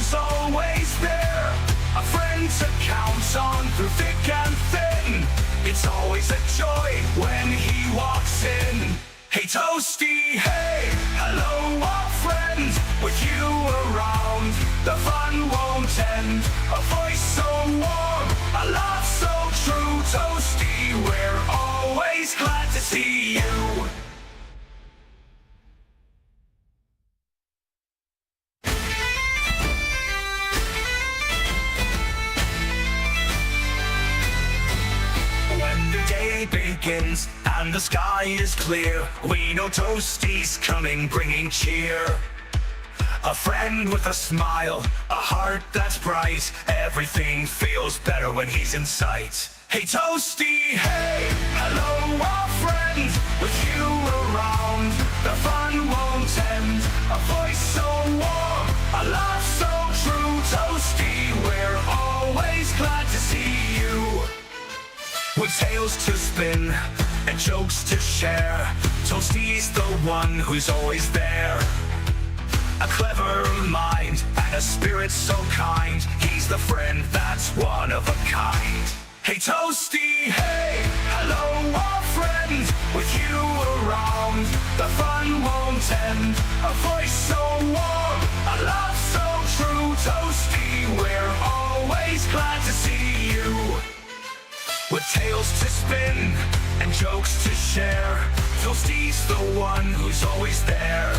who's always there, a friend to count on through thick and thin. It's always a joy when he walks in. Hey Toasty, hey, hello our friend. With you around, the fun won't end. A voice so warm, a laugh so true. Toasty, we're always glad to see you. When the day begins and the sky is clear, we know Toasty's coming, bringing cheer. A friend with a smile, a heart that's bright. Everything feels better when he's in sight. Hey Toasty, hey, hello our friend. With you around, the fun won't end. A voice so warm, a laugh so true. Toasty, we're always glad to see you. With tales to spin and jokes to share, Toasty's the one who's always there. A clever mind and a spirit so kind. He's the friend that's one of a kind. Hey Toasty, hey, hello our friend. With you around, the fun won't end. A voice so warm, a laugh so true. Toasty, we're always glad to see you. With tales to spin and jokes to share, Toasty's the one who's always there.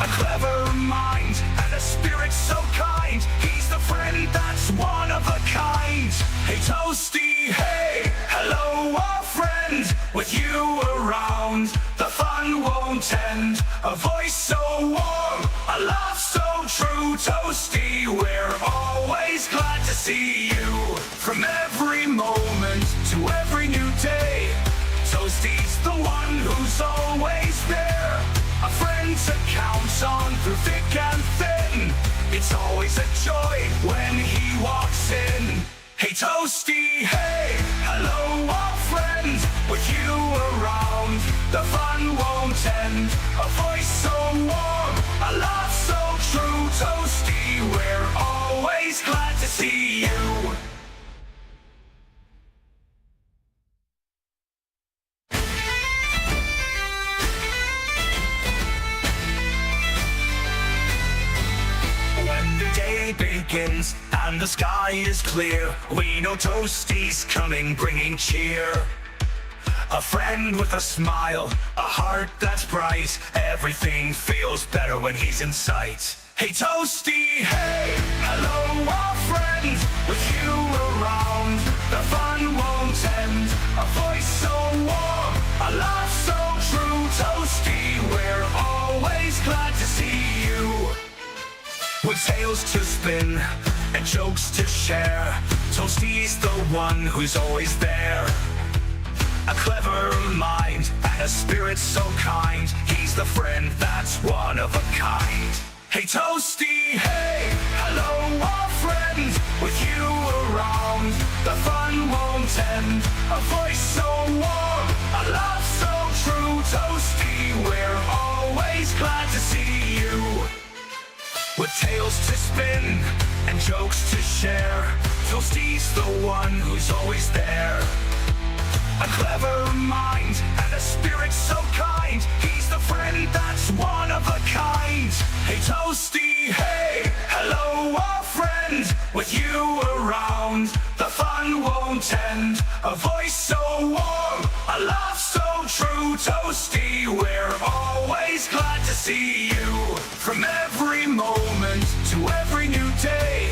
A clever mind and a spirit so kind. He's the friend that's one of a kind. Hey Toasty, hey, hello our friend. With you around, the fun won't end. A voice so warm, a laugh so true. Toasty, we're always glad to see you. From every moment to every new day, Toasty's the one who's always there. A friend to count on through thick and thin. It's always a joy when he walks in. Hey Toasty, hey, hello our friend. With you around, the fun won't end. A voice so warm, a laugh so true. Toasty, we're always glad to see you. Begins and the sky is clear, we know Toasty's coming, bringing cheer. A friend with a smile, a heart that's bright. Everything feels better when he's in sight. Hey Toasty, hey, hello our friend. With you around, the fun won't end. A voice so warm, a laugh so true. Toasty, we're always glad to see you. With tales to spin and jokes to share, Toasty's the one who's always there. A clever mind and a spirit so kind. He's the friend that's one of a kind. Hey Toasty, hey, hello our friend. With you around, the fun won't end. A voice so warm, a laugh so true. Toasty, we're always glad to see you. With tales to spin and jokes to share, Toasty's the one who's always there. A clever mind and a spirit so kind. He's the friend that's one of a kind. Hey Toasty, hey, hello our friend. With you around, the fun won't end. A voice so warm, a laugh so true. Toasty, we're always glad to see you. From every moment to every new day,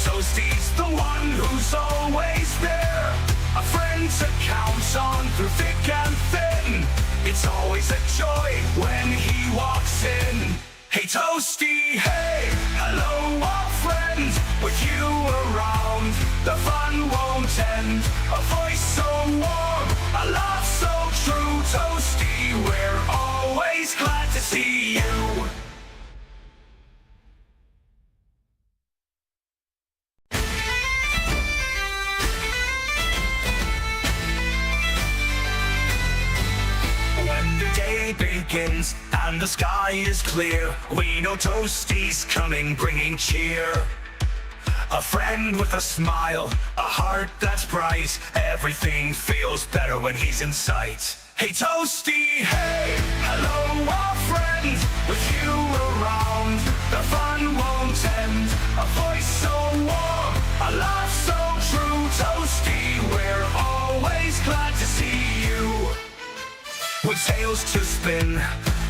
Toasty's the one who's always there. A friend to count on through thick and thin. It's always a joy when he walks in. Hey Toasty, hey, hello our friend. With you around, the fun won't end. A voice so warm, a laugh so true. Toasty, we're always glad to see you. begins and the sky is clear. We know Toasty's coming, bringing cheer. A friend with a smile, a heart that's bright. Everything feels better when he's in sight. Hey Toasty, hey, hello our friend. With you around, the fun won't end. A voice so warm, a laugh so true. Toasty, we're always glad to see you. With tales to spin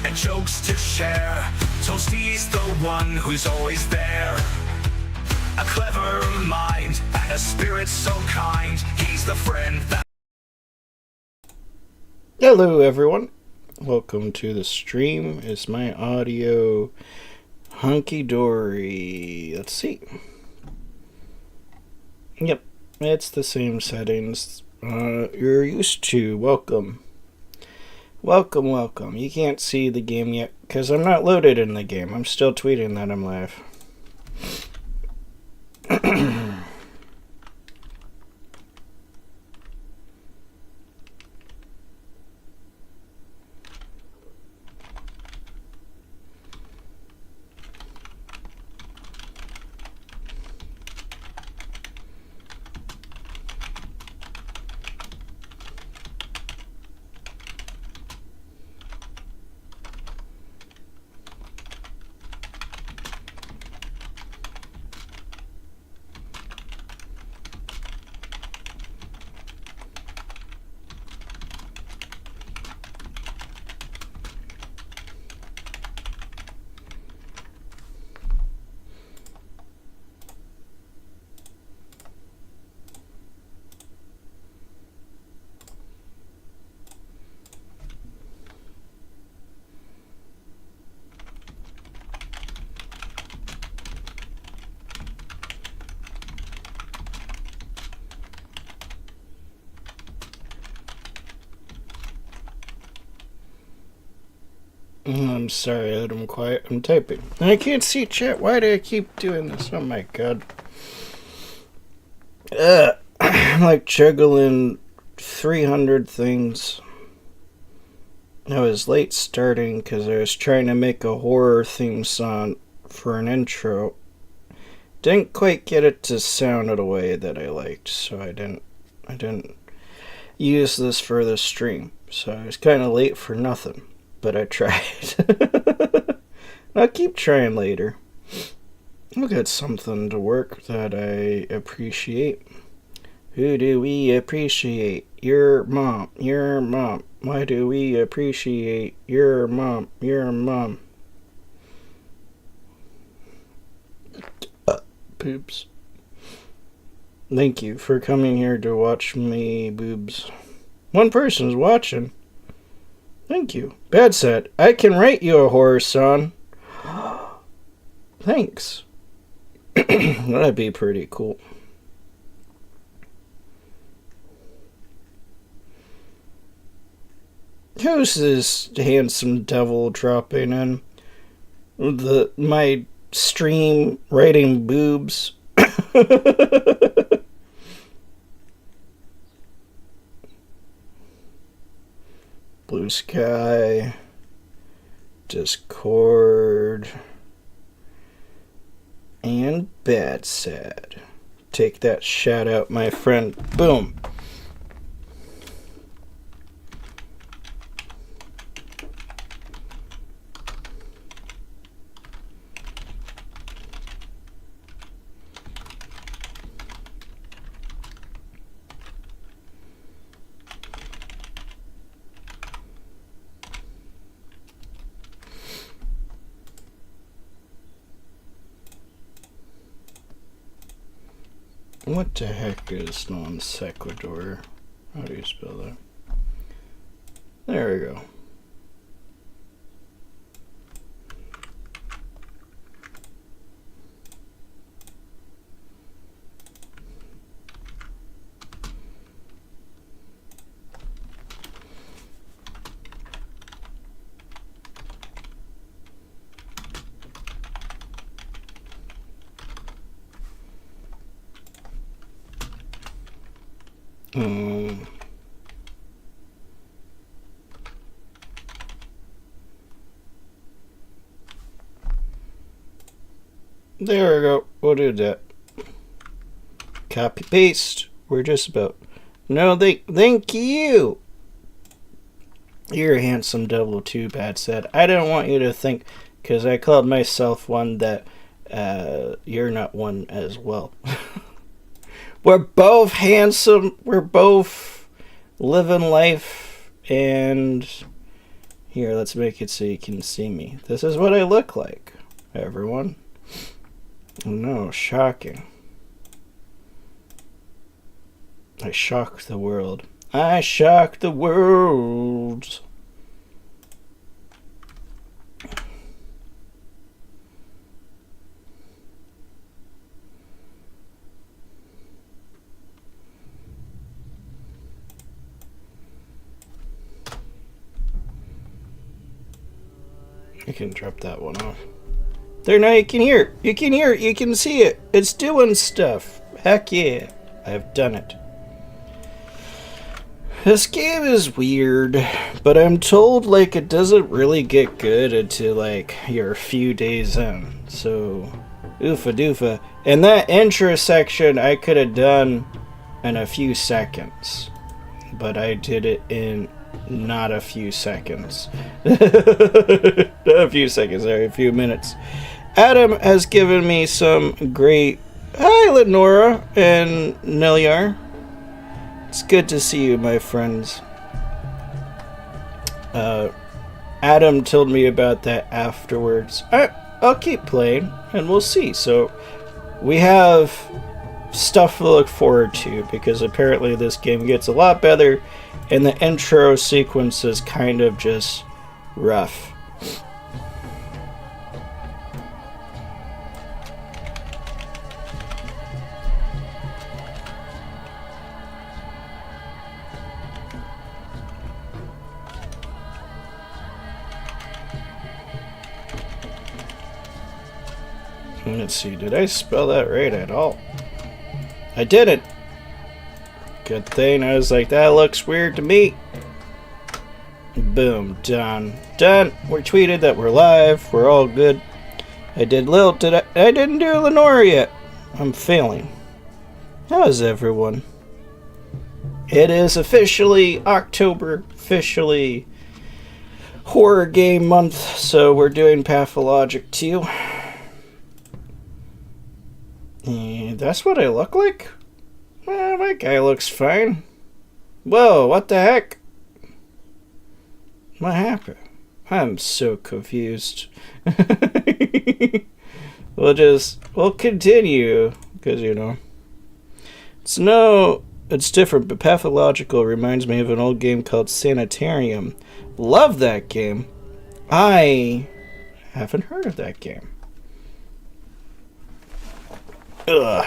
and jokes to share, Toasty's the one who's always there. A clever mind and a spirit so kind. He's the friend that... Hello everyone, welcome to the stream. Is my audio hunky-dory? Let's see. Yep, it's the same settings you're used to. Welcome. Welcome. You can't see the game yet because I'm not loaded in the game. I'm still tweeting that I'm live. I'm sorry that I'm quiet. I'm typing. And I can't see chat. Why do I keep doing this? Oh my god. I'm like juggling 300 things. I was late starting because I was trying to make a horror theme song for an intro. Didn't quite get it to sound the way that I liked, so I didn't use this for the stream. So I was kind of late for nothing. But I tried. I'll keep trying later. I'll get something to work that I appreciate. Who do we appreciate? Your mom. Why do we appreciate your mom? Poops. Thank you for coming here to watch me boobs. One person's watching. Thank you. Bad said, I can write you a horror song. Thanks. That'd be pretty cool. Who's this handsome devil dropping in? My stream writing boobs. Blue Sky, Discord, and Bad Sad. Take that shout out, my friend. Boom. What the heck is non sequitur? How do you spell that? There we go. There we go. We'll do that. Copy paste. We're just about. No, thank you. You're a handsome devil too, Bad said. I didn't want you to think, because I called myself one, that you're not one as well. We're both handsome. We're both living life. And here, let's make it so you can see me. This is what I look like, everyone. No, shocking. I shocked the world. I shocked the world. I can drop that one off. There, now you can hear it. You can hear it. You can see it. It's doing stuff. Heck yeah. I've done it. This game is weird, but I'm told, like, it doesn't really get good until, like, you're a few days in. So, oofa doofa. And that intro section I could have done in a few seconds. But I did it in not a few seconds. A few seconds, sorry, a few minutes. Adam has given me some great... Hi, Lenora and Niliar. It's good to see you, my friends. Adam told me about that afterwards. I'll keep playing, and we'll see. So, we have stuff to look forward to, because apparently this game gets a lot better, and the intro sequence is kind of just rough. Let's see, did I spell that right at all? I didn't. Good thing. I was like, that looks weird to me. Boom, done. Done. We're tweeted that we're live. We're all good. I did Lil. I didn't do Lenora yet. I'm failing. How is everyone? It is officially October. Officially horror game month. So we're doing Pathologic 2. And that's what I look like? Well, my guy looks fine. Whoa, what the heck? What happened? I'm so confused. We'll continue, because, you know. It's different, but Pathological reminds me of an old game called Sanitarium. Love that game. I haven't heard of that game. Ugh.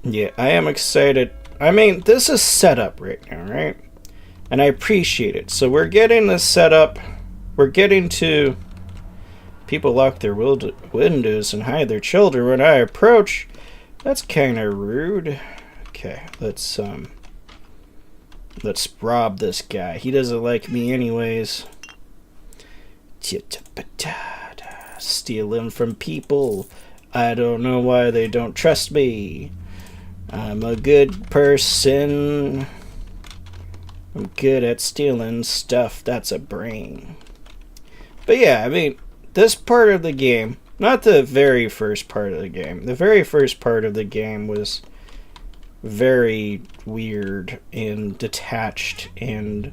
Yeah, I am excited. I mean, this is set up right now, right? And I appreciate it. So we're getting this set up. We're getting to... People lock their windows and hide their children when I approach. That's kind of rude. Okay, let's rob this guy. He doesn't like me anyways. Stealing from people. I don't know why they don't trust me. I'm a good person. I'm good at stealing stuff that's a brain. But yeah, I mean, this part of the game, not the very first part of the game. The very first part of the game was very weird and detached and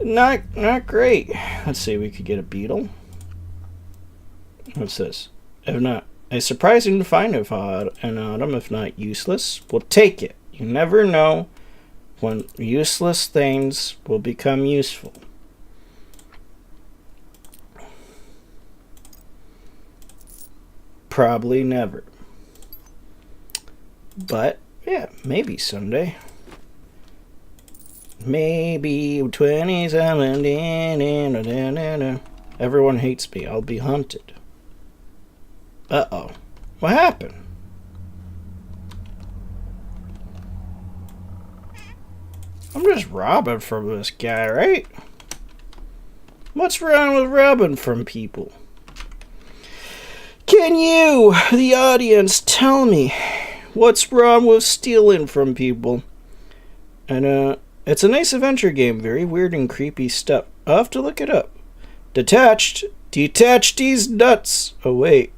not great. Let's see, we could get a beetle. What's this? If not, a surprising find of an autumn, if not useless. We'll take it. You never know when useless things will become useful. Probably never. But, yeah, maybe someday. Maybe 2017. Everyone hates me. I'll be hunted. Uh-oh. What happened? I'm just robbing from this guy, right? What's wrong with robbing from people? Can you, the audience, tell me what's wrong with stealing from people? And, it's a nice adventure game. Very weird and creepy stuff. I'll have to look it up. Detached. Detach these nuts. Oh, wait.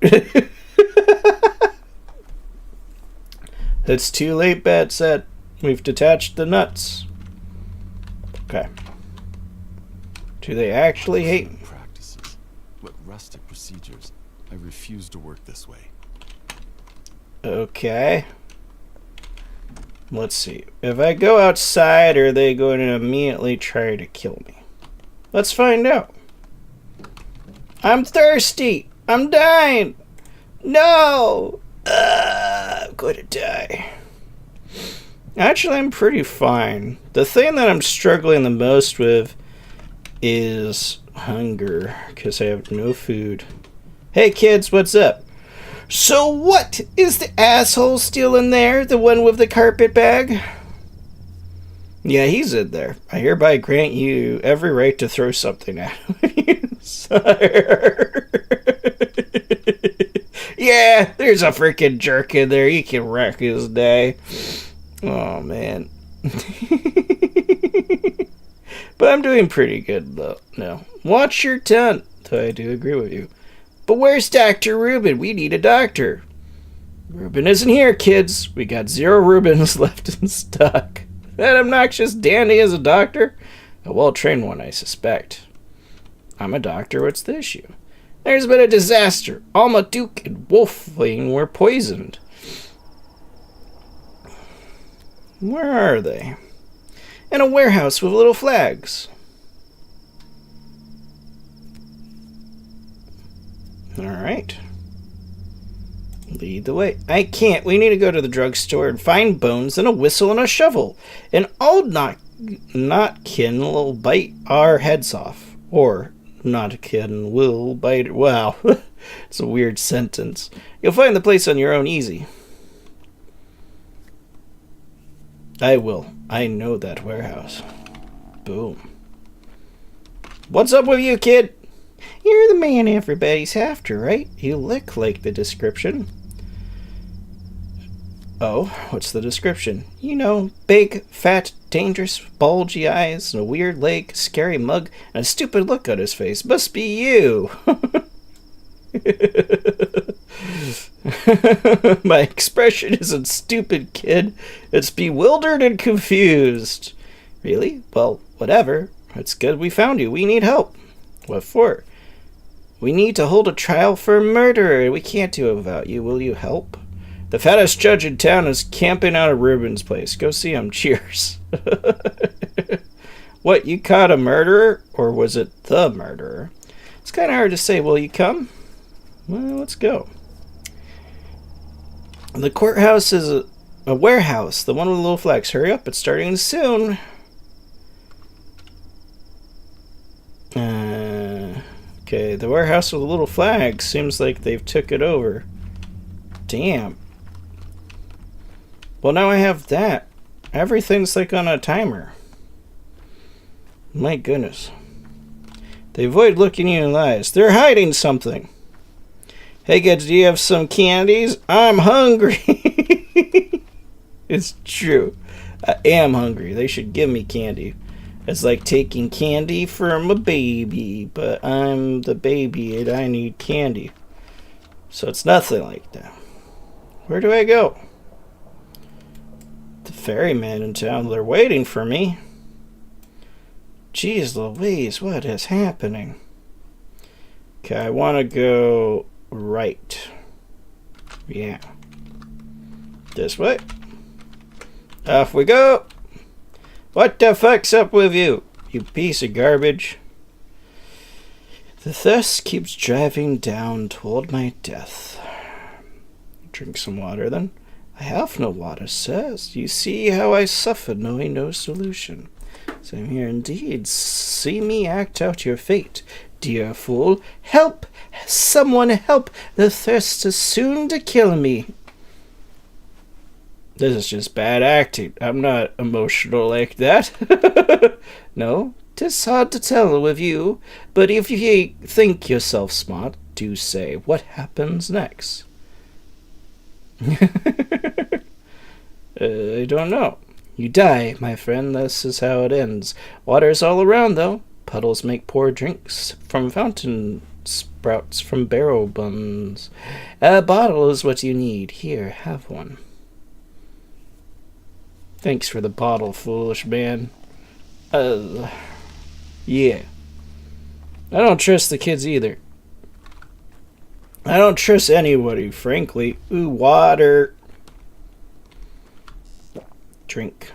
It's too late, Bad said. We've detached the nuts. Okay. Do they actually hate... Practices. What rustic procedures. I refuse to work this way. Okay. Let's see. If I go outside, are they going to immediately try to kill me? Let's find out. I'm thirsty. I'm dying. No. I'm going to die. Actually, I'm pretty fine. The thing that I'm struggling the most with is hunger, because I have no food. Hey kids, what's up? So what is the asshole still in there? The one with the carpet bag? Yeah, he's in there. I hereby grant you every right to throw something at him. Sire. Yeah, there's a freaking jerk in there. He can wreck his day. Oh, man. But I'm doing pretty good, though. No. Watch your tongue. Though I do agree with you. But where's Dr. Reuben? We need a doctor. Reuben isn't here, kids. We got 0 Reubens left in stock. That obnoxious dandy is a doctor? A well-trained one, I suspect. I'm a doctor. What's the issue? There's been a disaster. Alma Duke and Wolfling were poisoned. Where are they? In a warehouse with little flags. Alright. Lead the way. I can't. We need to go to the drugstore and find bones and a whistle and a shovel. An old not-kin will bite our heads off. Or, not-kin will bite... Wow. It's a weird sentence. You'll find the place on your own easy. I will. I know that warehouse. Boom. What's up with you, kid? You're the man everybody's after, right? You look like the description. Oh, what's the description? You know, big, fat, dangerous, bulgy eyes, and a weird leg, scary mug, and a stupid look on his face. Must be you! My expression isn't stupid, kid. It's bewildered and confused. Really? Well, whatever. It's good we found you. We need help. What for? We need to hold a trial for a murderer. We can't do it without you. Will you help? The fattest judge in town is camping out of Reuben's place. Go see him. Cheers. What, you caught a murderer? Or was it the murderer? It's kind of hard to say. Will you come? Well, let's go. The courthouse is a warehouse. The one with the little flags. Hurry up. It's starting soon. Okay, the warehouse with the little flags seems like they've took it over. Damn. Well, now I have that. Everything's like on a timer. My goodness. They avoid looking you in the eyes. They're hiding something. Hey kids, do you have some candies? I'm hungry. It's true. I am hungry. They should give me candy. It's like taking candy from a baby, but I'm the baby and I need candy. So it's nothing like that. Where do I go? The ferryman in town, they're waiting for me. Jeez Louise, what is happening? Okay, I want to go right. Yeah. This way. Off we go. What the fuck's up with you, you piece of garbage? The thirst keeps driving down toward my death. Drink some water, then. I have no water, sirs. You see how I suffer, knowing no solution. Same here indeed. See me act out your fate, dear fool. Help! Someone help! The thirst is soon to kill me. This is just bad acting. I'm not emotional like that. No, 'tis hard to tell with you, but if you think yourself smart, do say? What happens next? I don't know. You die, my friend. This is how it ends. Water's all around, though. Puddles make poor drinks from fountain sprouts from barrel buns. A bottle is what you need. Here, have one. Thanks for the bottle, foolish man. Yeah. I don't trust the kids either. I don't trust anybody, frankly. Ooh, water. Drink.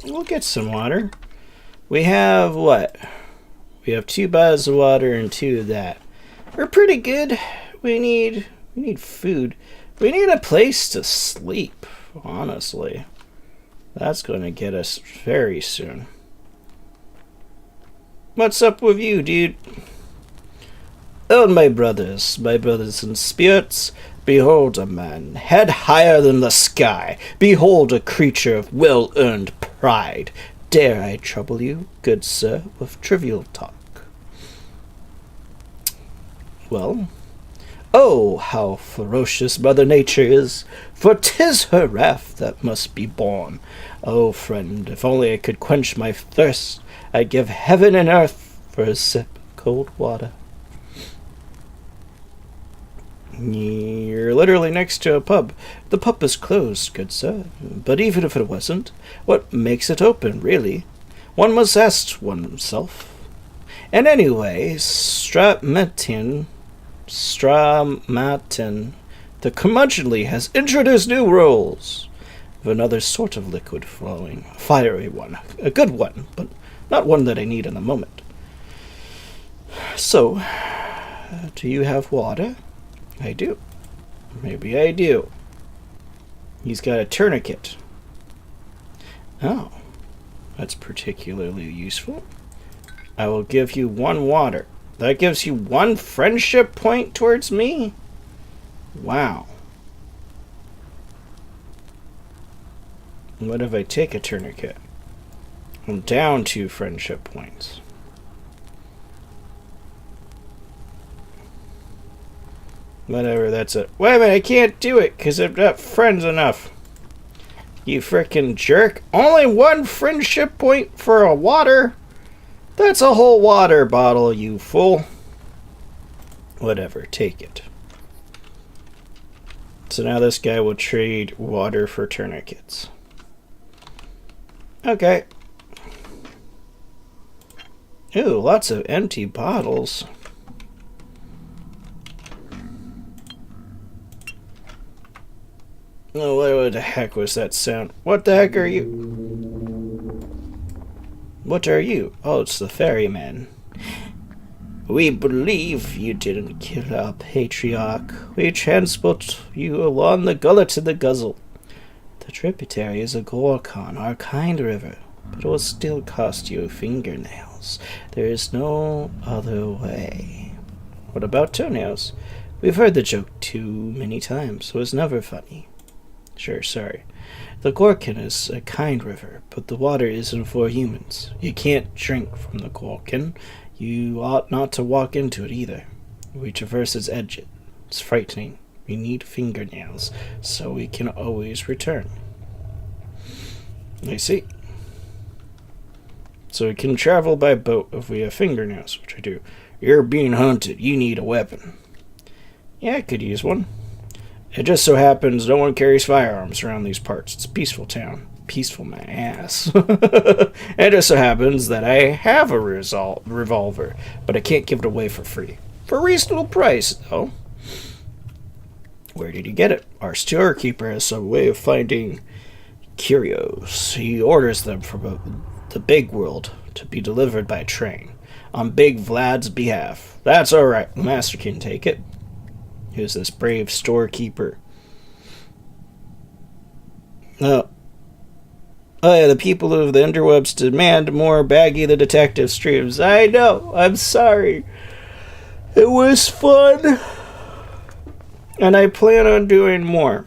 We'll get some water. We have what? We have 2 bottles of water and 2 of that. We're pretty good. We need food. We need a place to sleep, honestly. That's going to get us very soon. What's up with you, dude? Oh, my brothers in spirits, behold a man, head higher than the sky. Behold a creature of well-earned pride. Dare I trouble you, good sir, with trivial talk? Well, oh, how ferocious Mother Nature is, for 'tis her wrath that must be borne. Oh, friend, if only I could quench my thirst, I'd give heaven and earth for a sip of cold water. You're literally next to a pub. The pub is closed, good sir. But even if it wasn't, what makes it open, really? One must ask oneself. And anyway, Stramatin, the curmudgeonly has introduced new rules of another sort of liquid flowing. A fiery one. A good one, but not one that I need in the moment. So, do you have water? I do. Maybe I do. He's got a tourniquet. Oh, that's particularly useful. I will give you 1 water. That gives you 1 friendship point towards me? Wow. What if I take a tourniquet? I'm down 2 friendship points. Whatever, that's it. Wait a minute, I can't do it because I'm not friends enough. You frickin' jerk. Only 1 friendship point for a water? That's a whole water bottle, you fool. Whatever, take it. So now this guy will trade water for tourniquets. Okay. Ooh, lots of empty bottles. Oh, what the heck was that sound? What the heck are you? What are you? Oh, it's the ferryman. We believe you didn't kill our patriarch. We transport you along the gullet to the guzzle. The tributary is a Gorkon, our kind river, but it will still cost you fingernails. There is no other way. What about toenails? We've heard the joke too many times, so it's never funny. Sure, sorry. The Gorkin is a kind river, but the water isn't for humans. You can't drink from the Gorkin. You ought not to walk into it either. We traverse its edge. It's frightening. We need fingernails, so we can always return. I see. So we can travel by boat if we have fingernails, which I do. You're being hunted. You need a weapon. Yeah, I could use one. It just so happens no one carries firearms around these parts. It's a peaceful town. Peaceful my ass. It just so happens that I have a revolver, but I can't give it away for free. For a reasonable price, though. Where did he get it? Our storekeeper has some way of finding curios. He orders them from the big world to be delivered by train. On Big Vlad's behalf. That's alright. The master can take it. Who's this brave storekeeper? Oh yeah, the people of the interwebs demand more Baggy the Detective streams. I know, I'm sorry. It was fun. And I plan on doing more.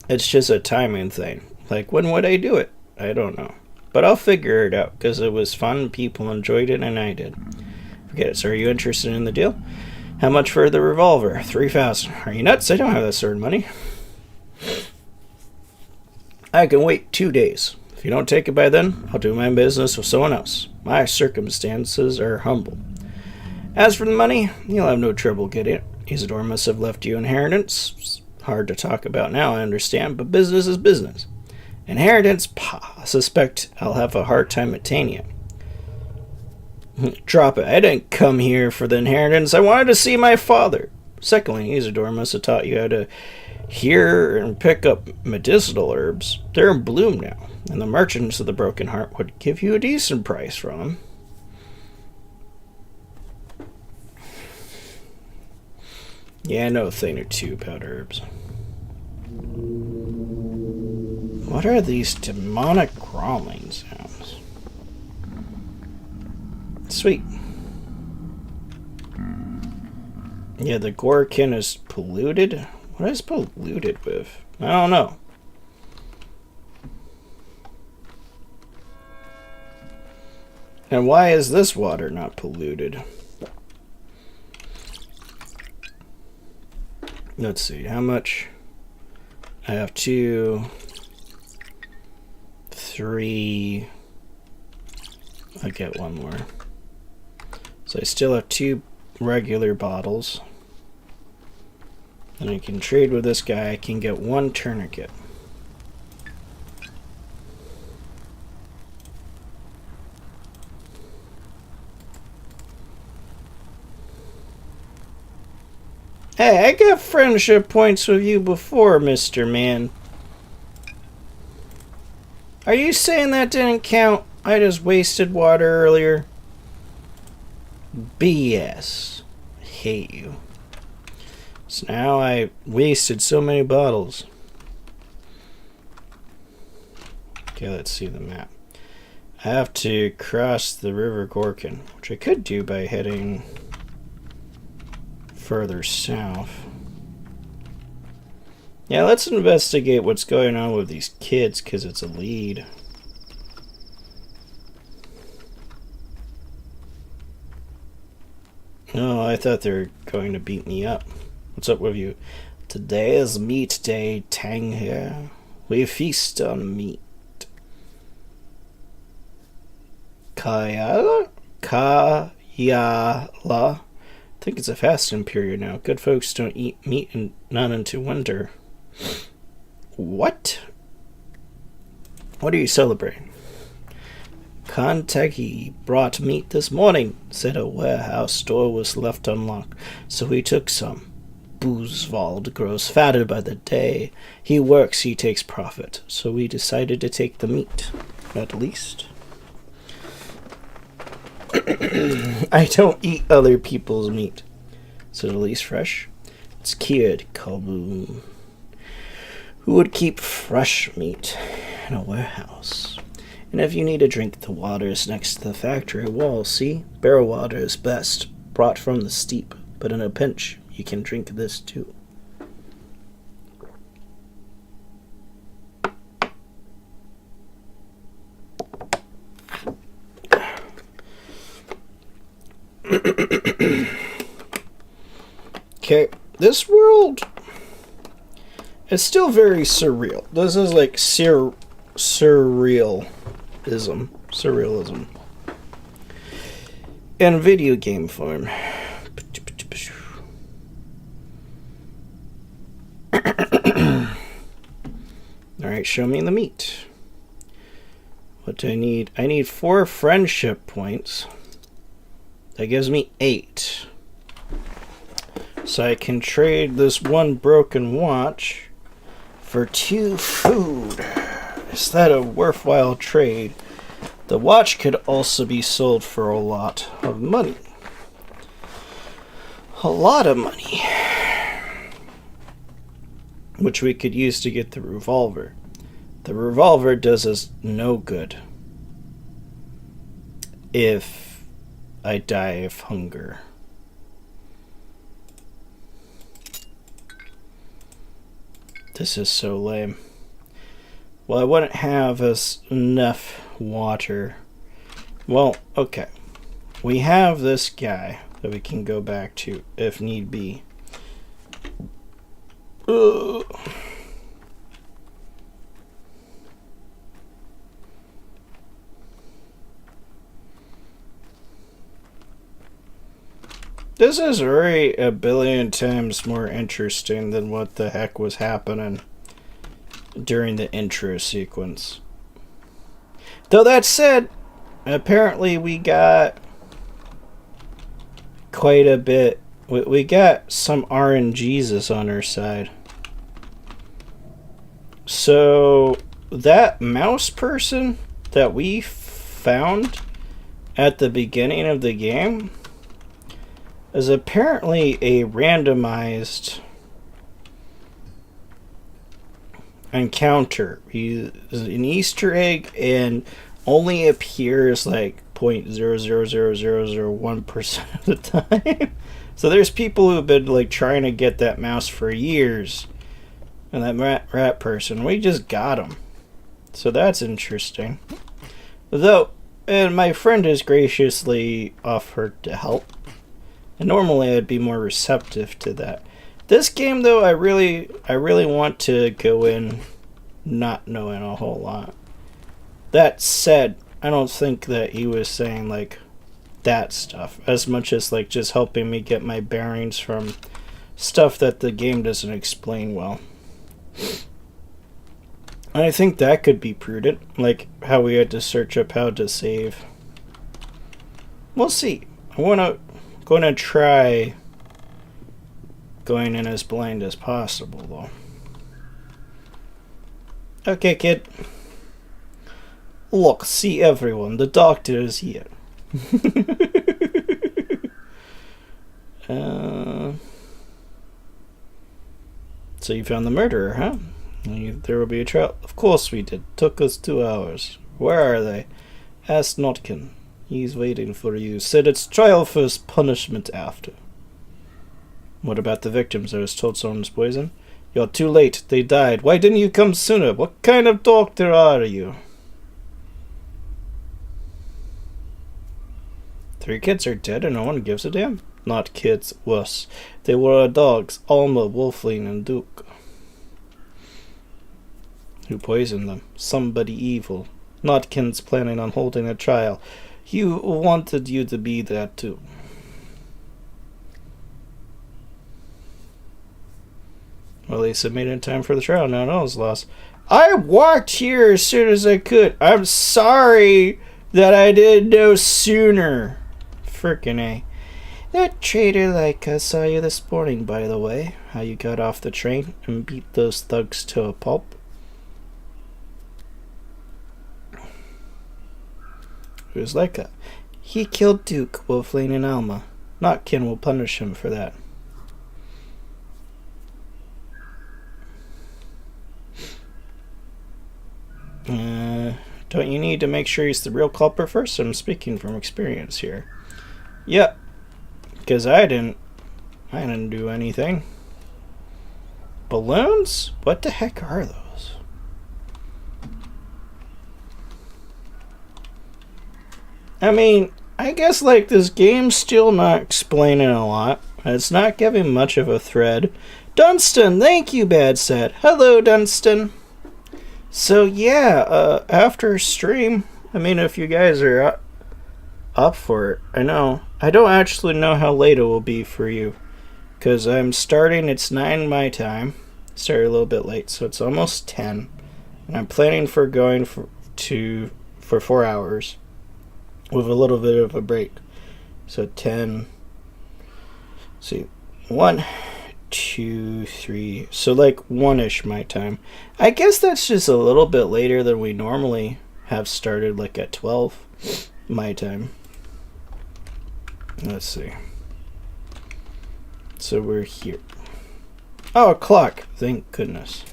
It's just a timing thing. Like, when would I do it? I don't know. But I'll figure it out, because it was fun, people enjoyed it, and I did. Forget it. So are you interested in the deal? How much for the revolver? 3,000. Are you nuts? I don't have that sort of money. I can wait 2 days. If you don't take it by then, I'll do my business with someone else. My circumstances are humble. As for the money, you'll have no trouble getting it. Isidore must have left you inheritance. It's hard to talk about now, I understand, but business is business. Inheritance, I suspect I'll have a hard time attaining it. Drop it. I didn't come here for the inheritance. I wanted to see my father. Secondly, Isidore must have taught you how to hear and pick up medicinal herbs. They're in bloom now, and the merchants of the Broken Heart would give you a decent price for them. Yeah, I know a thing or two about herbs. What are these demonic growling sounds? Sweet. Yeah, the Gorkin is polluted. What is polluted with? I don't know. And why is this water not polluted? Let's see, how much? I have 2, 3. I get one more. So I still have 2 regular bottles. And I can trade with this guy. I can get 1 tourniquet. Hey, I got friendship points with you before, Mr. Man. Are you saying that didn't count? I just wasted water earlier. BS. I hate you. So now I wasted so many bottles. Okay, let's see the map. I have to cross the River Gorkin, which I could do by heading further south. Yeah, let's investigate what's going on with these kids, because it's a lead. Oh, I thought they were going to beat me up. What's up with you? Today is meat day, Tang here. We feast on meat. Kayala? Kayala? I think it's a fasting period now. Good folks don't eat meat and not into winter. What? What are you celebrating? Kanteki brought meat this morning. Said a warehouse store was left unlocked, so he took some. Boozwald grows fatter by the day. He works, he takes profit. So we decided to take the meat, at least. I don't eat other people's meat. Is it at least fresh? It's cured, Kaboom. Who would keep fresh meat in a warehouse? And if you need a drink, the water is next to the factory wall. See? Barrel water is best, brought from the steep. But in a pinch, you can drink this too. Okay, this world is still very surreal. This is like surrealism in video game form. Alright, show me the meat. What do I need? I need 4 friendship points. That gives me 8. So I can trade this 1 broken watch for 2 food. Is that a worthwhile trade? The watch could also be sold for a lot of money. A lot of money. Which we could use to get the revolver. The revolver does us no good if I die of hunger. This is so lame. Well, I wouldn't have enough water. Well, okay. we have this guy that we can go back to if need be. Ugh. This is already a billion times more interesting than what the heck was happening during the intro sequence. Though that said, apparently we got quite a bit. We got some RNGesus on our side. So that mouse person that we found at the beginning of the game is apparently a randomized encounter. He's an Easter egg and only appears like 0.00001% of the time. So there's people who've been like trying to get that mouse for years, and that rat person, we just got him. So that's interesting. Though, and my friend has graciously offered to help. And normally I'd be more receptive to that. This game, though, I really want to go in not knowing a whole lot. That said, I don't think that he was saying like that stuff as much as like just helping me get my bearings from stuff that the game doesn't explain well. And I think that could be prudent, like how we had to search up how to save. We'll see. I'm gonna try going in as blind as possible, though. Okay, kid. Look, see everyone. The doctor is here. So you found the murderer, huh? There will be a trial. Of course we did. Took us 2 hours. Where are they? Ask Notkin. He's waiting for you. Said it's trial first, punishment after. What about the victims? I was told someone was poisoned. You're too late. They died. Why didn't you come sooner? What kind of doctor are you? 3 kids are dead and no one gives a damn. Not kids, worse. They were our dogs, Alma, Wolfling, and Duke. Who poisoned them? Somebody evil. Notkin's planning on holding a trial. He wanted you to be there too. Well, they submitted in time for the trial. Now no one's lost. I walked here as soon as I could. I'm sorry that I didn't know sooner. Frickin' A. That traitor like I saw you this morning, by the way. How you got off the train and beat those thugs to a pulp. Who's Leica? He killed Duke, Wolfling, and Alma. Notkin will punish him for that. Don't you need to make sure he's the real culprit first? I'm speaking from experience here. Yep. Because I didn't do anything. Balloons? What the heck are those? I mean, I guess like this game's still not explaining a lot. It's not giving much of a thread. Dunstan, thank you, Bad Set. Hello, Dunstan. So yeah, after stream, I mean, if you guys are up for it, I know. I don't actually know how late it will be for you. Because I'm starting, it's 9 my time. Started a little bit late, so it's almost 10. And I'm planning for going for 4 hours. With a little bit of a break. So 10. See, 1, 2, 3. So like 1-ish my time. I guess that's just a little bit later than we normally have started, like at 12 my time. Let's see. So we're here. Oh, a clock. Thank goodness.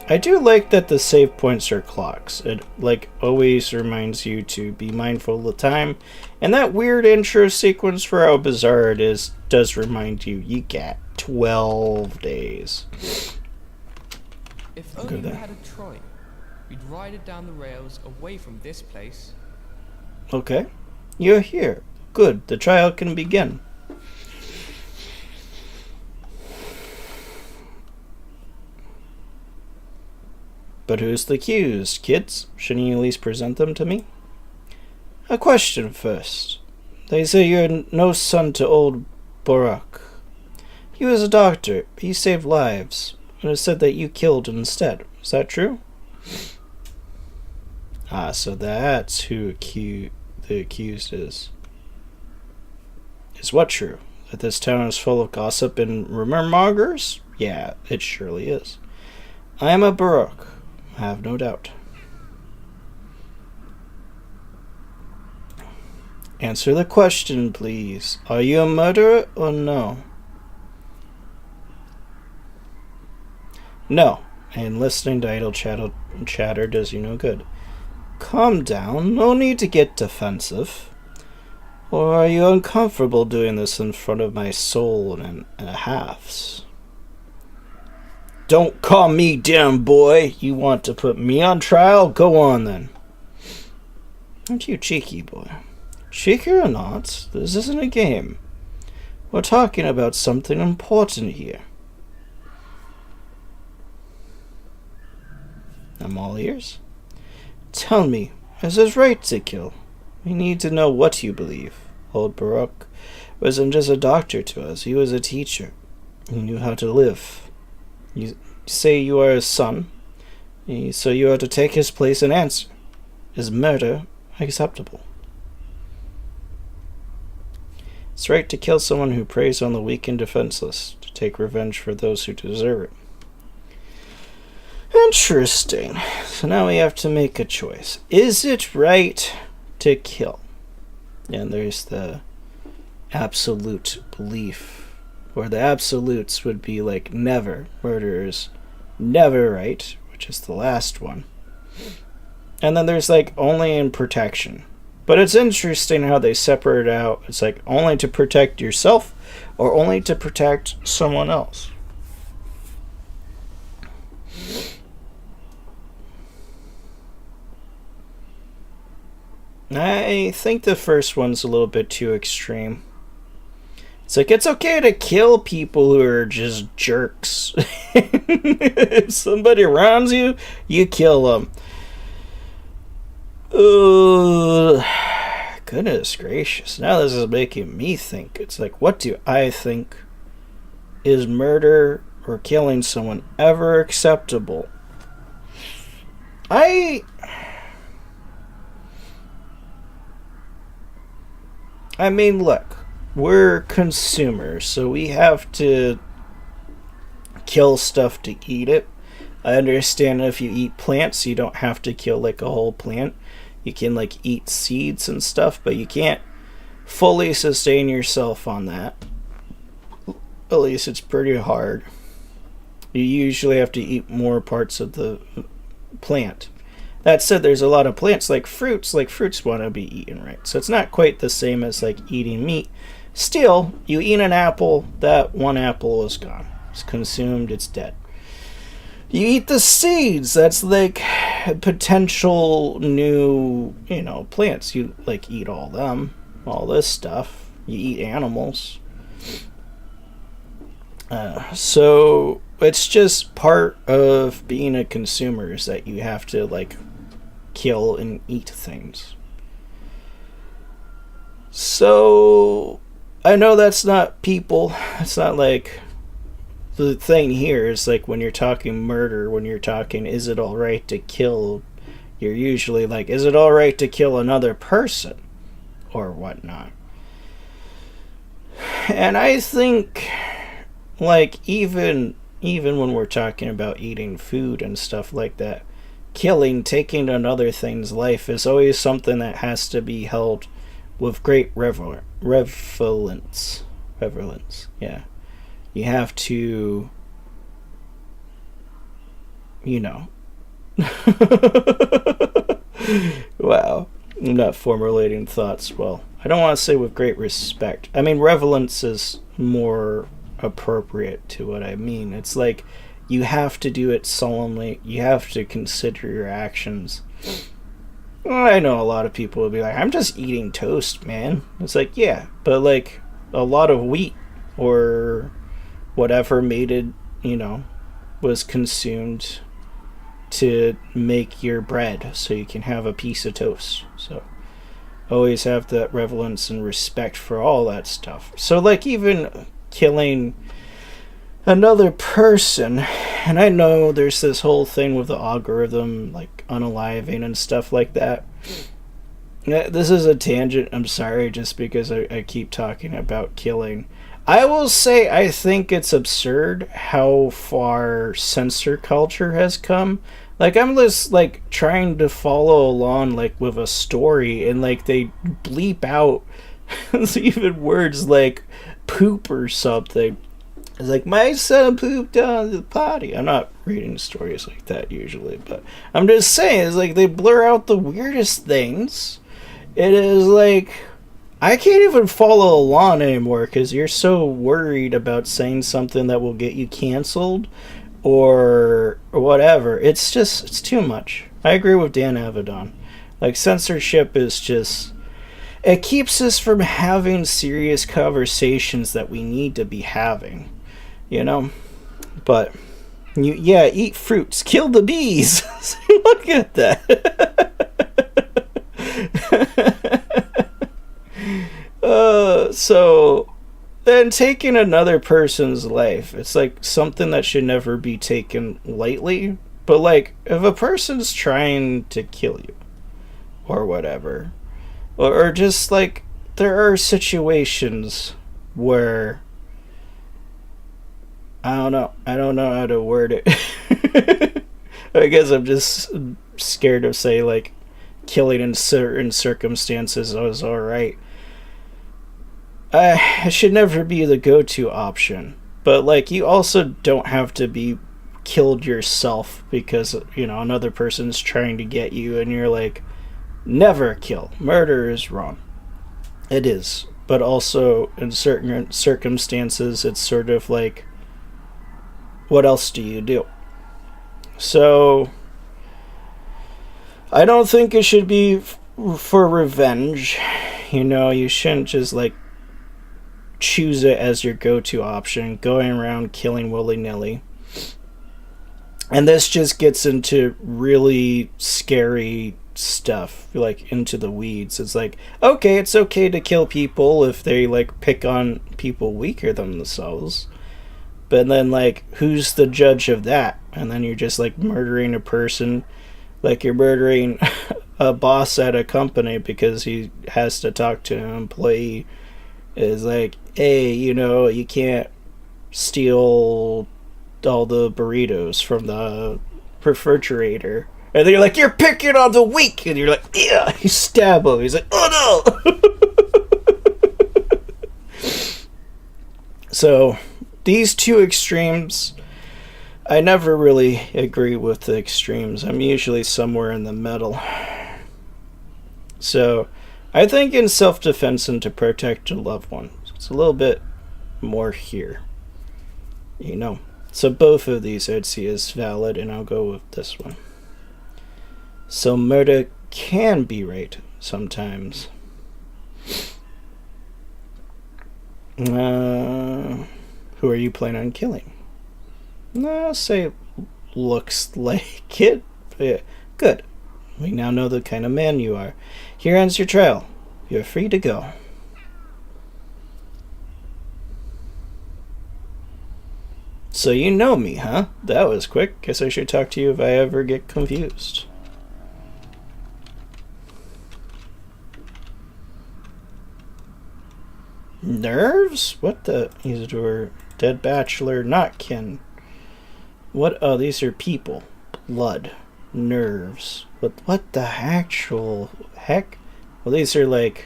I do like that the save points are clocks. It like always reminds you to be mindful of the time. And that weird intro sequence for how bizarre it is does remind you got 12 days. If only you had a trolley. We'd ride it down the rails away from this place. Okay. You're here. Good. The trial can begin. But who's the accused, kids? Shouldn't you at least present them to me? A question first. They say you're no son to old Barak. He was a doctor. He saved lives. And it said that you killed instead. Is that true? Ah, so that's who the accused is. Is what true? That this town is full of gossip and rumor mongers? Yeah, it surely is. I am a Barak. I have no doubt. Answer the question, please. Are you a murderer or no? No, and listening to idle chatter does you no good. Calm down, no need to get defensive. Or are you uncomfortable doing this in front of my soul and a halves? Don't call me damn boy. You want to put me on trial? Go on then. Aren't you cheeky, boy? Cheeky or not, this isn't a game. We're talking about something important here. I'm all ears. Tell me, is it right to kill? We need to know what you believe. Old Barak wasn't just a doctor to us, he was a teacher. He knew how to live. You say you are his son, so you are to take his place and answer. Is murder acceptable? It's right to kill someone who preys on the weak and defenseless, to take revenge for those who deserve it. Interesting. So now we have to make a choice. Is it right to kill? And there's the absolute belief, or the absolutes would be like never. Murder is never right, which is the last one. And then there's like only in protection. But it's interesting how they separate out. It's like only to protect yourself or only to protect someone else. I think the first one's a little bit too extreme. It's like, it's okay to kill people who are just jerks. If somebody wrongs you, you kill them. Goodness gracious. Now this is making me think. It's like, what do I think? Is murder or killing someone ever acceptable? I mean, look, we're consumers, so we have to kill stuff to eat it. I understand if you eat plants, you don't have to kill like a whole plant. You can like eat seeds and stuff, but you can't fully sustain yourself on that. At least it's pretty hard. You usually have to eat more parts of the plant. That said, there's a lot of plants like fruits want to be eaten, right? So it's not quite the same as like eating meat. Still, you eat an apple, that one apple is gone. It's consumed, it's dead. You eat the seeds, that's like potential new, plants. You like eat all them, all this stuff. You eat animals. So it's just part of being a consumer is that you have to like kill and eat things. So I know that's not people. It's not like the thing here is like when you're talking murder, when you're talking is it all right to kill, you're usually like, is it all right to kill another person or whatnot? And I think like even when we're talking about eating food and stuff like that, taking another thing's life is always something that has to be held with great reverence. Yeah. You have to, Wow. I'm not formulating thoughts well. I don't want to say with great respect. I mean, reverence is more appropriate to what I mean. It's like You have to do it solemnly. You have to consider your actions. I know a lot of people will be like, I'm just eating toast, man. It's like, yeah, but like a lot of wheat or whatever made it, was consumed to make your bread so you can have a piece of toast. So always have that reverence and respect for all that stuff. So like even killing another person, and I know there's this whole thing with the algorithm, like unaliving and stuff like that. This is a tangent, I'm sorry, just because I keep talking about killing. I will say I think it's absurd how far censor culture has come. Like, I'm just, like, trying to follow along, like, with a story, and, like, they bleep out even words like poop or something. It's like, my son pooped on the potty. I'm not reading stories like that usually, but I'm just saying, it's like they blur out the weirdest things. It is like, I can't even follow along anymore because you're so worried about saying something that will get you canceled or whatever. It's too much. I agree with Dan Avedon. Like, censorship is just, it keeps us from having serious conversations that we need to be having, But, eat fruits, kill the bees. Look at that. So then taking another person's life, it's like something that should never be taken lightly. But like, if a person's trying to kill you or whatever, or just like, there are situations where I don't know how to word it. I guess I'm just scared of say like killing in certain circumstances is alright. It should never be the go-to option. But like, you also don't have to be killed yourself because another person's trying to get you, and you're like, never kill. Murder is wrong. It is. But also in certain circumstances, it's sort of like, what else do you do? So I don't think it should be for revenge. You shouldn't just like choose it as your go-to option, going around killing willy-nilly. And this just gets into really scary stuff, like into the weeds. It's like, okay, it's okay to kill people if they like pick on people weaker than themselves. But then like, who's the judge of that? And then you're just like murdering a person, like you're murdering a boss at a company because he has to talk to an employee. Is like, hey, you can't steal all the burritos from the refrigerator. And then you're like, you're picking on the weak. And you're like, yeah, you stab him. He's like, oh no. So, these two extremes, I never really agree with the extremes. I'm usually somewhere in the middle. So, I think in self-defense and to protect a loved one, it's a little bit more here. So both of these I'd see as valid, and I'll go with this one. So murder can be right sometimes. Who are you planning on killing? I'll say looks like it. Yeah, good. We now know the kind of man you are. Here ends your trial. You're free to go. So you know me, huh? That was quick. Guess I should talk to you if I ever get confused. Nerves? What the? These are dead bachelor, not kin. What? Oh, these are people. Blood. Nerves. What the actual heck? Well, these are like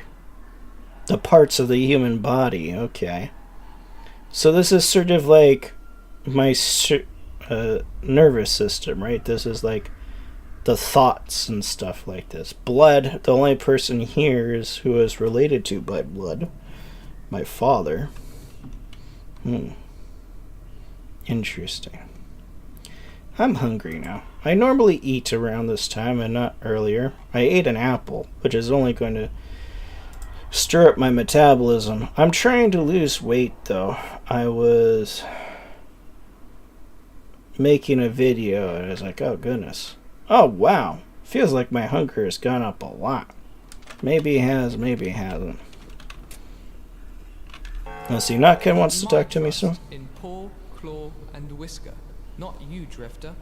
the parts of the human body. Okay. So this is sort of like my nervous system, right? This is like the thoughts and stuff like this. Blood, the only person here is who is related to by blood. My father. Interesting. I'm hungry now. I normally eat around this time and not earlier. I ate an apple, which is only going to stir up my metabolism. I'm trying to lose weight, though. I was making a video and I was like, oh goodness. Oh wow. Feels like my hunger has gone up a lot. Maybe it has, maybe it hasn't. Let's see, Notkin wants to talk to me soon. In paw, claw, and whisker. Not you, Drifter.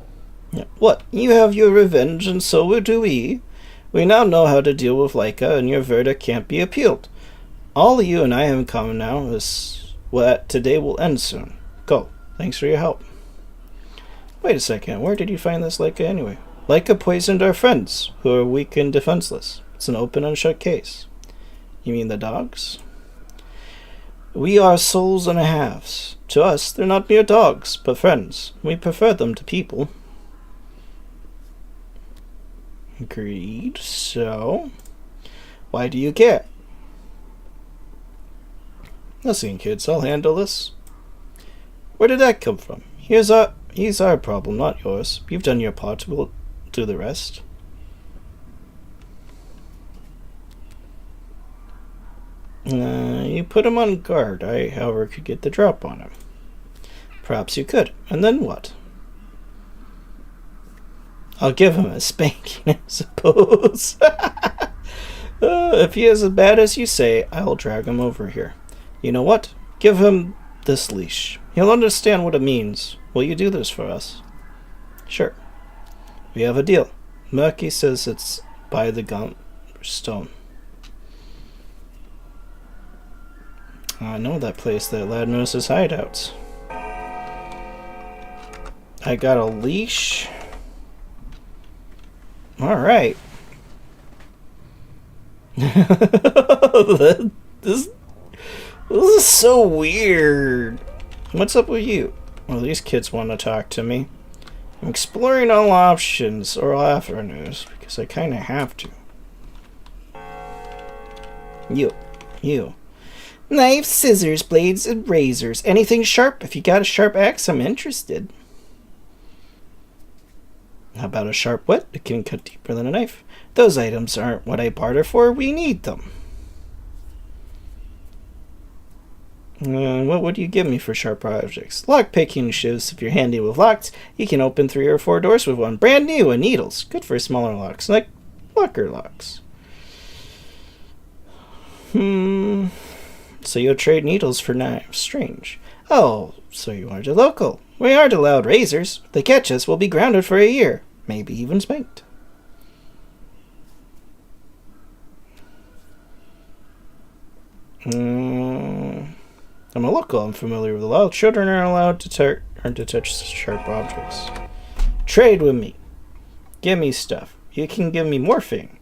Yeah. What? You have your revenge and so do we. We now know how to deal with Leica and your verdict can't be appealed. All you and I have in common now is what today will end soon. Go. Thanks for your help. Wait a second, where did you find this Leica anyway? Leica poisoned our friends, who are weak and defenseless. It's an open and shut case. You mean the dogs? We are souls and a halves. To us, they're not mere dogs, but friends. We prefer them to people. Agreed. So, why do you care? Listen, kids, I'll handle this. Where did that come from? He's our problem, not yours. You've done your part, we'll do the rest. You put him on guard. I, however, could get the drop on him. Perhaps you could. And then what? I'll give him a spanking, I suppose. If he is as bad as you say, I'll drag him over here. You know what? Give him this leash. He'll understand what it means. Will you do this for us? Sure. We have a deal. Murky says it's by the stone. I know that place that lad knows his hideouts. I got a leash. Alright. This is so weird. What's up with you? Well, these kids want to talk to me. I'm exploring all options or all avenues because I kind of have to. You. Knives, scissors, blades, and razors. Anything sharp? If you got a sharp axe, I'm interested. How about a sharp whet? It can cut deeper than a knife. Those items aren't what I barter for. We need them. What would you give me for sharp objects? Lock-picking shivs. If you're handy with locks, you can open 3 or 4 doors with one. Brand new and needles. Good for smaller locks, like locker locks. So you'll trade needles for knives. Strange. Oh, so you aren't a local. We aren't allowed razors. If they catch us, we'll be grounded for a year. Maybe even spanked. I'm a local. I'm familiar with the law. Children are allowed to touch sharp objects. Trade with me. Give me stuff. You can give me morphine.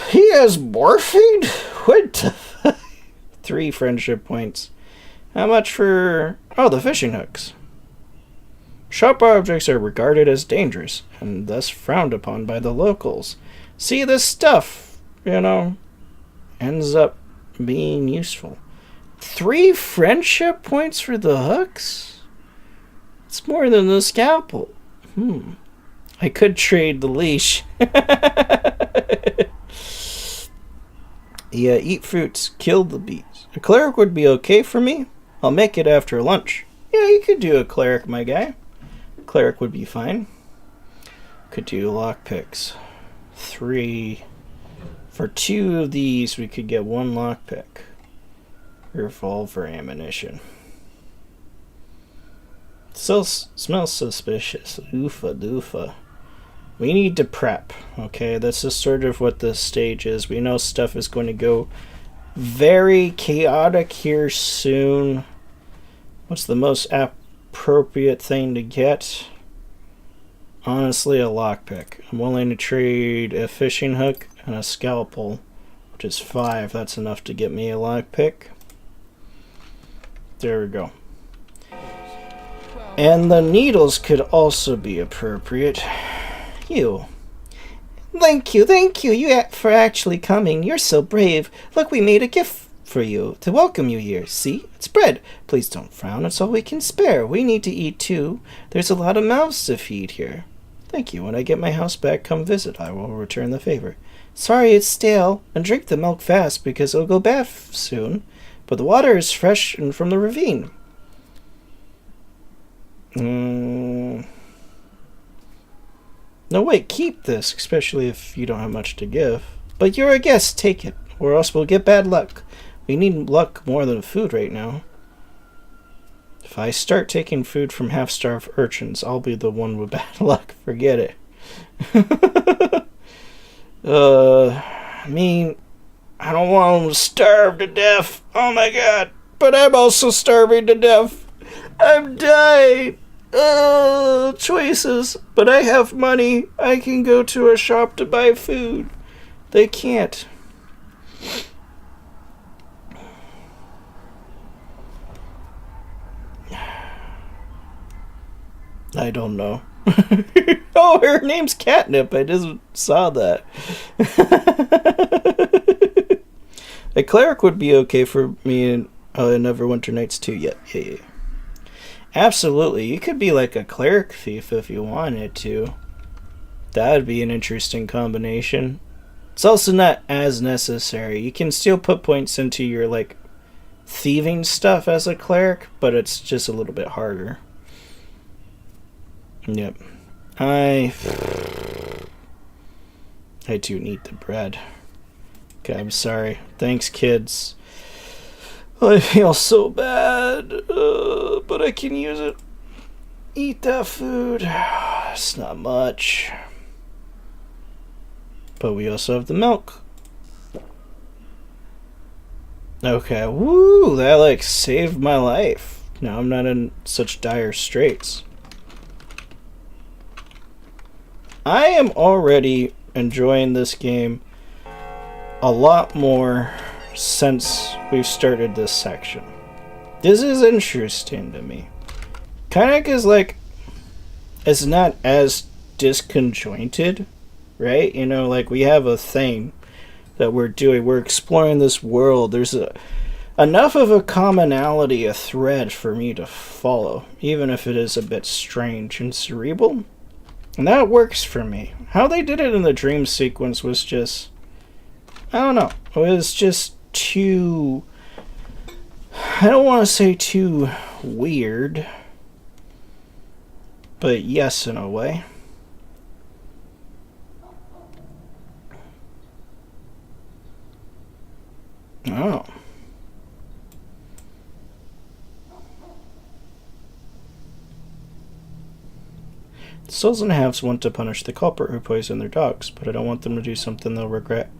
He has morphine? What the fuck? 3 friendship points. How much for... Oh, the fishing hooks. Sharp objects are regarded as dangerous, and thus frowned upon by the locals. See, this stuff, ends up being useful. 3 friendship points for the hooks? It's more than the scalpel. I could trade the leash. Yeah, eat fruits, kill the bees. A cleric would be okay for me. I'll make it after lunch. Yeah, you could do a cleric, my guy. Cleric would be fine. Could do lockpicks. 3. For 2 of these, we could get 1 lockpick. Revolver ammunition. Still smells suspicious. Oofa doofa. We need to prep, okay? This is sort of what this stage is. We know stuff is going to go very chaotic here soon. What's the most appropriate thing to get? Honestly, a lockpick. I'm willing to trade a fishing hook and a scalpel, which is 5. That's enough to get me a lockpick. There we go. And the needles could also be appropriate. You. Thank you, for actually coming. You're so brave. Look, we made a gift for you to welcome you here. See? It's bread. Please don't frown. It's all we can spare. We need to eat too. There's a lot of mouths to feed here. Thank you. When I get my house back, come visit. I will return the favor. Sorry it's stale. And drink the milk fast because it'll go bad soon. But the water is fresh and from the ravine. No, wait. Keep this, especially if you don't have much to give. But you're a guest. Take it. Or else we'll get bad luck. We need luck more than food right now. If I start taking food from half-starved urchins, I'll be the one with bad luck. Forget it. I mean, I don't want them to starve to death. Oh my god. But I'm also starving to death. I'm dying. Choices. But I have money. I can go to a shop to buy food. They can't. I don't know. Oh, her name's Catnip. I just saw that. A cleric would be okay for me in Neverwinter Nights too. Yeah. Absolutely. You could be like a cleric thief if you wanted to. That would be an interesting combination. It's also not as necessary. You can still put points into your, like, thieving stuff as a cleric, but it's just a little bit harder. Yep. I do need the bread. Okay, I'm sorry. Thanks, kids. I feel so bad, but I can use it. Eat that food. It's not much. But we also have the milk. Okay, woo, that like saved my life. Now I'm not in such dire straits. I am already enjoying this game a lot more since we've started this section. This is interesting to me. Kind of because, like, it's not as disconjointed, right? You know, like, we have a thing that we're doing. We're exploring this world. There's enough of a commonality, a thread for me to follow, even if it is a bit strange and cerebral. And that works for me. How they did it in the dream sequence was just, I don't know. It was just too, I don't want to say too weird, but yes, in a way. Oh. The Souls and Halves want to punish the culprit who poisoned their dogs, but I don't want them to do something they'll regret.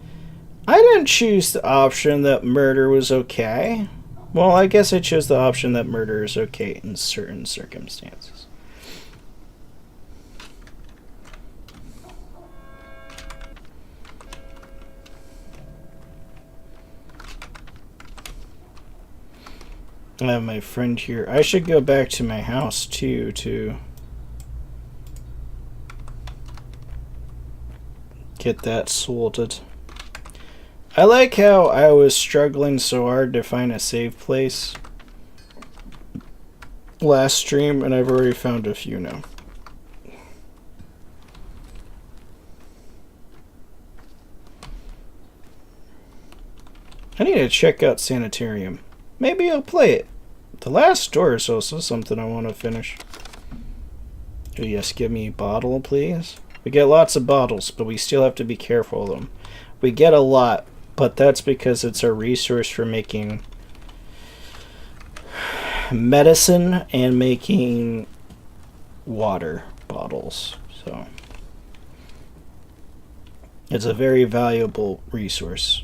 I didn't choose the option that murder was okay. Well, I guess I chose the option that murder is okay in certain circumstances. I have my friend here. I should go back to my house too to get that sorted. I like how I was struggling so hard to find a safe place last stream, and I've already found a few now. I need to check out Sanitarium. Maybe I'll play it. The Last Door is also something I want to finish. Oh yes, give me a bottle, please. We get lots of bottles, but we still have to be careful of them. We get a lot, but that's because it's a resource for making medicine and making water bottles. So it's a very valuable resource.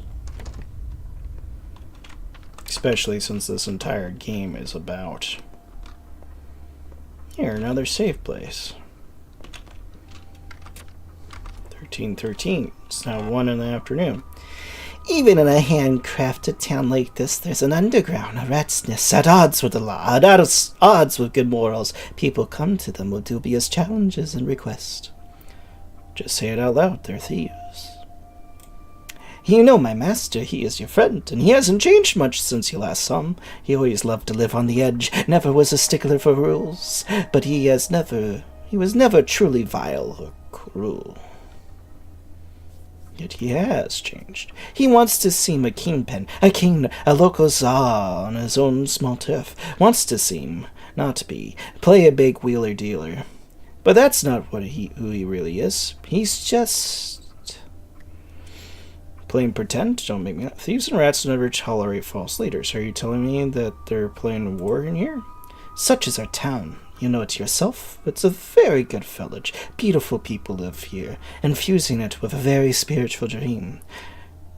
Especially since this entire game is about... Here, another safe place. 13:13. It's now 1 in the afternoon. Even in a handcrafted town like this, there's an underground, a rat's nest, at odds with the law, at odds with good morals. People come to them with dubious challenges and requests. Just say it out loud, they're thieves. You know my master, he is your friend, and he hasn't changed much since you last saw him. He always loved to live on the edge, never was a stickler for rules, but he was never truly vile or cruel. Yet he has changed. He wants to seem a kingpin, a king, a local czar on his own small turf. Wants to seem, not be, play a big wheeler-dealer. But that's not who he really is. He's just playing pretend. Don't make me up. Thieves and rats never tolerate false leaders. Are you telling me that they're playing war in here? Such is our town. You know it yourself. It's a very good village. Beautiful people live here, infusing it with a very spiritual dream.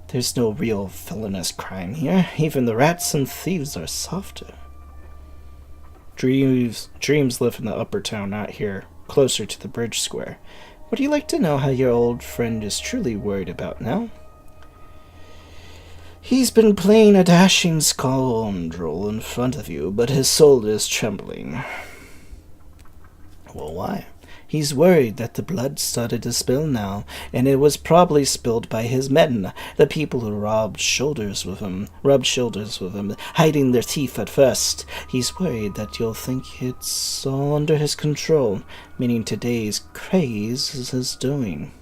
There's no real villainous crime here. Even the rats and thieves are softer. Dreams live in the upper town, not here, closer to the bridge square. Would you like to know how your old friend is truly worried about now? He's been playing a dashing scoundrel in front of you, but his soul is trembling. Well, why? He's worried that the blood started to spill now, and it was probably spilled by his men, the people who rubbed shoulders with him, hiding their teeth at first. He's worried that you'll think it's all under his control, meaning today's craze is his doing.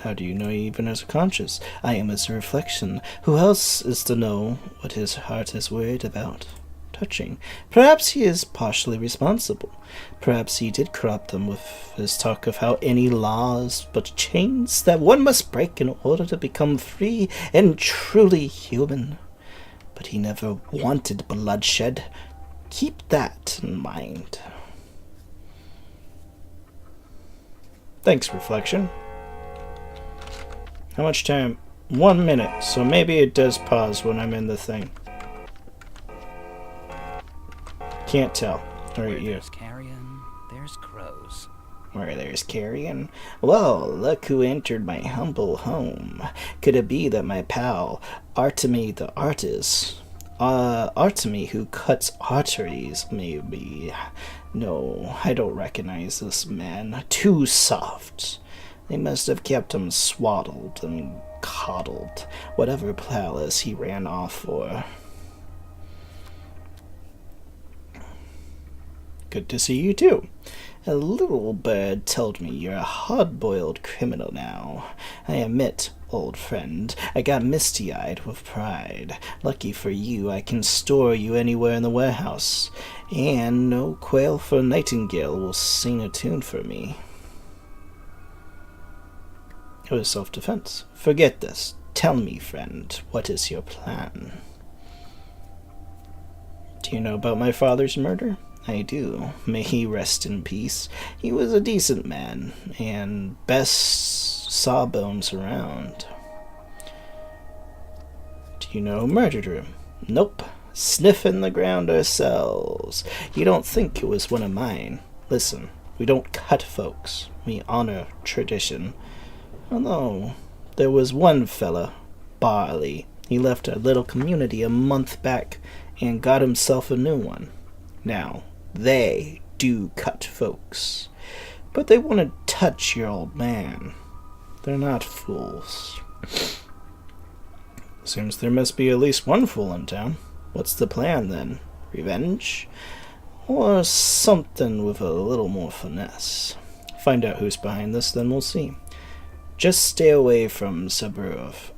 How do you know he even has a conscience? I am his reflection. Who else is to know what his heart is worried about? Touching. Perhaps he is partially responsible. Perhaps he did corrupt them with his talk of how any law is but chains that one must break in order to become free and truly human. But he never wanted bloodshed. Keep that in mind. Thanks, reflection. How much time? 1 minute, so maybe it does pause when I'm in the thing. Can't tell. Alright, you. There's carrion, there's crows. Where there's carrion? Well, look who entered my humble home. Could it be that my pal, Artemy the artist, Artemy who cuts arteries, maybe? No, I don't recognize this man. Too soft. They must have kept him swaddled and coddled, whatever palace he ran off for. Good to see you too. A little bird told me you're a hard-boiled criminal now. I admit, old friend, I got misty-eyed with pride. Lucky for you, I can store you anywhere in the warehouse, and no quail for nightingale will sing a tune for me. It was self-defense. Forget this. Tell me, friend, what is your plan? Do you know about my father's murder? I do. May he rest in peace. He was a decent man, and best sawbones around. Do you know who murdered him? Nope. Sniffing the ground ourselves. You don't think it was one of mine. Listen, we don't cut folks. We honor tradition. Although, there was one fella, Barley. He left our little community a month back and got himself a new one. Now, they do cut folks, but they want to touch your old man. They're not fools. Seems there must be at least one fool in town. What's the plan, then? Revenge? Or something with a little more finesse? Find out who's behind this, then we'll see. Just stay away from Saburov.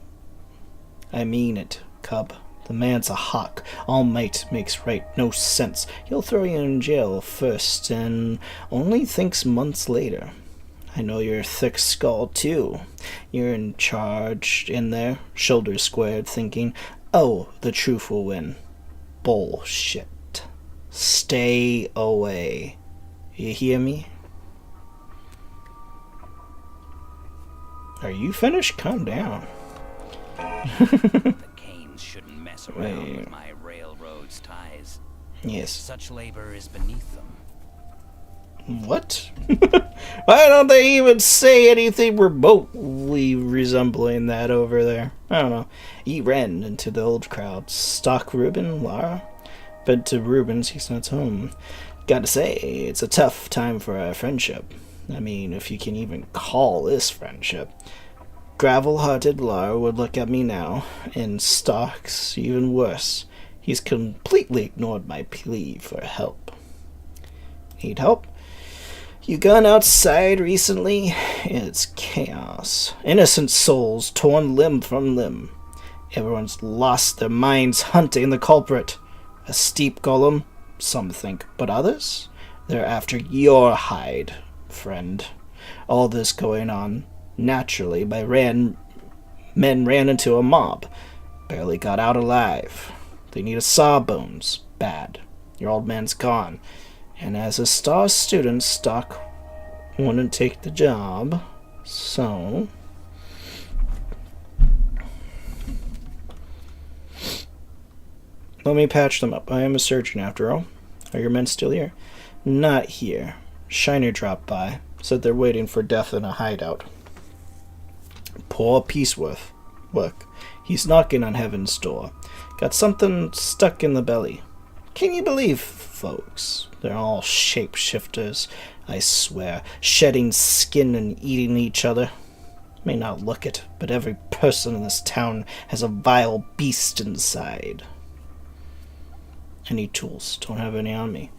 I mean it, cub. The man's a hawk. All might makes right. No sense. He'll throw you in jail first and only thinks months later. I know you're thick-skulled, too. You're in charge in there, shoulders squared, thinking, oh, the truth will win. Bullshit. Stay away. You hear me? Are you finished? Calm down. The Canes shouldn't mess around with my railroad's ties. Yes. Such labor is beneath them. What? Why don't they even say anything remotely resembling that over there? I don't know. He ran into the old crowd. Stalk Reuben, Lara? But to Reuben's, he's not home. Gotta say, it's a tough time for our friendship. I mean, if you can even call this friendship. Gravel-hearted Lar would look at me now, and Stark's even worse. He's completely ignored my plea for help. Need help? You gone outside recently? It's chaos. Innocent souls torn limb from limb. Everyone's lost their minds hunting the culprit. A steep golem, some think, but others? They're after your hide, friend. All this going on naturally by men ran into a mob. Barely got out alive. They need a sawbones. Bad. Your old man's gone. And as a star student, Stock wouldn't take the job. So... let me patch them up. I am a surgeon after all. Are your men still here? Not here. Shiner dropped by. Said they're waiting for death in a hideout. Poor Peaceworth. Look, he's knocking on heaven's door. Got something stuck in the belly. Can you believe, folks? They're all shapeshifters, I swear, shedding skin and eating each other. May not look it, but every person in this town has a vile beast inside. Any tools? Don't have any on me.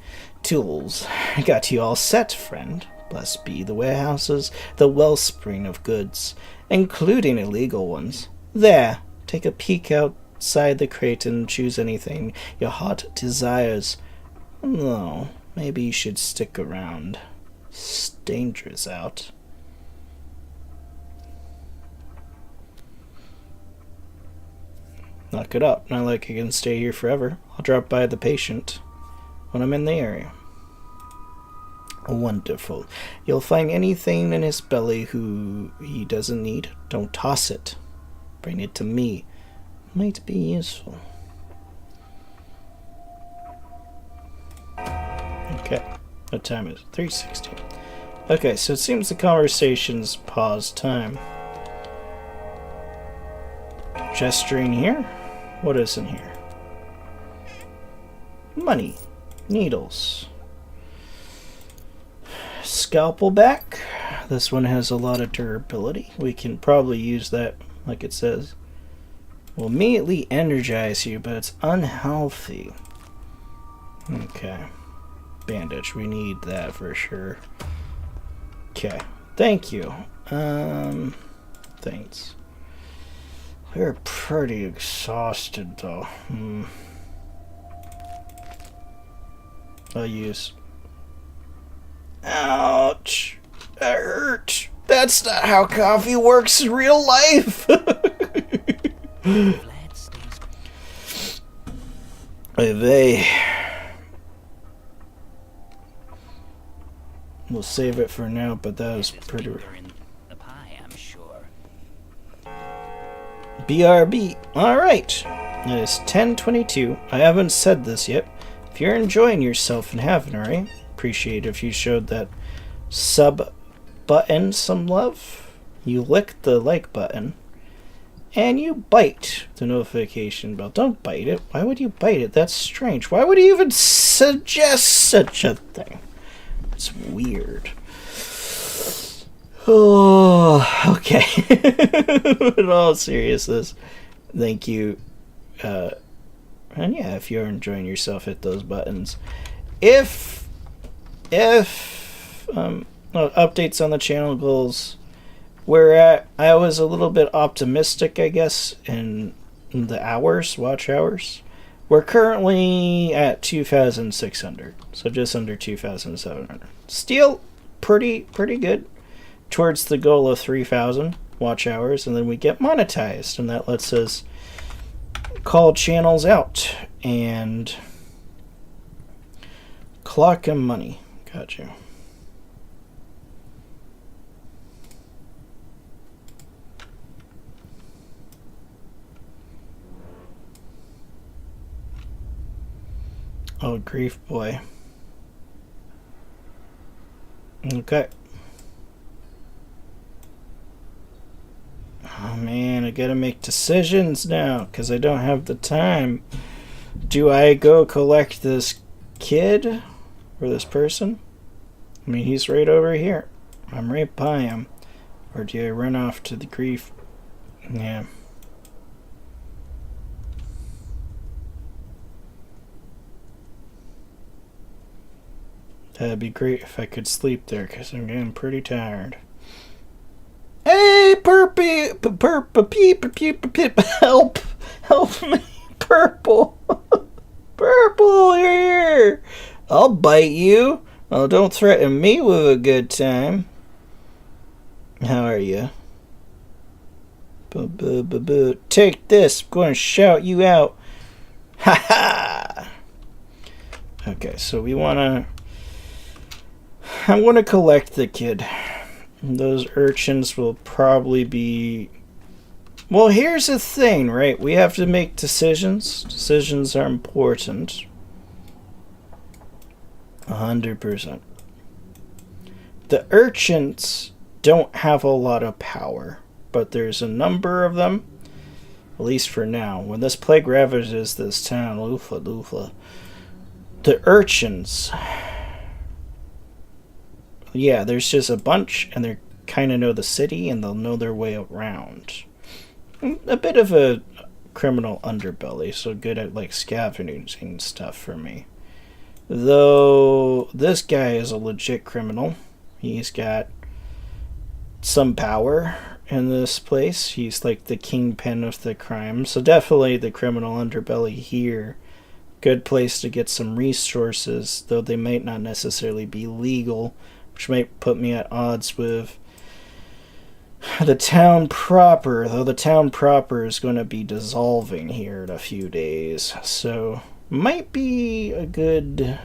Tools. I got you all set, friend. Blessed be the warehouses, the wellspring of goods, including illegal ones. There, take a peek outside the crate and choose anything your heart desires. No, maybe you should stick around. It's dangerous out. Knock it up. Not like I can stay here forever. I'll drop by the patient when I'm in the area. Wonderful. You'll find anything in his belly who he doesn't need. Don't toss it. Bring it to me. Might be useful. Okay. What time is it? 3:16. Okay, so it seems the conversation's pause time. Gesturing here? What is in here? Money. Needles. Scalpel back. This one has a lot of durability. We can probably use that, like it says. Will immediately energize you, but it's unhealthy. Okay. Bandage. We need that for sure. Okay. Thank you. Thanks. We're pretty exhausted, though. I'll use... Ouch! That hurt! That's not how coffee works in real life! They... We'll save it for now, but that was pretty... BRB. Alright. It is 10:22. I haven't said this yet. If you're enjoying yourself and haven't already, appreciate if you showed that sub button some love. You lick the like button. And you bite the notification bell. Don't bite it. Why would you bite it? That's strange. Why would you even suggest such a thing? It's weird. Oh, okay. In all seriousness, thank you. And yeah, if you're enjoying yourself, hit those buttons. If updates on the channel goals, I was a little bit optimistic, I guess, in the hours, watch hours. We're currently at 2,600, so just under 2,700. Still pretty good. Towards the goal of 3,000 watch hours, and then we get monetized, and that lets us call channels out and clock them money. Gotcha. Oh, grief, boy. Okay. Oh man, I gotta make decisions now because I don't have the time. Do I go collect this kid or this person? I mean, he's right over here. I'm right by him. Or do I run off to the grief? Yeah. That'd be great if I could sleep there, because I'm getting pretty tired. Hey, help! Help me, Purple! Purple, you're here! I'll bite you. Oh, don't threaten me with a good time. How are you? Take this. I'm going to shout you out. Ha ha! Okay, so we want to... I want to collect the kid. Those urchins will probably be... Well, here's the thing, right? We have to make decisions. Decisions are important. 100%. The urchins don't have a lot of power, but there's a number of them, at least for now. When this plague ravages this town, loofla. The urchins... Yeah, there's just a bunch, and they kind of know the city, and they'll know their way around. A bit of a criminal underbelly, so good at, like, scavenging stuff for me. Though, this guy is a legit criminal. He's got some power in this place. He's, like, the kingpin of the crime. So definitely the criminal underbelly here. Good place to get some resources, though they might not necessarily be legal, which might put me at odds with the town proper, though the town proper is going to be dissolving here in a few days, so might be a good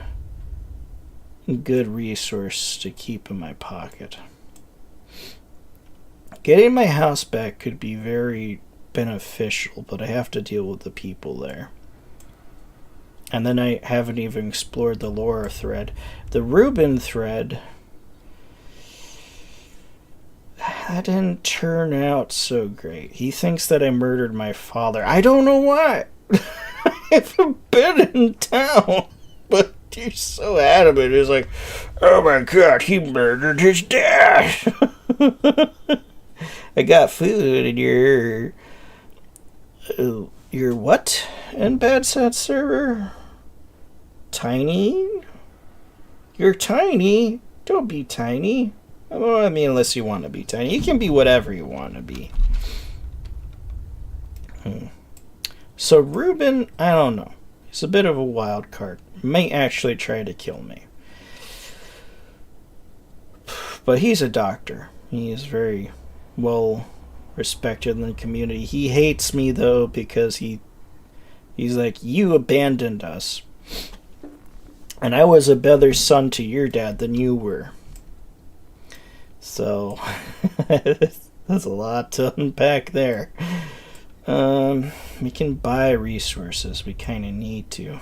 resource to keep in my pocket. Getting my house back could be very beneficial, but I have to deal with the people there. And then I haven't even explored the Laura thread. The Reuben thread... That didn't turn out so great. He thinks that I murdered my father. I don't know why. I haven't been in town. But he's so adamant. He's like, oh my god, he murdered his dad. I got food in your what? In Bad Set server? Tiny? You're tiny? Don't be tiny. Well, I mean, unless you want to be tiny. You can be whatever you want to be. So Reuben, I don't know. He's a bit of a wild card. May actually try to kill me. But he's a doctor. He is very well respected in the community. He hates me, though, because he's like, you abandoned us. And I was a better son to your dad than you were. So, that's a lot to unpack there. We can buy resources. We kind of need to.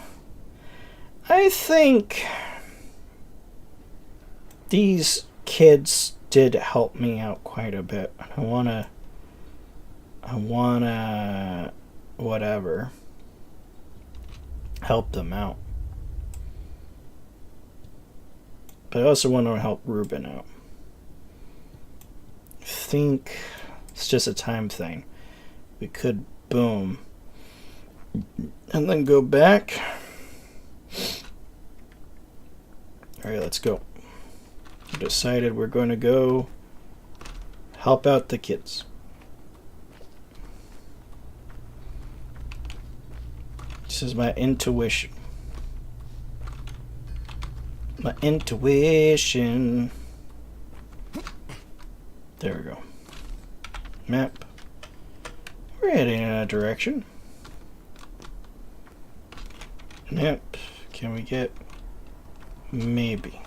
I think these kids did help me out quite a bit. I wanna, whatever, help them out. But I also want to help Reuben out. I think it's just a time thing. We could boom and then go back. Alright, let's go. We decided we're going to go help out the kids. This is my intuition. My intuition. There we go. Map. We're heading in a direction. Yep. Can we get... Maybe.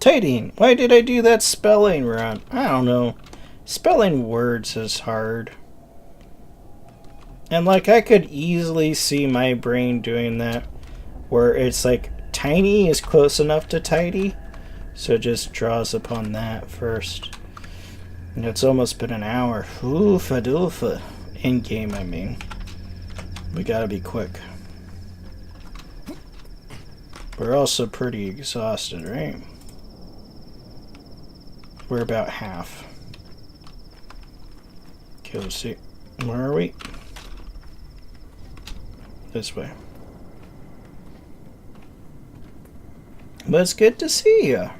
Tidying. Why did I do that spelling run? I don't know. Spelling words is hard. And like I could easily see my brain doing that. Where it's like tiny is close enough to tidy. So it just draws upon that first. And it's almost been an hour. Oofa doofa. In game, I mean. We gotta be quick. We're also pretty exhausted, right? We're about half. Okay, let's see. Where are we? This way. But it's good to see you.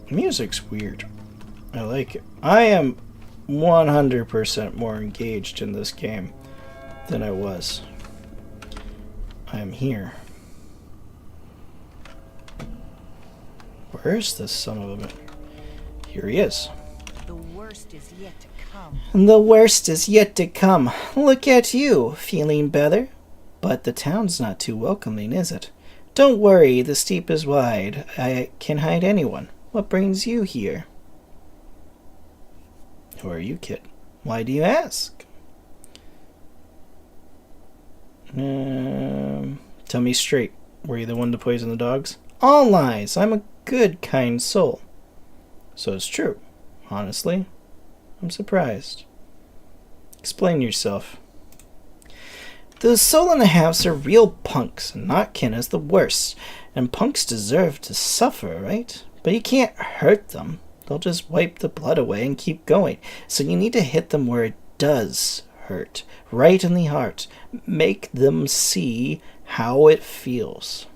Music's weird. I like it. I am 100% more engaged in this game than I was. I am here. Where is this son of a... Here he is. The worst is yet to come. The worst is yet to come. Look at you, feeling better? But the town's not too welcoming, is it? Don't worry, the steep is wide. I can hide anyone. What brings you here? Who are you, kid? Why do you ask? Tell me straight. Were you the one to poison the dogs? All lies. I'm a good, kind soul. So it's true. Honestly, I'm surprised. Explain yourself. The soul and the halves are real punks, and not kin is the worst. And punks deserve to suffer, right? But you can't hurt them. They'll just wipe the blood away and keep going. So you need to hit them where it does hurt. Right in the heart. Make them see how it feels.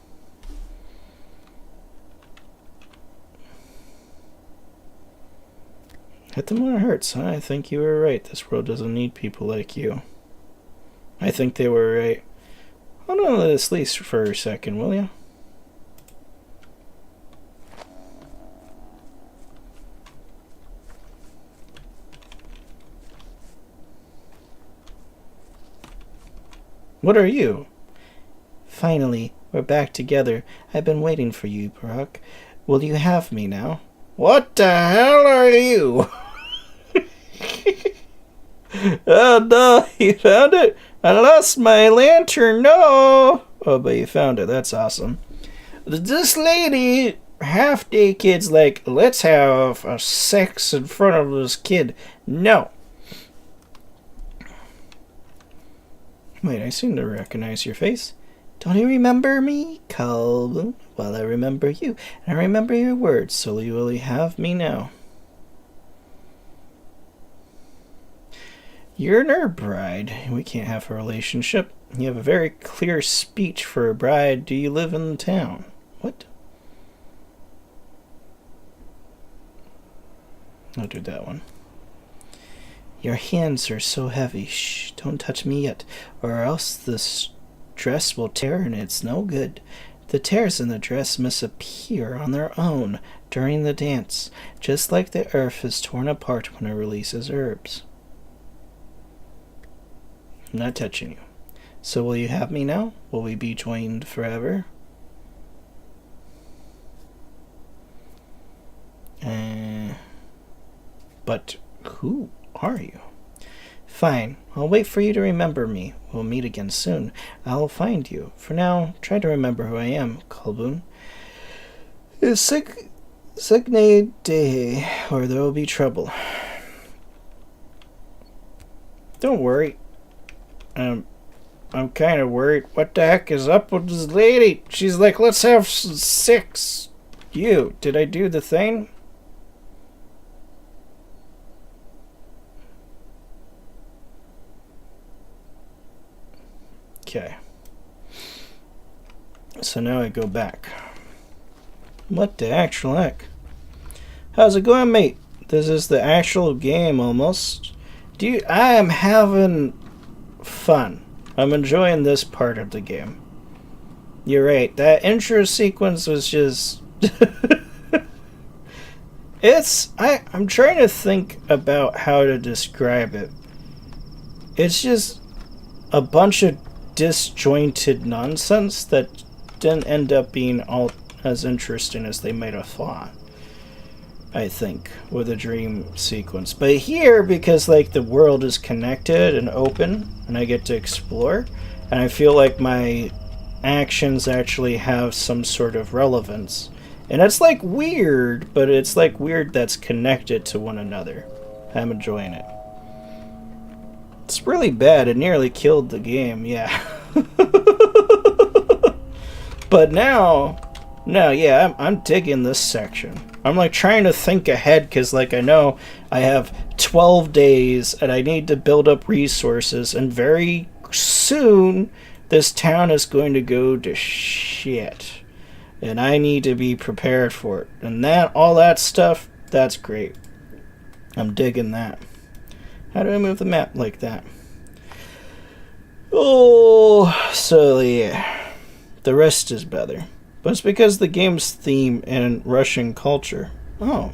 Hit them where it hurts, huh? I think you were right. This world doesn't need people like you. I think they were right. Hold on to this lease for a second, will you? What are you? Finally, we're back together. I've been waiting for you, Brock. Will you have me now? What the hell are you? Oh no, you found it? I lost my lantern, no! Oh, but you found it, that's awesome. This lady, half-day kid's like, let's have a sex in front of this kid. No. Wait, I seem to recognize your face. Don't you remember me, Calvin? Well, I remember you, and I remember your words, so you will have me now. You're her bride. We can't have a relationship. You have a very clear speech for a bride. Do you live in the town? What? I'll do that one. Your hands are so heavy. Shh, don't touch me yet, or else this dress will tear and it's no good. The tears in the dress must appear on their own during the dance, just like the earth is torn apart when it releases herbs. I'm not touching you. So will you have me now? Will we be joined forever? But who are you? Fine, I'll wait for you to remember me. We'll meet again soon. I'll find you. For now, try to remember who I am, Kalboon. Signe Dehe, or there will be trouble. Don't worry. I'm kind of worried. What the heck is up with this lady? She's like, let's have sex. You, did I do the thing? Okay. So now I go back. What the actual heck? How's it going, mate? This is the actual game almost. I am having fun. I'm enjoying this part of the game. You're right. That intro sequence was just... I'm trying to think about how to describe it. It's just a bunch of disjointed nonsense that didn't end up being all as interesting as they might have thought. I think, with a dream sequence. But here, because like the world is connected and open, and I get to explore, and I feel like my actions actually have some sort of relevance. And it's like weird, but it's like weird that's connected to one another. I'm enjoying it. It's was really bad. It nearly killed the game, yeah. But now, no, yeah, I'm digging this section. I'm like trying to think ahead because like I know I have 12 days and I need to build up resources, and very soon this town is going to go to shit. And I need to be prepared for it. And all that stuff, that's great. I'm digging that. How do I move the map like that? Oh, so yeah. The rest is better. But it's because the game's theme and Russian culture. Oh.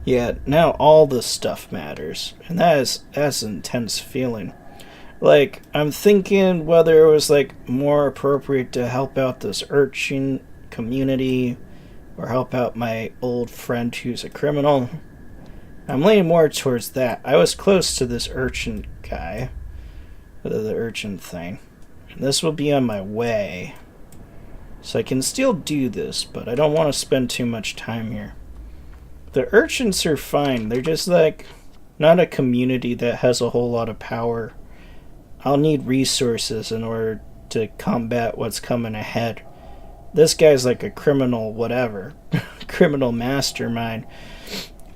Yeah, now all this stuff matters. And that's an intense feeling. Like, I'm thinking whether it was like more appropriate to help out this urchin community or help out my old friend who's a criminal. I'm leaning more towards that. I was close to this urchin guy, the urchin thing, and this will be on my way, so I can still do this, but I don't want to spend too much time here. The urchins are fine. They're just like not a community that has a whole lot of power. I'll need resources in order to combat what's coming ahead. This guy's like a criminal whatever. Criminal mastermind.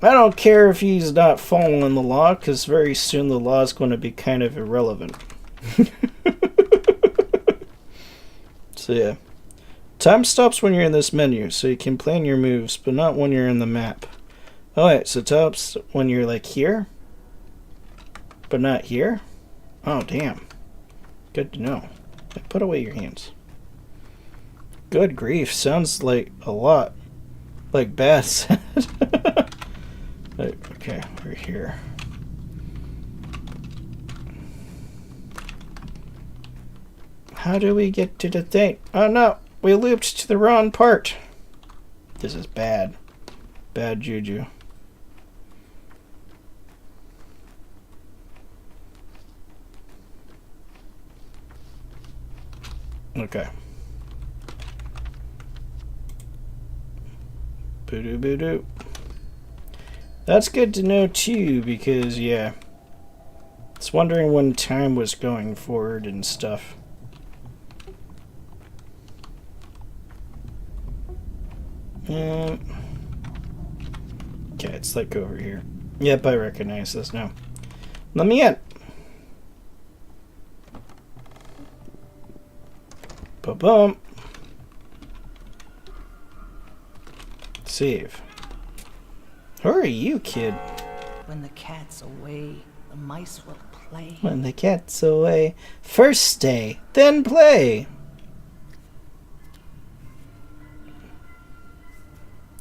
I don't care if he's not following the law, because very soon the law is going to be kind of irrelevant. So yeah. Time stops when you're in this menu, so you can plan your moves, but not when you're in the map. Alright, so stops when you're like here, but not here? Oh, damn. Good to know. Put away your hands. Good grief, sounds like a lot. Like Bath said. Okay, we're here. How do we get to the thing? Oh no, we looped to the wrong part. This is bad. Bad juju. Okay. Boo-doo-boo-doo. That's good to know too, because yeah, it's wondering when time was going forward and stuff. Okay, it's like over here. Yep, I recognize this now. Let me in. Ba-bum. Save. Who are you, kid? When the cat's away, the mice will play. When the cat's away, first stay, then play.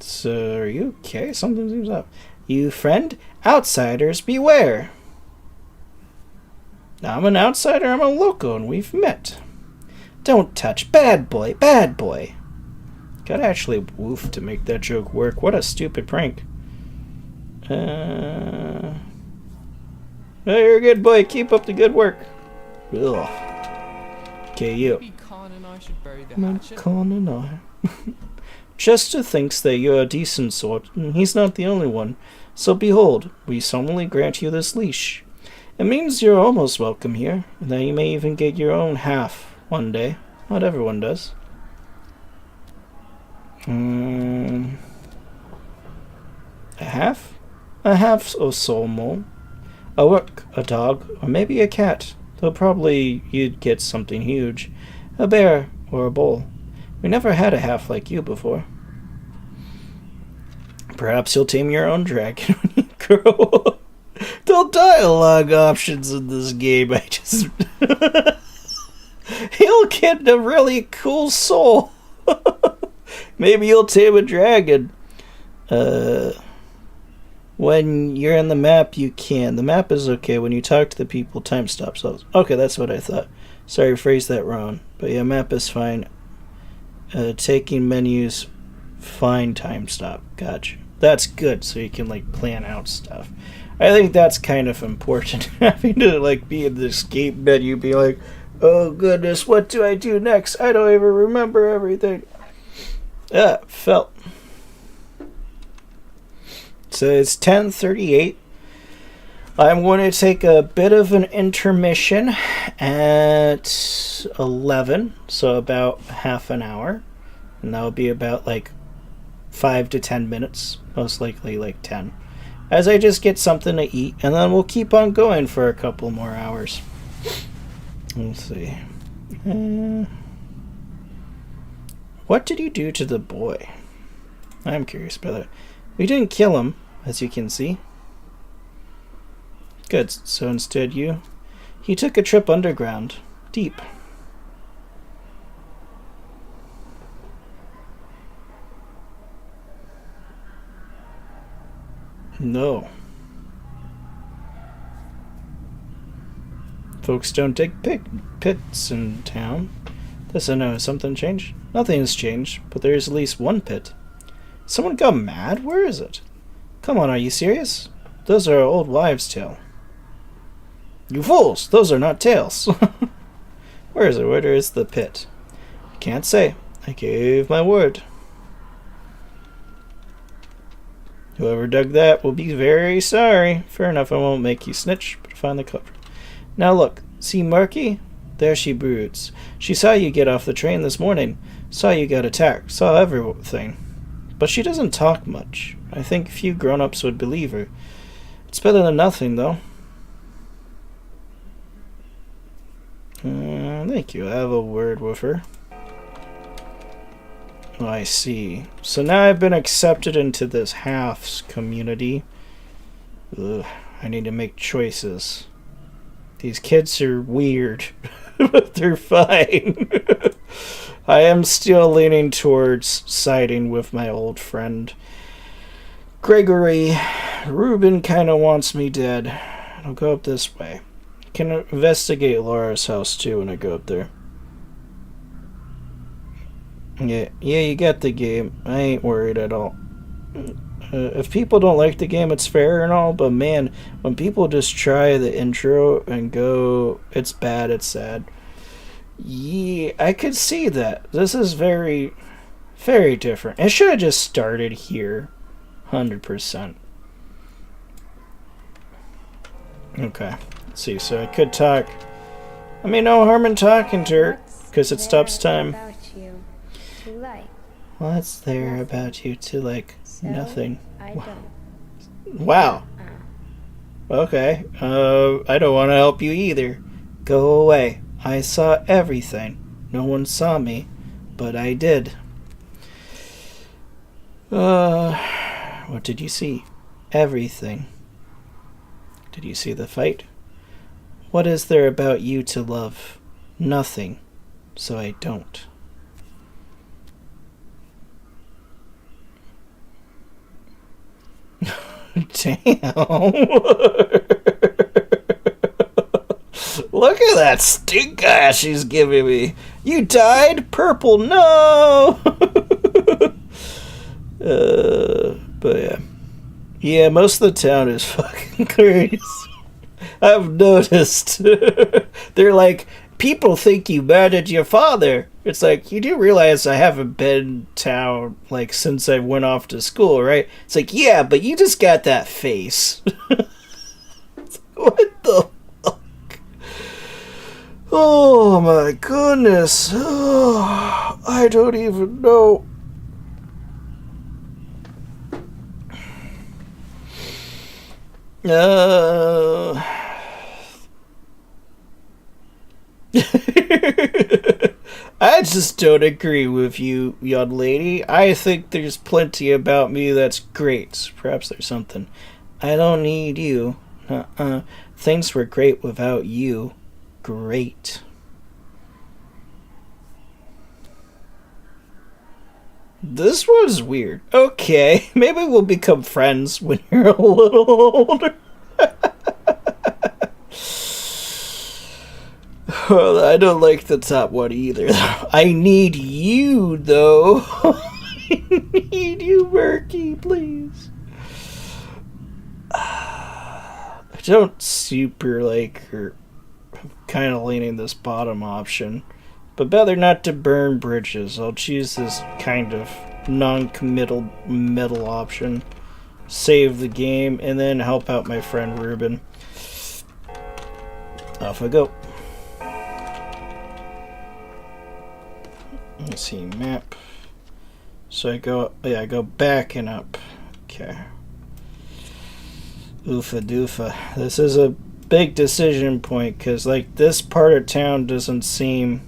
So, are you okay? Something seems up. You friend? Outsiders beware. I'm an outsider, I'm a local, and we've met. Don't touch. Bad boy, bad boy. Gotta actually woof to make that joke work. What a stupid prank. Oh, you're a good boy. Keep up the good work. Ugh. Okay, you. Maybe Khan and I should bury the hatchet. Khan and I. Chester thinks that you're a decent sort, and he's not the only one. So behold, we solemnly grant you this leash. It means you're almost welcome here, and that you may even get your own half one day. Not everyone does. A half? A half or so more. A rook, a dog, or maybe a cat. Though probably you'd get something huge. A bear or a bull. We never had a half like you before. Perhaps you'll tame your own dragon when you grow up. The dialogue options in this game, I just... He'll get a really cool soul. Maybe you'll tame a dragon. When you're in the map, you can. The map is okay. When you talk to the people, time stops. Okay, that's what I thought. Sorry, I phrased that wrong. But yeah, map is fine. Taking menus, fine, time stop. Gotcha. That's good, so you can, like, plan out stuff. I think that's kind of important. Having to, like, be in the escape menu, be like, oh goodness, what do I do next? I don't even remember everything. Felt. So it's 10:38. I'm going to take a bit of an intermission at 11, so about half an hour. And that'll be about like 5 to 10 minutes, most likely like 10. As I just get something to eat, and then we'll keep on going for a couple more hours. Let's see. What did you do to the boy? I'm curious about that. We didn't kill him, as you can see. Good, so instead he took a trip underground, deep. No. Folks don't dig pits in town. Does I know something changed? Nothing has changed, but there is at least one pit. Someone got mad? Where is it? Come on, are you serious? Those are old wives' tale. You fools! Those are not tales. Where is it? Where is the pit? I can't say. I gave my word. Whoever dug that will be very sorry. Fair enough, I won't make you snitch, but find the culprit. Now look, see Marky? There she broods. She saw you get off the train this morning. Saw you got attacked. Saw everything. But she doesn't talk much. I think few grown-ups would believe her. It's better than nothing, though. Thank you. I have a word with her. Oh, I see. So now I've been accepted into this halves community. Ugh, I need to make choices. These kids are weird, but they're fine. I am still leaning towards siding with my old friend Gregory. Ruben kind of wants me dead. I'll go up this way. I can investigate Laura's house too when I go up there. Yeah, you get the game. I ain't worried at all. If people don't like the game, it's fair and all, but man, when people just try the intro and go, it's bad, it's sad. Yeah, I could see that. This is very, very different. It should have just started here. 100%. Okay, let's see, so I could talk. I mean, no harm in talking to her, because it stops time. What's there about you to like? Nothing. I don't. Wow. Okay. I don't want to help you either. Go away. I saw everything. No one saw me, but I did. What did you see? Everything. Did you see the fight? What is there about you to love? Nothing. So I don't. Damn. Look at that stink eye she's giving me. You dyed purple, no! But yeah. Yeah, most of the town is fucking crazy. I've noticed. They're like, people think you murdered your father. It's like, you do realize I haven't been in town, like, since I went off to school, right? It's like, yeah, but you just got that face. What the fuck? Oh my goodness. Oh, I don't even know. I just don't agree with you, young lady. I think there's plenty about me that's great. Perhaps there's something. I don't need you. Things were great without you. Great. This was weird. Okay, maybe we'll become friends when you're a little older. Well, I don't like the top one either. I need you, though. I need you, Murky, please. I don't super like her. I'm kind of leaning this bottom option. But better not to burn bridges. I'll choose this kind of non-committal middle option. Save the game, and then help out my friend Ruben. Off I go. Let's see, map. So I go, yeah, I go back and up. Okay. Oofa doofa. This is a big decision point, because, like, this part of town doesn't seem...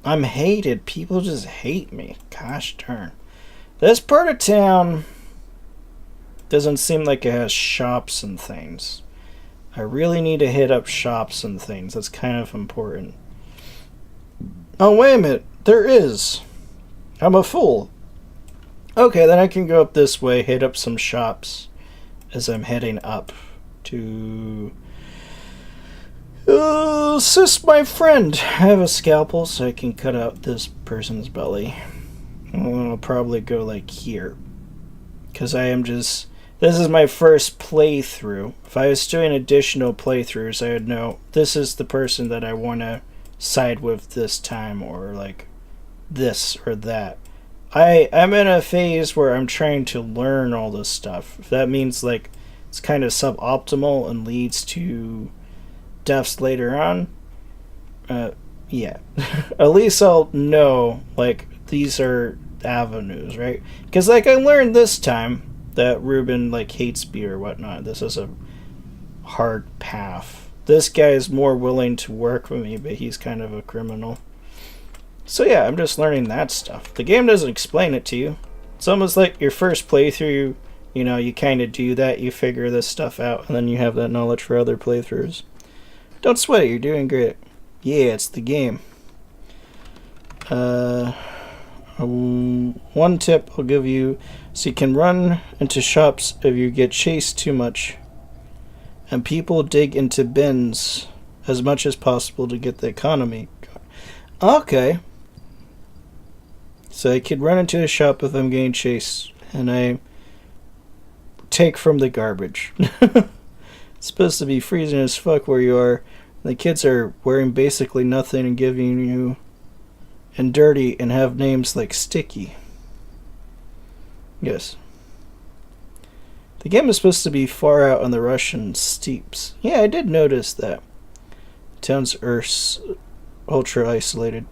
I'm hated. People just hate me. Gosh darn. This part of town doesn't seem like it has shops and things. I really need to hit up shops and things. That's kind of important. Oh, wait a minute. There is. I'm a fool. Okay, then I can go up this way, hit up some shops as I'm heading up to assist my friend. I have a scalpel, so I can cut out this person's belly. I'll probably go like here, because I am just... This is my first playthrough. If I was doing additional playthroughs, I would know this is the person that I want to side with this time, or like this or that. I'm in a phase where I'm trying to learn all this stuff. If that means like it's kind of suboptimal and leads to deaths later on, yeah. At least I'll know like these are avenues, right? Because like I learned this time that Ruben like hates me or whatnot. This is a hard path. This guy is more willing to work with me, but he's kind of a criminal. So yeah, I'm just learning that stuff. The game doesn't explain it to you. It's almost like your first playthrough, you know, you kind of do that, you figure this stuff out, and then you have that knowledge for other playthroughs. Don't sweat it, you're doing great. Yeah, it's the game. One tip I'll give you, so you can run into shops if you get chased too much. And people dig into bins as much as possible to get the economy. Okay. So I could run into a shop if I'm getting chased, and I take from the garbage. It's supposed to be freezing as fuck where you are. The kids are wearing basically nothing and giving you... and dirty and have names like Sticky. Yes. The game is supposed to be far out on the Russian steppes. Yeah, I did notice that. Town's ultra isolated.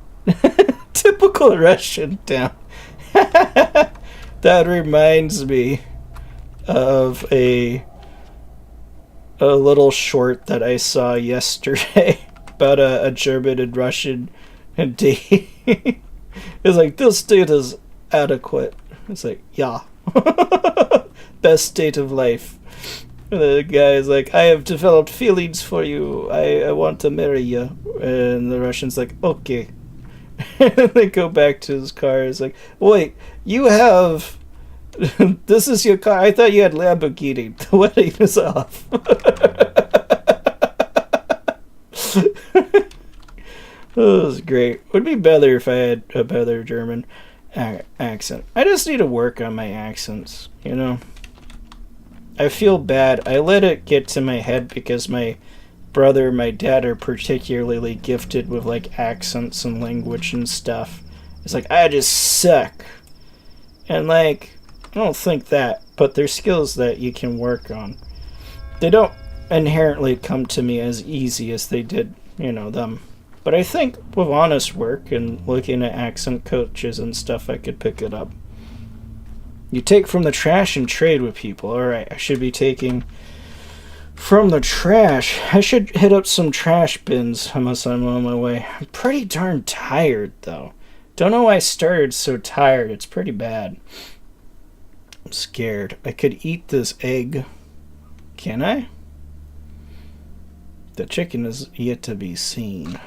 Typical Russian town. That reminds me of a little short that I saw yesterday about a German and Russian date. It's like, this state is adequate. It's like, yeah. Best state of life. And the guy is like, I have developed feelings for you. I want to marry you. And the Russian's like, okay. And they go back to his car. It's like, wait, you have... this is your car? I thought you had Lamborghini. The wedding is off. Oh, it was great. Would be better if I had a better German accent. I just need to work on my accents, you know? I feel bad. I let it get to my head because my brother and my dad are particularly gifted with, like, accents and language and stuff. It's like, I just suck. And, like, I don't think that, but they're skills that you can work on. They don't inherently come to me as easy as they did, you know, them. But I think with honest work and looking at accent coaches and stuff, I could pick it up. You take from the trash and trade with people. Alright, I should be taking from the trash. I should hit up some trash bins unless I'm on my way. I'm pretty darn tired, though. Don't know why I started so tired. It's pretty bad. I'm scared. I could eat this egg. Can I? The chicken is yet to be seen.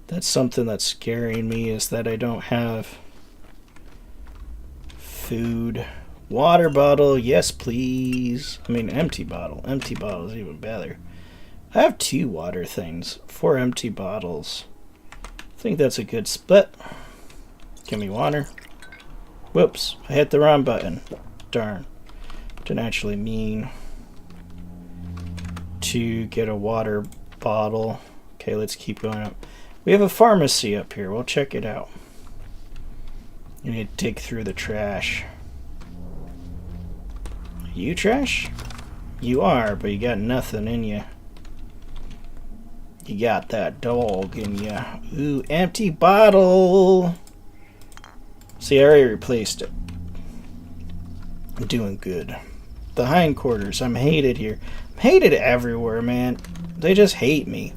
That's something that's scaring me, is that I don't have food. Water bottle, yes please. I mean empty bottle. Empty bottle is even better. I have 2 water things. 4 empty bottles. I think that's a good split. Give me water. Whoops, I hit the wrong button. Darn. Didn't actually mean to get a water bottle. Okay, let's keep going up. We have a pharmacy up here. We'll check it out. You need to dig through the trash. You trash? You are, but you got nothing in you. You got that dog in you. Ooh, empty bottle. See, I already replaced it. I'm doing good. The hindquarters. I'm hated here. I'm hated everywhere, man. They just hate me.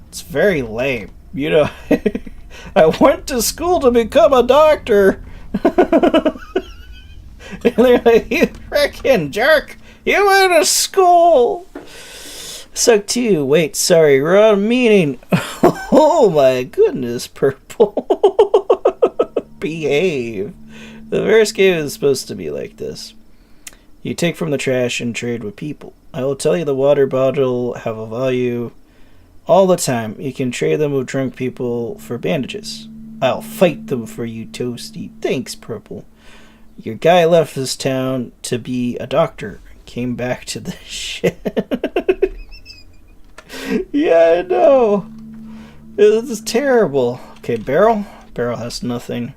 It's very lame. You know, I went to school to become a doctor. And they're like, you frickin' jerk. You went to school. Suck too. Wait, sorry, wrong meaning. Oh my goodness, Purple. Behave. The first game is supposed to be like this. You take from the trash and trade with people. I will tell you the water bottle have a value all the time. You can trade them with drunk people for bandages. I'll fight them for you, Toasty. Thanks, Purple. Your guy left this town to be a doctor. Came back to the shit. Yeah, I know. It's terrible. Okay, Barrel. Barrel has nothing.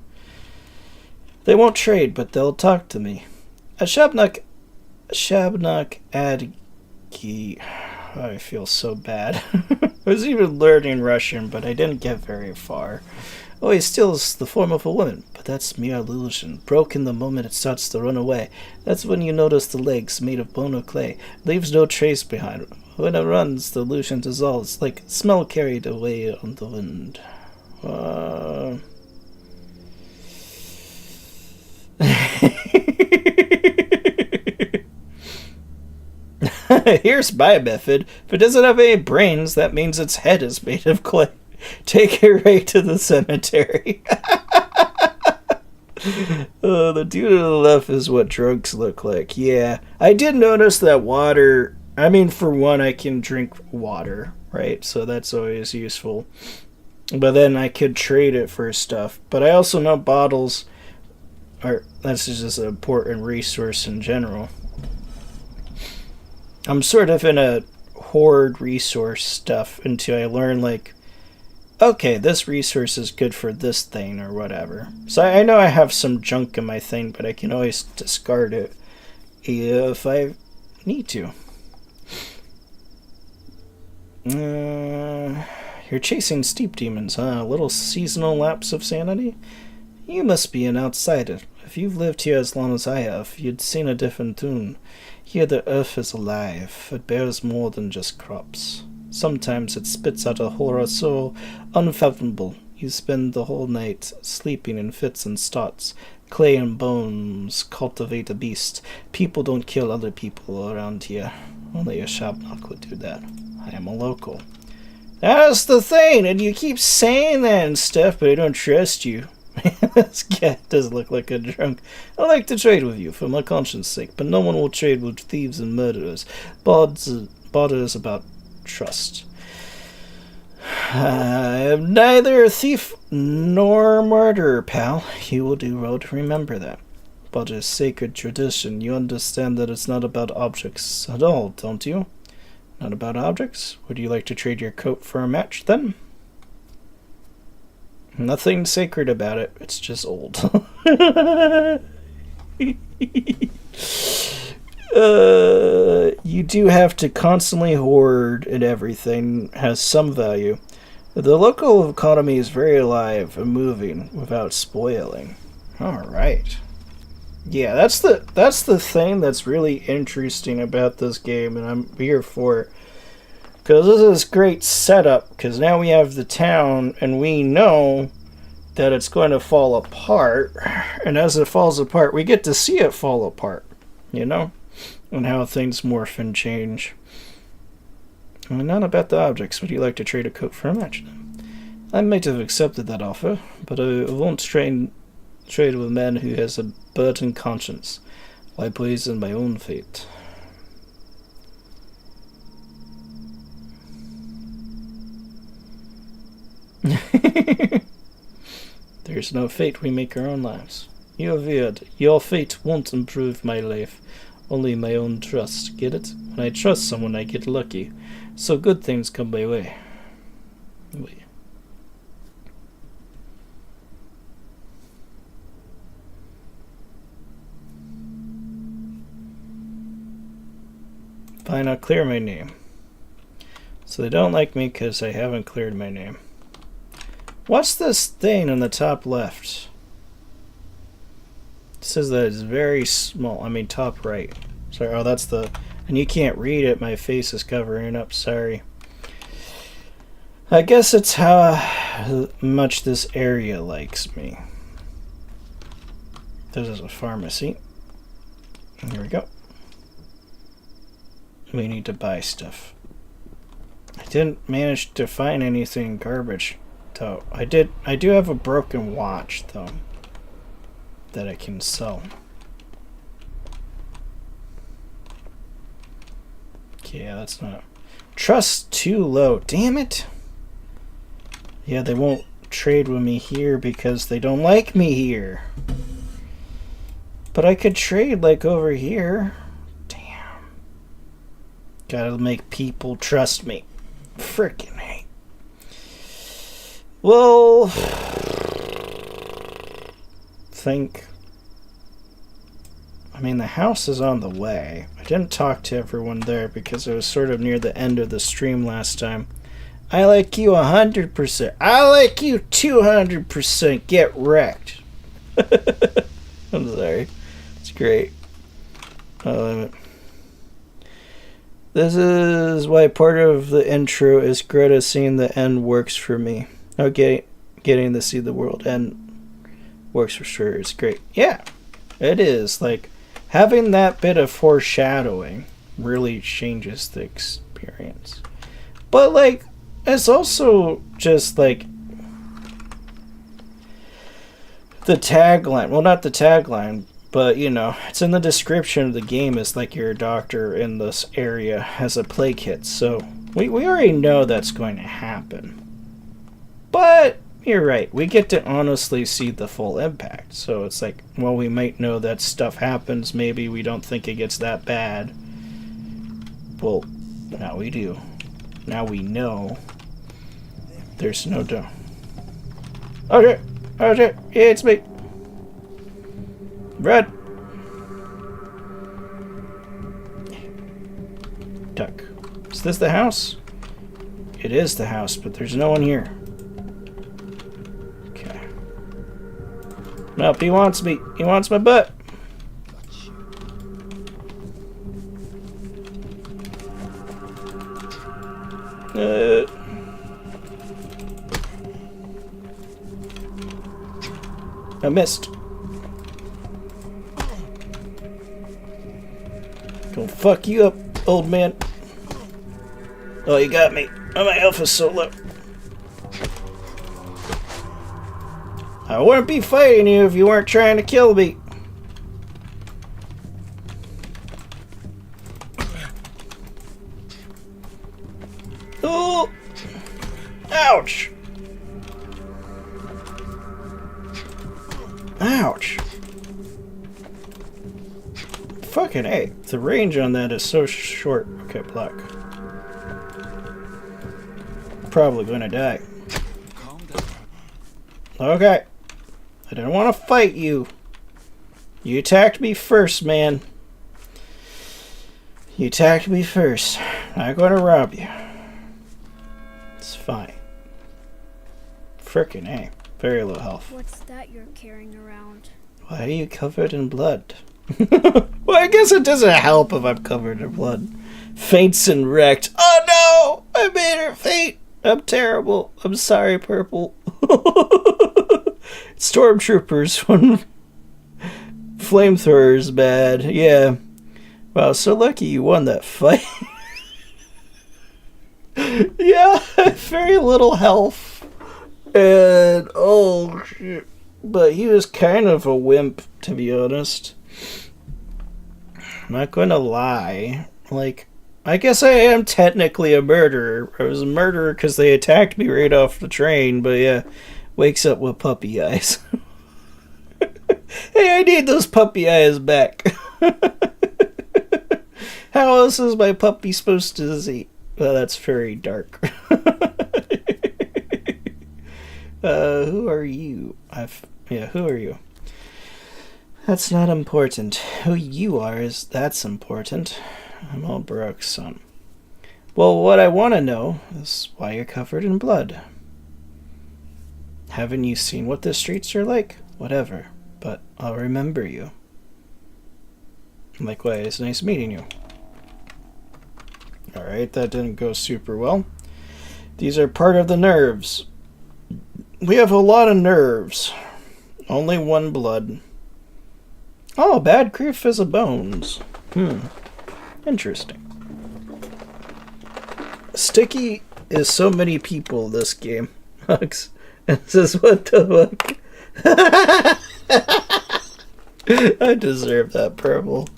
They won't trade, but they'll talk to me. A Shabnak Adki. I feel so bad. I was even learning Russian, but I didn't get very far. Oh, he steals the form of a woman, but that's mere illusion. Broken the moment it starts to run away. That's when you notice the legs made of bone or clay. Leaves no trace behind. When it runs, the illusion dissolves, like smell carried away on the wind. Here's my method. If it doesn't have any brains, that means its head is made of clay. Take it right to the cemetery. The dude to the left is what drunks look like. Yeah, I did notice that water. I mean, for one, I can drink water, right? So that's always useful. But then I could trade it for stuff. But I also know bottles are. That's just an important resource in general. I'm sort of in a hoard resource stuff until I learn, like, okay, this resource is good for this thing or whatever. So I know I have some junk in my thing, but I can always discard it if I need to. You're chasing steep demons, huh? A little seasonal lapse of sanity? You must be an outsider. If you've lived here as long as I have, you'd seen a different tune. Here the earth is alive. It bears more than just crops. Sometimes it spits out a horror so unfathomable. You spend the whole night sleeping in fits and starts. Clay and bones cultivate a beast. People don't kill other people around here. Only a Shabnak would do that. I am a local. That's the thing, and you keep saying that and stuff, but I don't trust you. This cat does look like a drunk. I like to trade with you for my conscience sake, but no one will trade with thieves and murderers. Bothers about trust. I am neither a thief nor murderer, pal. You will do well to remember that. But it's sacred tradition. You understand that it's not about objects at all, don't you? Not about objects? Would you like to trade your coat for a match, then? Nothing sacred about it. It's just old. You do have to constantly hoard, and everything has some value. The local economy is very alive and moving without spoiling. Alright. Yeah, that's the thing that's really interesting about this game, and I'm here for it. Because this is great setup, because now we have the town, and we know that it's going to fall apart, and as it falls apart, we get to see it fall apart, you know? And how things morph and change. And not about the objects. Would you like to trade a coat for a match, then? I might have accepted that offer, but I won't trade with a man who has a burdened conscience. Why poison my own fate? There's no fate, we make our own lives. You're weird. Your fate won't improve my life. Only my own trust. Get it? When I trust someone, I get lucky. So good things come my way. Wait. Why not clear my name? So they don't like me because I haven't cleared my name. What's this thing in the top left? It says that it's very small. I mean, top right. Sorry, oh, that's the... And you can't read it. My face is covering it up. Sorry. I guess it's how much this area likes me. This is a pharmacy. Here we go. We need to buy stuff. I didn't manage to find anything garbage, though. I do have a broken watch, though, that I can sell. Okay, yeah, that's not... Trust too low. Damn it! Yeah, they won't trade with me here because they don't like me here. But I could trade, like, over here. Damn. Gotta make people trust me. Frickin' hate. Well... think... I mean, the house is on the way. I didn't talk to everyone there because it was sort of near the end of the stream last time. I like you 100%. I like you 200%. Get wrecked. I'm sorry. It's great. I love it. This is why part of the intro is Greta seeing the end works for me. Okay, getting to see the world end works for sure. It's great. Yeah, it is. Like, having that bit of foreshadowing really changes the experience. But, like, it's also just, like, the tagline. Well, not the tagline, but, you know, it's in the description of the game as, like, you're a doctor in this area has a plague hit. So, we already know that's going to happen. But, you're right. We get to honestly see the full impact. So, it's like, well, we might know that stuff happens. Maybe we don't think it gets that bad. Well, now we do. Now we know. There's no doubt. Okay. Okay. Yeah, it's me. Red. Duck. Is this the house? It is the house, but there's no one here. Okay. Nope, he wants me. He wants my butt. I missed. Gonna fuck you up, old man. Oh, you got me. Oh, my health is so low. I wouldn't be fighting you if you weren't trying to kill me. Oh! Ouch! Ouch! Fucking A. The range on that is so short. Okay, block. Probably gonna die. Okay. I didn't want to fight you. You attacked me first, man. You attacked me first. I'm gonna rob you. It's fine. Frickin' A. Very low health. What's that you're carrying around? Why are you covered in blood? Well, I guess it doesn't help if I'm covered in blood. Faints and wrecked. Oh no! I made her faint! I'm terrible. I'm sorry, Purple. Stormtroopers when flamethrowers bad. Yeah. Wow, so lucky you won that fight. Yeah, very little health. And oh shit. But he was kind of a wimp, to be honest. I'm not gonna lie. Like, I guess I am technically a murderer. I was a murderer because they attacked me right off the train, but yeah, wakes up with puppy eyes. Hey, I need those puppy eyes back. How else is my puppy supposed to see? Well, that's very dark. Who are you? Who are you? That's not important. Who you are that's important. I'm all broke, son. Well, what I want to know is why you're covered in blood. Haven't you seen what the streets are like? Whatever, but I'll remember you. Likewise, nice meeting you. Alright, that didn't go super well. These are part of the nerves. We have a lot of nerves. Only one blood. Oh, bad grief is a bones. Interesting. Sticky is so many people this game. Hugs. And says, what the fuck? I deserve that purple.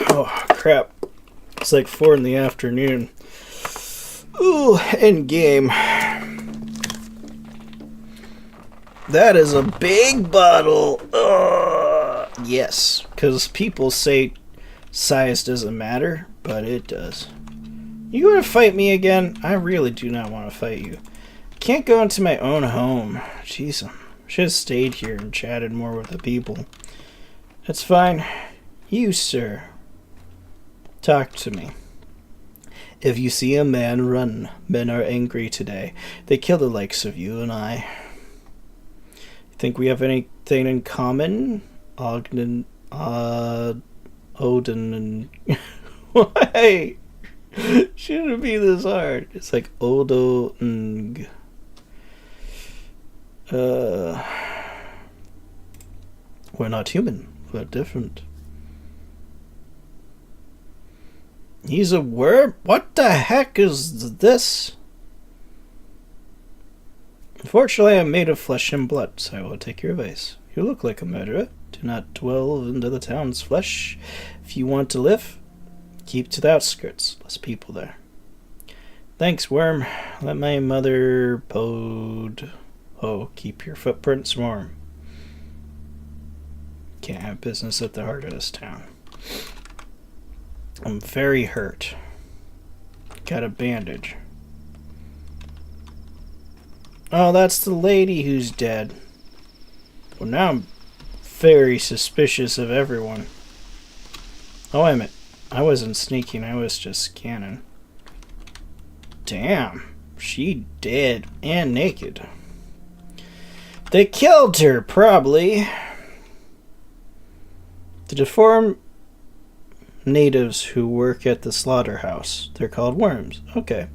Oh, crap. It's like 4 in the afternoon. Ooh, end game. That is a big bottle. Yes, because people say size doesn't matter, but it does. You gonna fight me again? I really do not want to fight you. Can't go into my own home. Jeez, I should have stayed here and chatted more with the people. That's fine. You, sir. Talk to me. If you see a man, run. Men are angry today. They kill the likes of you and I. Think we have anything in common? Odin and... Why? Shouldn't it be this hard? It's like Odo and... We're not human. We're different. He's a worm? What the heck is this? Unfortunately, I'm made of flesh and blood, so I will take your advice. You look like a murderer. Do not dwell into the town's flesh. If you want to live, keep to the outskirts. Less people there. Thanks, worm. Let my mother bode. Oh, keep your footprints warm. Can't have business at the heart of this town. I'm very hurt. Got a bandage. Oh, that's the lady who's dead. Well, now I'm very suspicious of everyone. Oh, wait a minute. I wasn't sneaking, I was just scanning. Damn. She dead and naked. They killed her, probably. The deformed natives who work at the slaughterhouse. They're called worms. Okay.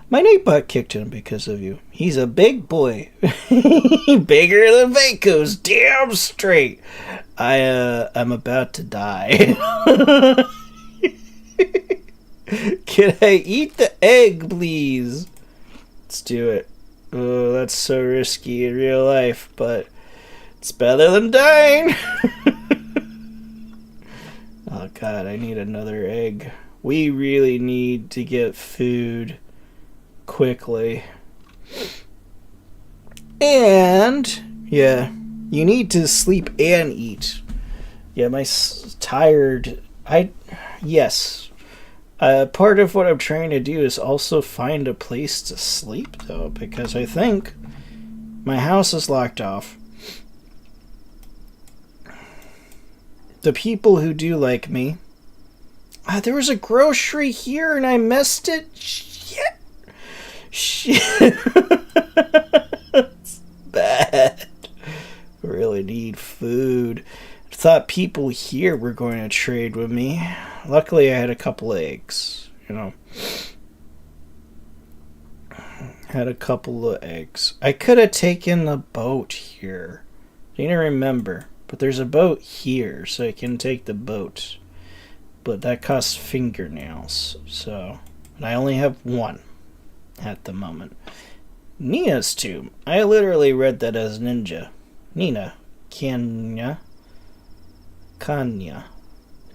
My neighbor butt kicked him because of you. He's a big boy. Bigger than Vaco's. Damn straight. I'm about to die. Can I eat the egg, please? Let's do it. Oh, that's so risky in real life, but it's better than dying. Oh god, I need another egg. We really need to get food quickly. And, yeah, you need to sleep and eat. Yeah, my tired... Yes. Part of what I'm trying to do is also find a place to sleep, though, because I think my house is locked off. The people who do like me... there was a grocery here and I missed it? Shit. It's bad. I really need food. I thought people here were going to trade with me. Luckily I had a couple eggs, you know. Had a couple of eggs. I could have taken the boat here. I didn't remember. But there's a boat here, so I can take the boat. But that costs fingernails, so... And I only have one at the moment. Nina's tomb. I literally read that as ninja. Nina. Kanya.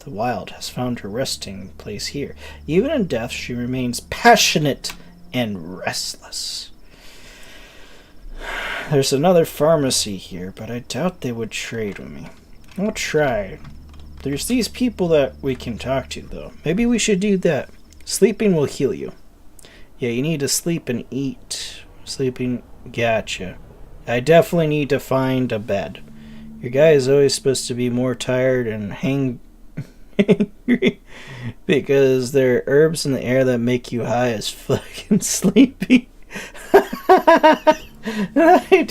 The wild has found her resting place here. Even in death, she remains passionate and restless. There's another pharmacy here, but I doubt they would trade with me. I'll try. There's these people that we can talk to, though. Maybe we should do that. Sleeping will heal you. Yeah, you need to sleep and eat. Sleeping, gotcha. I definitely need to find a bed. Your guy is always supposed to be more tired and hangry because there are herbs in the air that make you high as fucking sleepy. I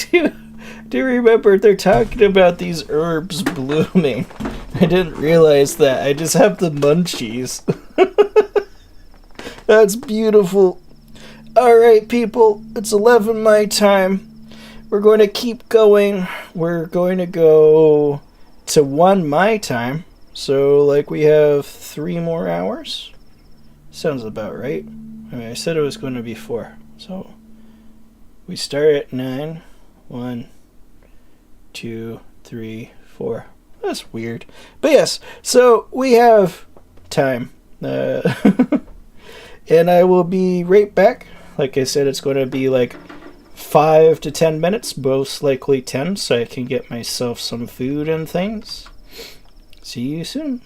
do remember they're talking about these herbs blooming. I didn't realize that. I just have the munchies. That's beautiful. Alright, people. It's 11 my time. We're going to keep going. We're going to go to 1 my time. So, like, we have 3 more hours? Sounds about right. I mean, I said it was going to be 4. So, we start at 9. 1, 2, 3, 4. That's weird. But yes, so we have time. And I will be right back. Like I said, it's going to be like 5 to 10 minutes, most likely 10, so I can get myself some food and things. See you soon.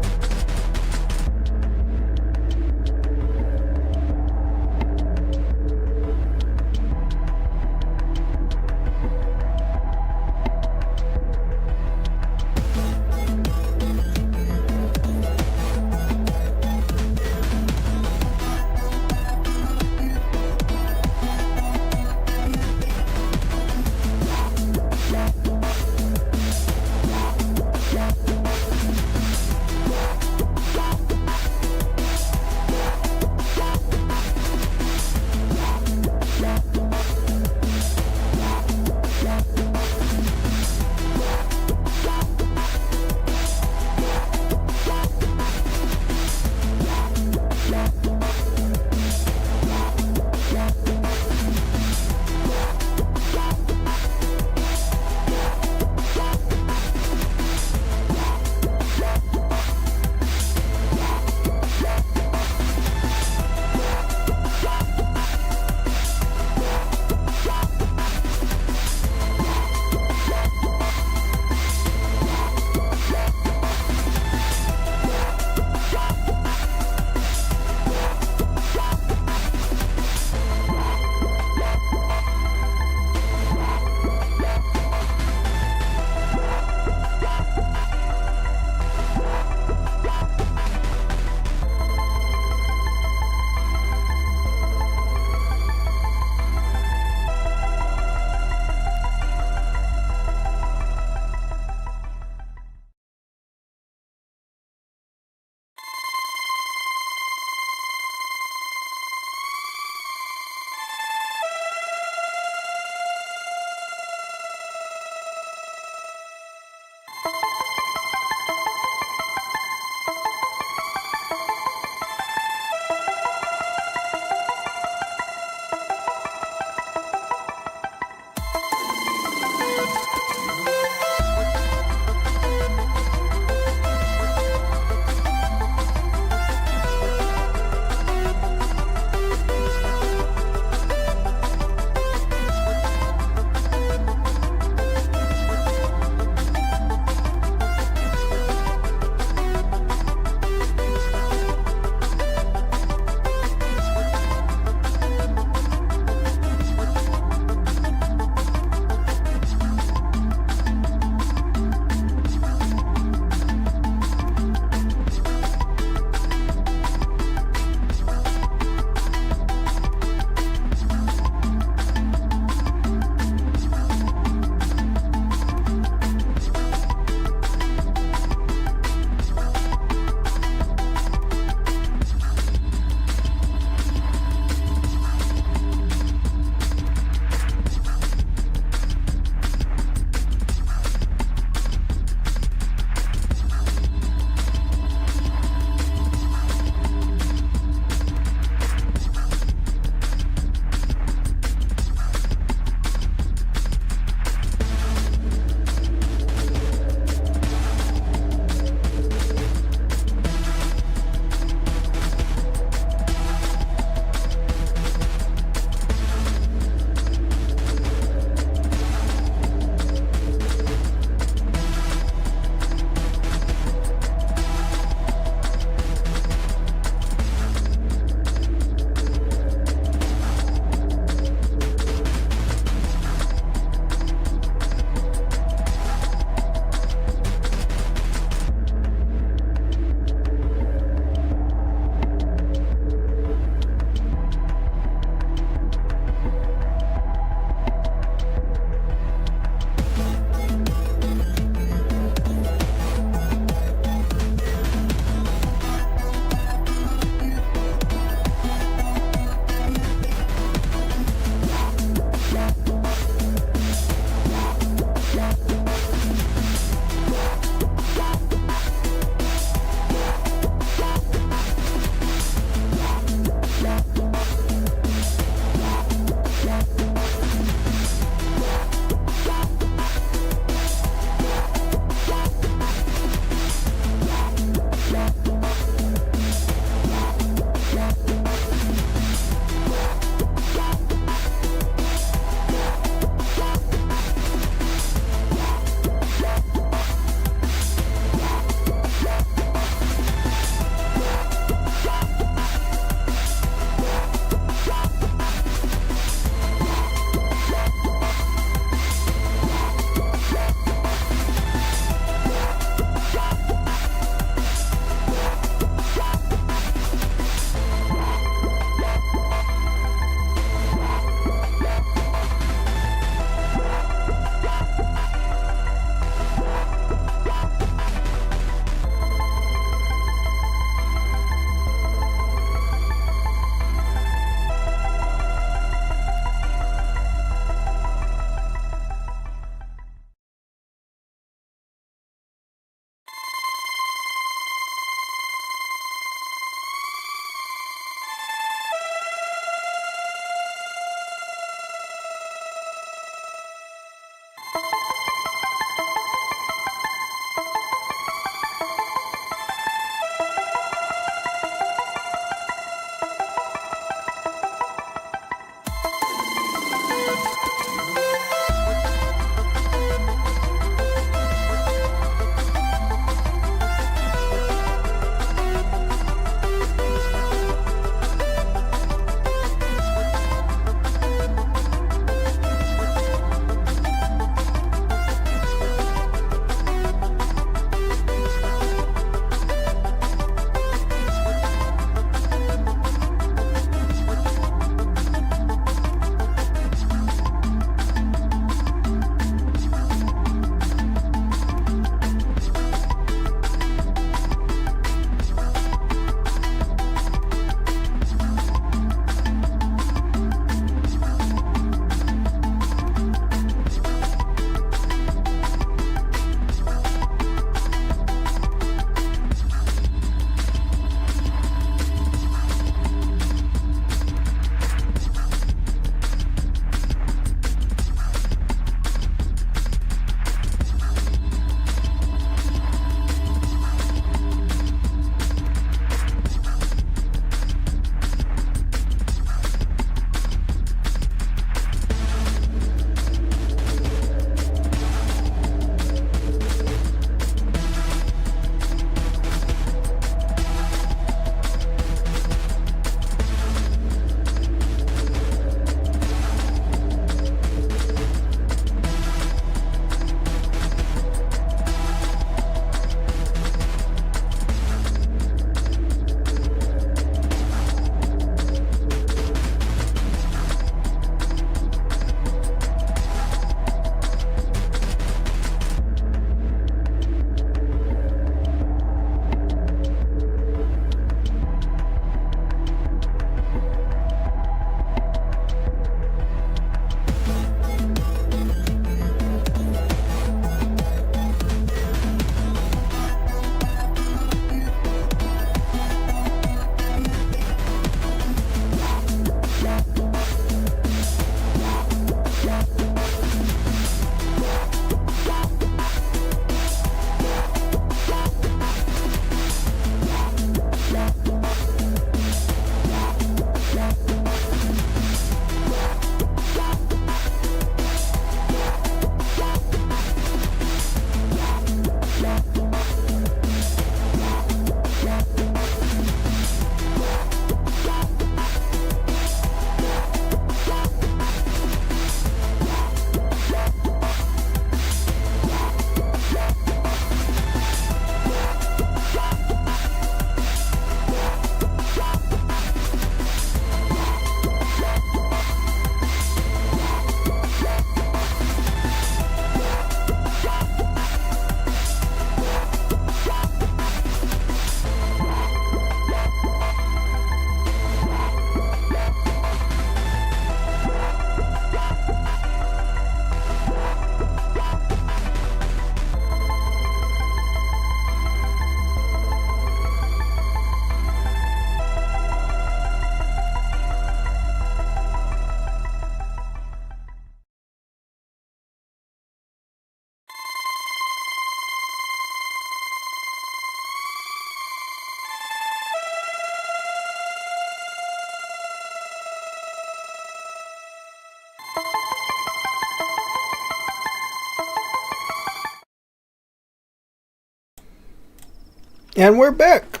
And we're back.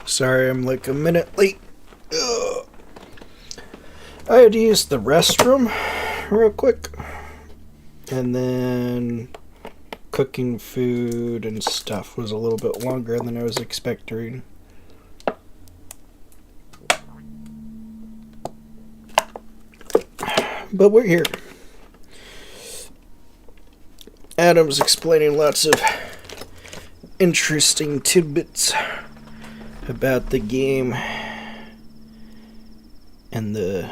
Sorry, I'm like a minute late. Ugh. I had to use the restroom real quick. And then cooking food and stuff was a little bit longer than I was expecting. But we're here. Adam's explaining lots of interesting tidbits about the game and the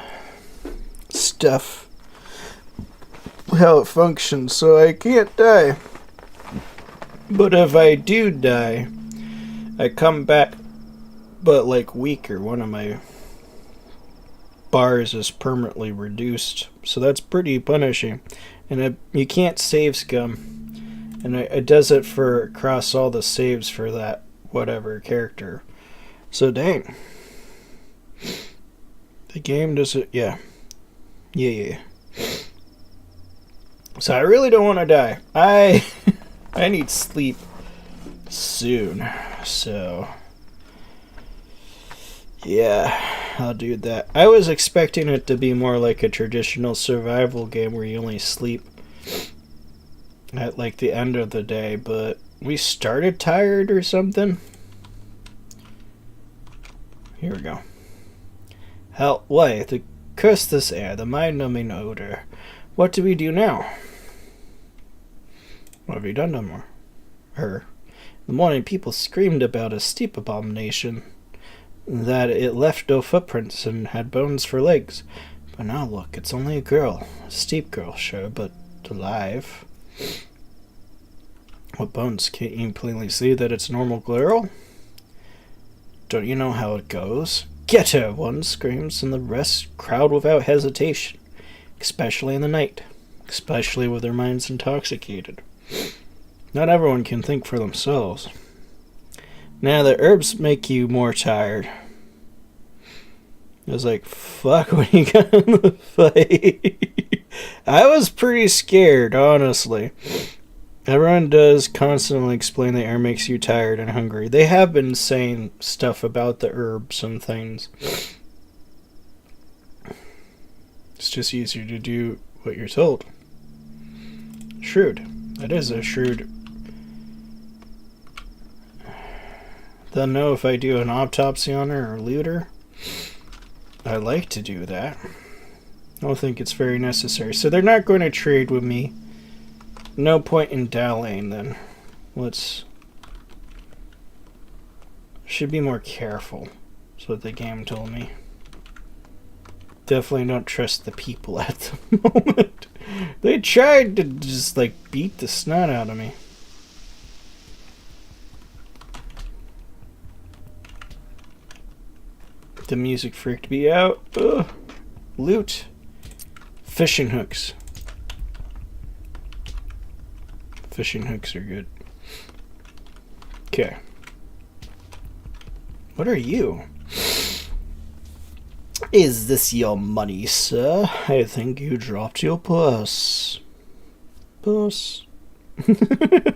stuff, how it functions, so I can't die. But if I do die, I come back, but like weaker. One of my bars is permanently reduced, so that's pretty punishing. And you can't save scum, and it does it for across all the saves for that whatever character. So dang, the game does it. Yeah. So I really don't want to die. I need sleep soon, so yeah, I'll do that. I was expecting it to be more like a traditional survival game where you only sleep at like the end of the day, but we started tired or something. Here we go. Hell, why? To curse this air, the mind-numbing odor. What do we do now? What have you done no more? In the morning, people screamed about a steep abomination, that it left no footprints and had bones for legs. But now look, it's only a girl. A steep girl, sure, but alive. What bones? Can't you plainly see that it's a normal girl? Don't you know how it goes? Get her! One screams and the rest crowd without hesitation. Especially in the night. Especially with their minds intoxicated. Not everyone can think for themselves. Now the herbs make you more tired. I was like, fuck, when you got in the fight. I was pretty scared, honestly. Everyone does constantly explain the air makes you tired and hungry. They have been saying stuff about the herbs and things. It's just easier to do what you're told. Shrewd. That is a shrewd. They'll know if I do an autopsy on her or loot her. I like to do that. I don't think it's very necessary. So they're not going to trade with me. No point in dallying then. Should be more careful. That's what the game told me. Definitely don't trust the people at the moment. They tried to just like beat the snot out of me. The music freaked me out. Ugh. Loot. Fishing hooks. Fishing hooks are good. Okay. What are you? Is this your money, sir? I think you dropped your purse. Purse. That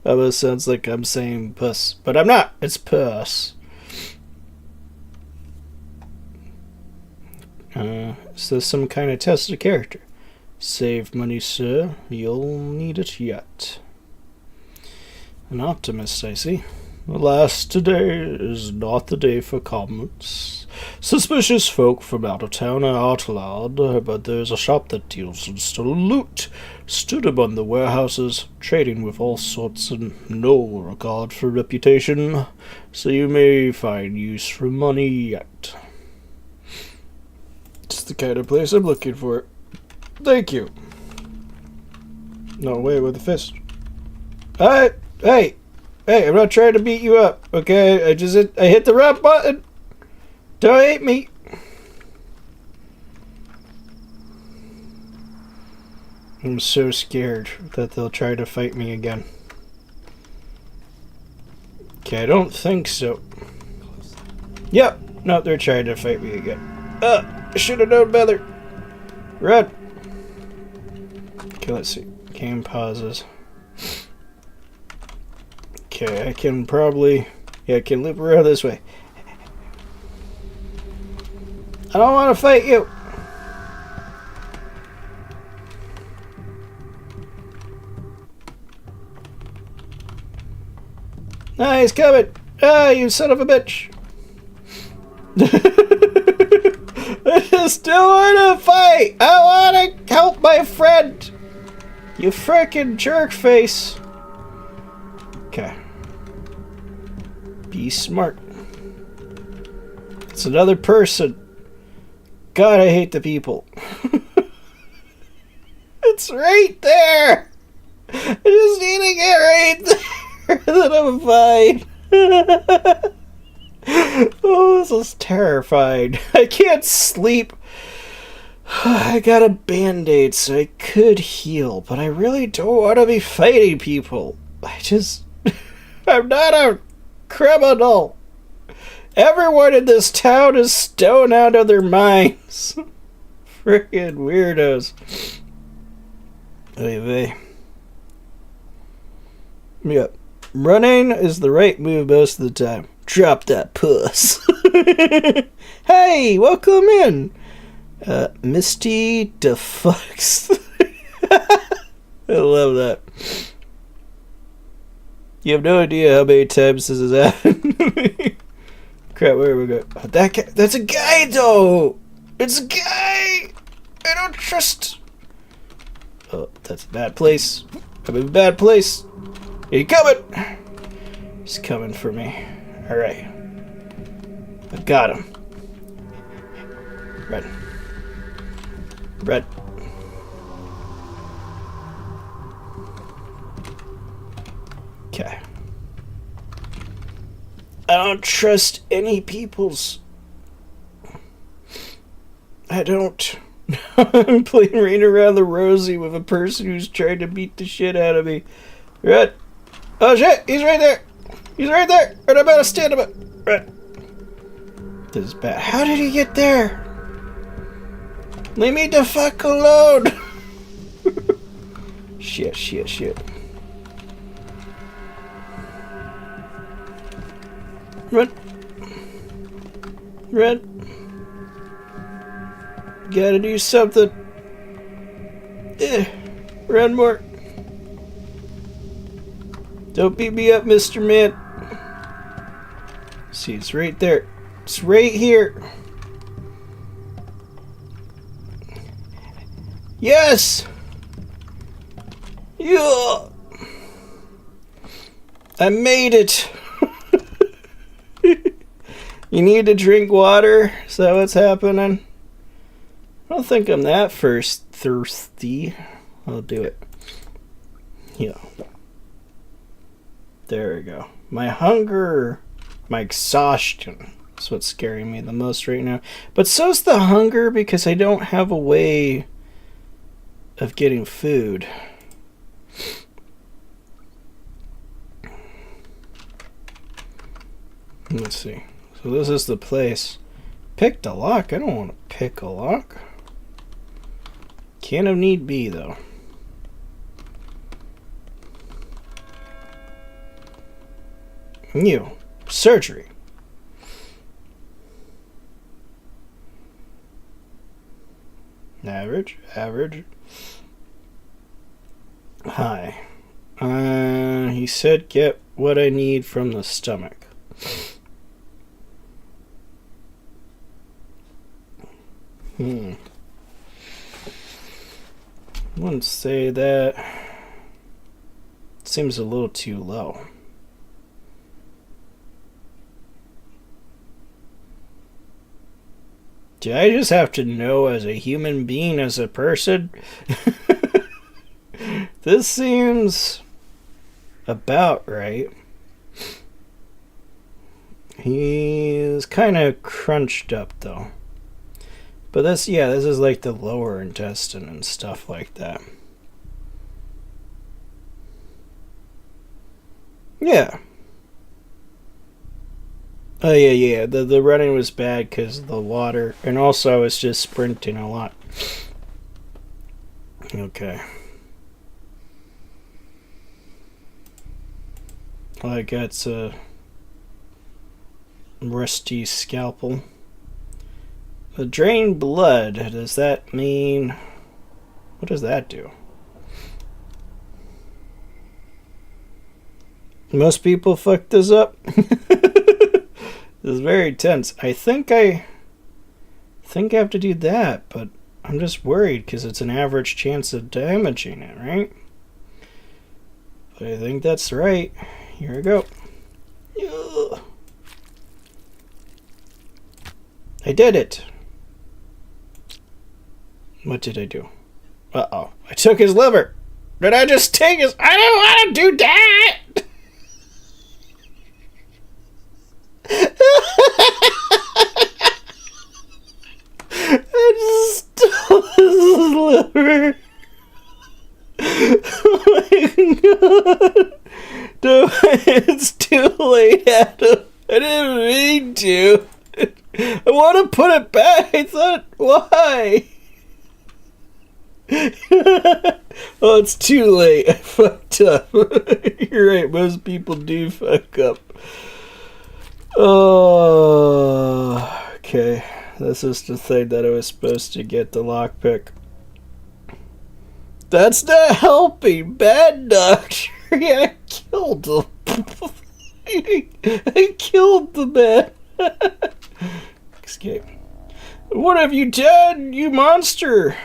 almost sounds like I'm saying puss, but I'm not. It's purse. Is this some kind of test of character? Save money, sir. You'll need it yet. An optimist, I see. Alas, today is not the day for comments. Suspicious folk from out of town are outlawed, but there's a shop that deals in stolen loot. Stood among the warehouses, trading with all sorts and no regard for reputation, so you may find use for money yet. It's the kind of place I'm looking for. Thank you. No way with a fist. Hey, I'm not trying to beat you up, okay? I hit the right button. Don't hate me. I'm so scared that they'll try to fight me again. Okay, I don't think so. Yep. No, they're trying to fight me again. I should have known better. Run. Okay, let's see. Game pauses. Okay, I can probably Yeah, I can loop around this way. I don't want to fight you. Ah, he's coming. Ah, you son of a bitch. I just don't want to fight. I want to help my friend. You frickin' jerk face. Okay. Be smart. It's another person. God, I hate the people. It's right there. I just need to get right there. Then I'm fine. Oh, this is terrifying. I can't sleep. I got a band-aid so I could heal, but I really don't want to be fighting people. I'm not a criminal. Everyone in this town is stoned out of their minds. Freaking weirdos. Anyway. Yep. Running is the right move most of the time. Drop that puss. Hey, welcome in. Misty DeFucks. I love that. You have no idea how many times this has happened to me. Crap, where are we going? Oh, that guy, that's a guy, though! It's a guy! I don't trust... Oh, that's a bad place. I'm in a bad place. He's coming! He's coming for me. Alright. I got him. Red. Red. Okay. I don't trust any people's... I don't. I'm playing Rain Around the Rosie with a person who's trying to beat the shit out of me. Red. Oh shit, he's right there. He's right there. And I'm about to stand him up. Red. This is bad. How did he get there? Leave me the fuck alone. Shit. Run. Gotta do something. Run more. Don't beat me up, Mr. Man. See, it's right there. It's right here. Yes! Yeah! I made it! You need to drink water? Is that what's happening? I don't think I'm that thirsty. I'll do it. Yeah. There we go. My hunger, my exhaustion is what's scaring me the most right now. But so's the hunger because I don't have a way of getting food. Let's see. So this is the place. Picked a lock. I don't want to pick a lock. Can of need be though. New surgery. Average. Hi. He said get what I need from the stomach. Wouldn't say that. Seems a little too low. Do I just have to know as a human being, as a person? This seems about right. He's kind of crunched up though. But this is like the lower intestine and stuff like that. Yeah. Oh yeah. The running was bad because of the water, and also I was just sprinting a lot. Okay. All I got's rusty scalpel. Drain blood. Does that mean... What does that do? Most people fuck this up. This is very tense. I think I have to do that, but I'm just worried because it's an average chance of damaging it, right? But I think that's right. Here we go. Ugh. I did it. What did I do? Uh-oh. I took his liver. Did I just take his... I don't want to do that! I just stole his liver. Oh my god. No, it's too late, Adam. I didn't mean to. I want to put it back. I thought, why? Oh, it's too late. I fucked up. You're right, most people do fuck up. Oh, okay. This is the thing that I was supposed to get the lockpick. That's not helping. Bad doctor. I killed him. I killed the man. Escape. What have you done, you monster?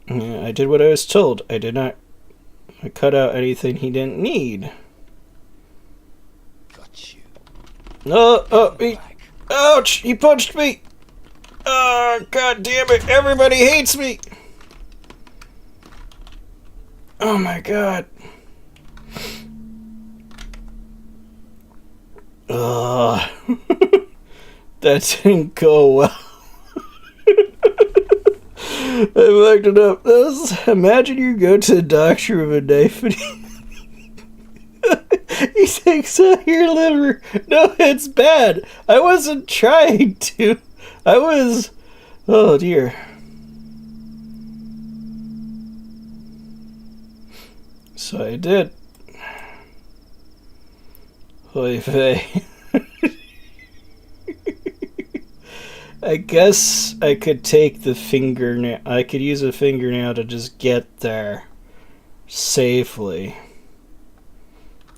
I did what I was told. I did not cut out anything he didn't need. Got you. Ouch! He punched me! Oh, god damn it! Everybody hates me! Oh my god. Ugh. That didn't go well. I fucked it up. Imagine you go to the doctor with a knife and he takes out your liver. No, it's bad. I wasn't trying to. I was... Oh dear. So I did. Oy vey. I guess I could take the fingernail. I could use a fingernail to just get there safely.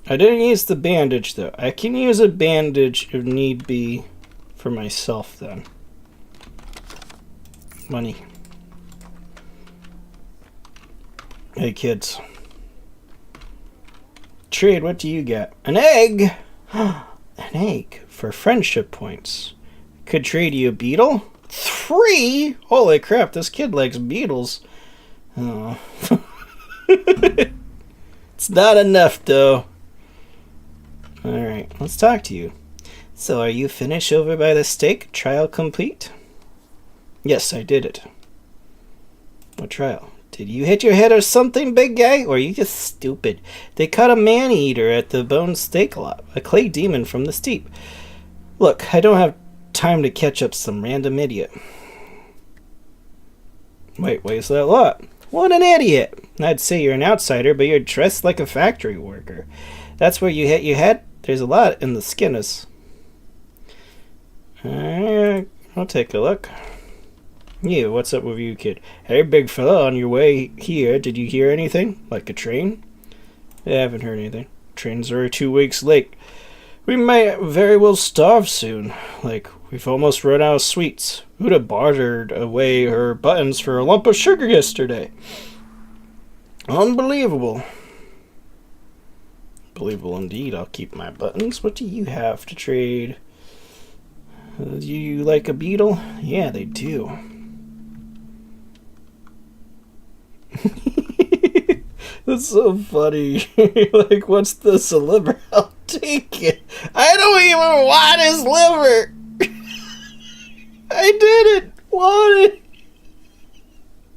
I didn't use the bandage though. I can use a bandage if need be for myself then. Money. Hey kids. Trade, what do you get? An egg! An egg for friendship points. Could trade you a beetle? 3? Holy crap, this kid likes beetles. Oh. It's not enough though. Alright, let's talk to you. So, are you finished over by the stake? Trial complete? Yes, I did it. What trial? Did you hit your head or something, big guy? Or are you just stupid? They caught a man-eater at the Bone Steak Lot, a clay demon from the steep. Look, I don't have time to catch up some random idiot. Wait, where's that lot? What an idiot! I'd say you're an outsider, but you're dressed like a factory worker. That's where you hit your head? There's a lot in the Skinners. I'll take a look. You, what's up with you, kid? Hey, big fella, on your way here, did you hear anything? Like a train? I haven't heard anything. Trains are 2 weeks late. We might very well starve soon. Like, we've almost run out of sweets. Who'd have bartered away her buttons for a lump of sugar yesterday? Unbelievable. Believable indeed. I'll keep my buttons. What do you have to trade? Do you like a beetle? Yeah, they do. That's so funny. Like, what's this, a liver? I'll take it. I don't even want his liver. I didn't want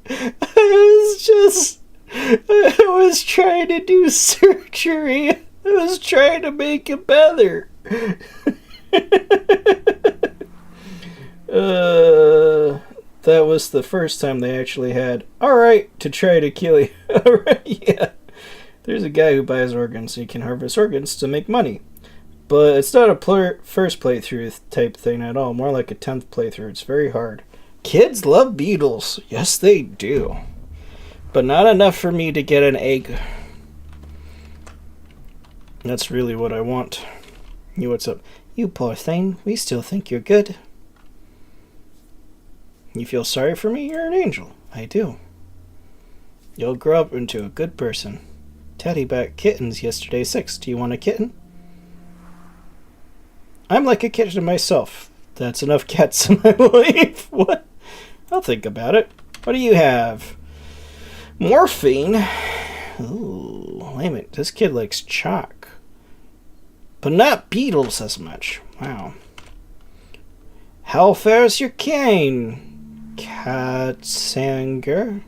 it. I was trying to do surgery. I was trying to make it better. That was the first time they actually had, alright, to try to kill you. Alright, yeah. There's a guy who buys organs so he can harvest organs to make money. But it's not a first playthrough type thing at all. More like a 10th playthrough. It's very hard. Kids love beetles. Yes, they do. But not enough for me to get an egg. That's really what I want. You, what's up? You poor thing. We still think you're good. You feel sorry for me? You're an angel. I do. You'll grow up into a good person. Teddy bought kittens yesterday 6. Do you want a kitten? I'm like a kitten myself. That's enough cats in my life. What? I'll think about it. What do you have? Morphine? Ooh, wait a minute. This kid likes chalk. But not beetles as much. Wow. How fares your cane, Katsanger?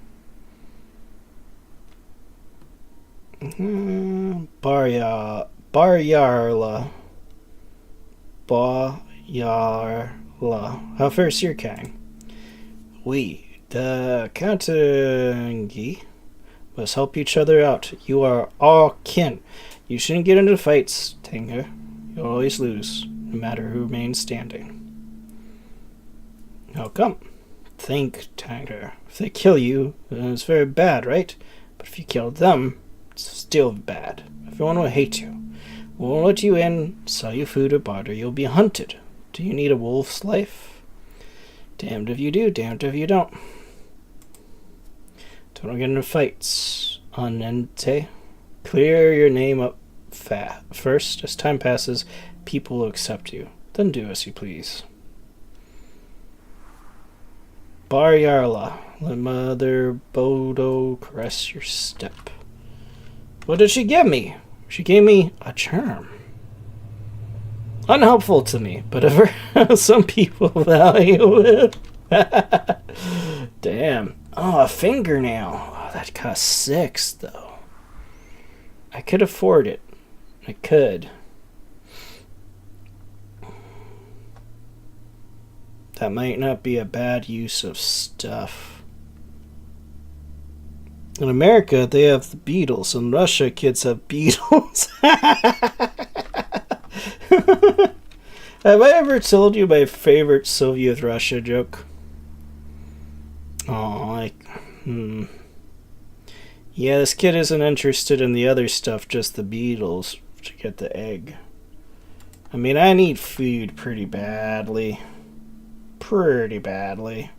Baryarla. Baryarla. How fares your cane? We, the Katangi, must help each other out. You are all kin. You shouldn't get into fights, Tanger. You'll always lose, no matter who remains standing. How come? Think, Tanger. If they kill you, then it's very bad, right? But if you kill them, it's still bad. Everyone will hate you. Won't let you in, sell you food or barter. You'll be hunted. Do you need a wolf's life? Damned if you do, damned if you don't. Don't get into fights, Anente. Clear your name up first. As time passes, people will accept you. Then do as you please. Baryarla, let Mother Bodo caress your step. What did she give me? She gave me a charm. Unhelpful to me, but ever some people value it. Damn. Oh, a fingernail. Oh, that cost 6, though. I could afford it. I could. That might not be a bad use of stuff. In America, they have the Beatles. In Russia, kids have Beatles. Have I ever told you my favorite Soviet Russia joke? Oh, yeah, this kid isn't interested in the other stuff, just the Beatles, to get the egg. I mean, I need food pretty badly. Pretty badly.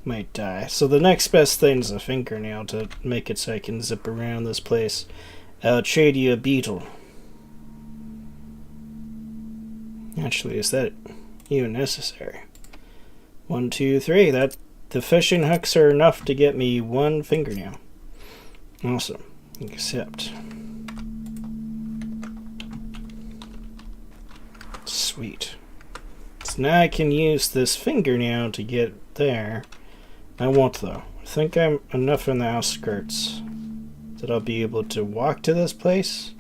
Might die. So the next best thing is a fingernail to make it so I can zip around this place. I'll trade you a beetle. Actually, is that even necessary? 1, 2, 3. That the fishing hooks are enough to get me 1 fingernail. Awesome. Accept. Sweet. So now I can use this fingernail to get there. I won't, though. I think I'm enough in the outskirts that I'll be able to walk to this place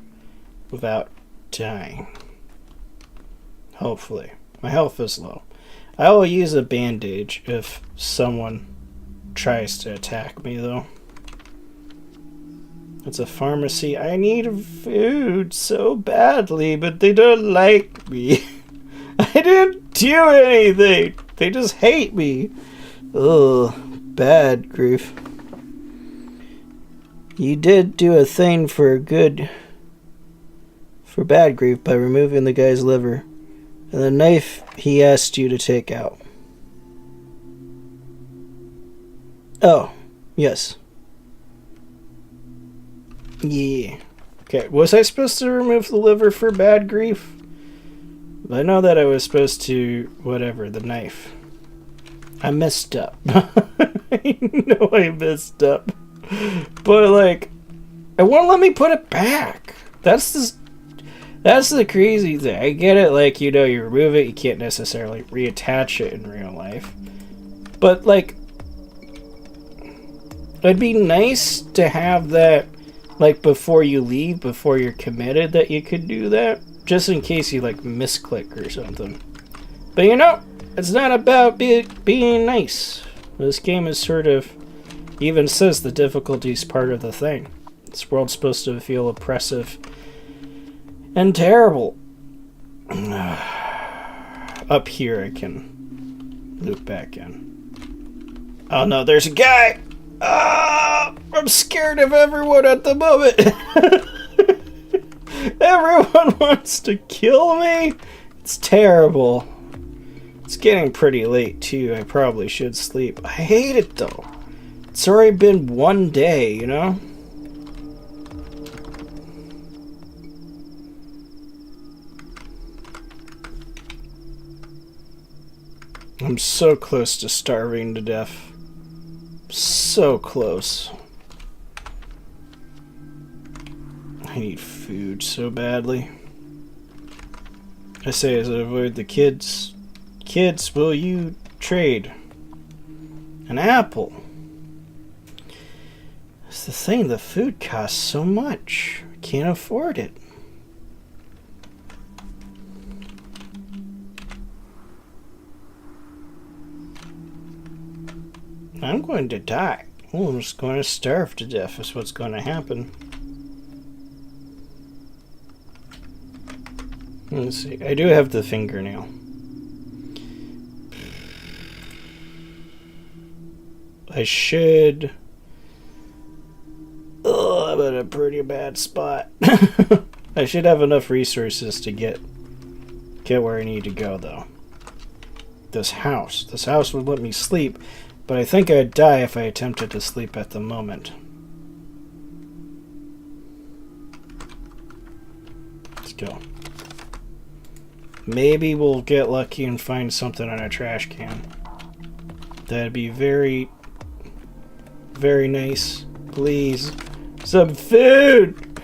without dying. Hopefully. My health is low. I will use a bandage if someone tries to attack me, though. It's a pharmacy. I need food so badly, but they don't like me. I didn't do anything. They just hate me. Ugh, bad grief. You did do a thing for bad grief by removing the guy's liver and the knife he asked you to take out. Oh, yes. Yeah. Okay, was I supposed to remove the liver for bad grief? I know that I was supposed to, whatever, the knife. I messed up. I know I messed up. But, like, it won't let me put it back. That's the crazy thing. I get it, like, you know, you remove it, you can't necessarily reattach it in real life. But, like, it'd be nice to have that, like, before you leave, before you're committed, that you could do that. Just in case you, like, misclick or something. But, you know, it's not about being nice. This game is sort of, even says the difficulty is part of the thing. This world's supposed to feel oppressive and terrible. Up here I can loop back in. Oh no, there's a guy! I'm scared of everyone at the moment. Everyone wants to kill me. It's terrible. It's getting pretty late too. I probably should sleep. I hate it though. It's already been one day, you know? I'm so close to starving to death. So close. I need food so badly. I say as I avoid the kids. Kids, will you trade an apple? It's the thing, the food costs so much. I can't afford it. I'm going to die. Oh, I'm just going to starve to death is what's going to happen. Let's see. I do have the fingernail. I should... Oh, I'm in a pretty bad spot. I should have enough resources to get where I need to go, though. This house. This house would let me sleep, but I think I'd die if I attempted to sleep at the moment. Let's go. Maybe we'll get lucky and find something on a trash can. That'd be very, very nice. Please. Some food!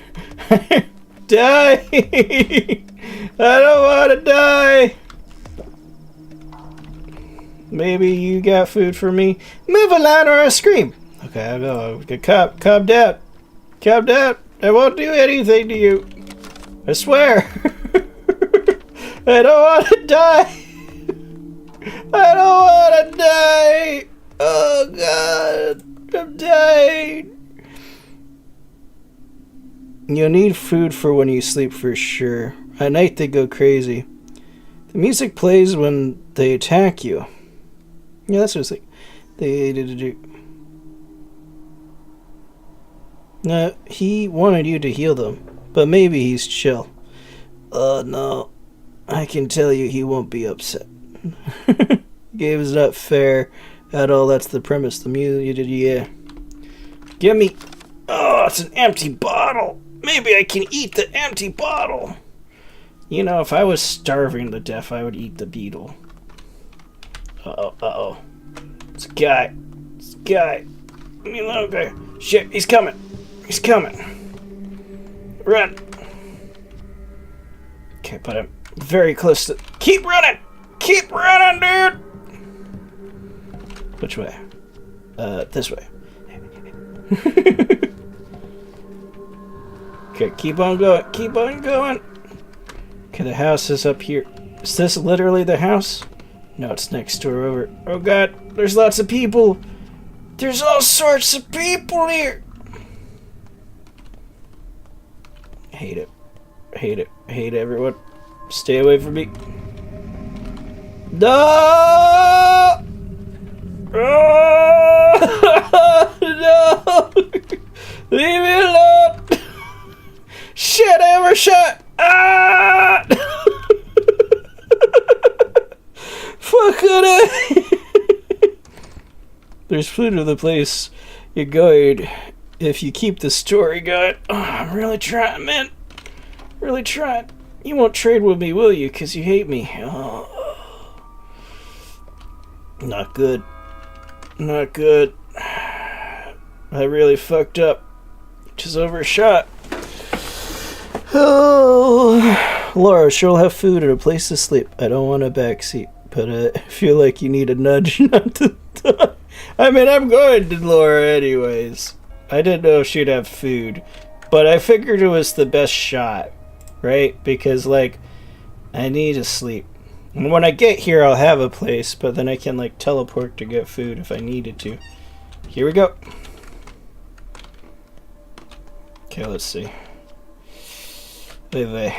Die! I don't want to die! Maybe you got food for me? Move along or I'll scream! Okay, I'll go. Calm down. Calm down. I won't do anything to you. I swear. I don't want to die. I don't want to die. Oh God, I'm dying. You'll need food for when you sleep for sure. At night they go crazy. The music plays when they attack you. Yeah, that's what it's like. They do. No, he wanted you to heal them, but maybe he's chill. No. I can tell you he won't be upset. Game's not fair at all. That's the premise. The music you did, yeah. Give me. Oh, it's an empty bottle. Maybe I can eat the empty bottle. You know, if I was starving to death, I would eat the beetle. Uh-oh. It's a guy. It's a guy. Leave me alone, guy. Shit, he's coming. He's coming. Run. Okay, but I'm very close to... Keep running! Keep running, dude! Which way? This way. Okay, keep on going. Keep on going. Okay, the house is up here. Is this literally the house? No, it's next door over. Oh God, there's lots of people. There's all sorts of people here. Hate it. Hate it. Hate everyone. Stay away from me. No! Oh! No! Leave me alone! Shit, I overshot! Ah! Fuck it! There's food in the place you're going if you keep the story going. Oh, I'm really trying, man. Really trying. You won't trade with me, will you? Because you hate me. Oh. Not good. Not good. I really fucked up. Just overshot. Oh. Laura, she'll have food and a place to sleep. I don't want a backseat, but I feel like you need a nudge not to die. I mean, I'm going to Laura anyways. I didn't know she'd have food, but I figured it was the best shot, right? Because, like, I need to sleep. And when I get here, I'll have a place, but then I can, like, teleport to get food if I needed to. Here we go. Okay, let's see. Wait.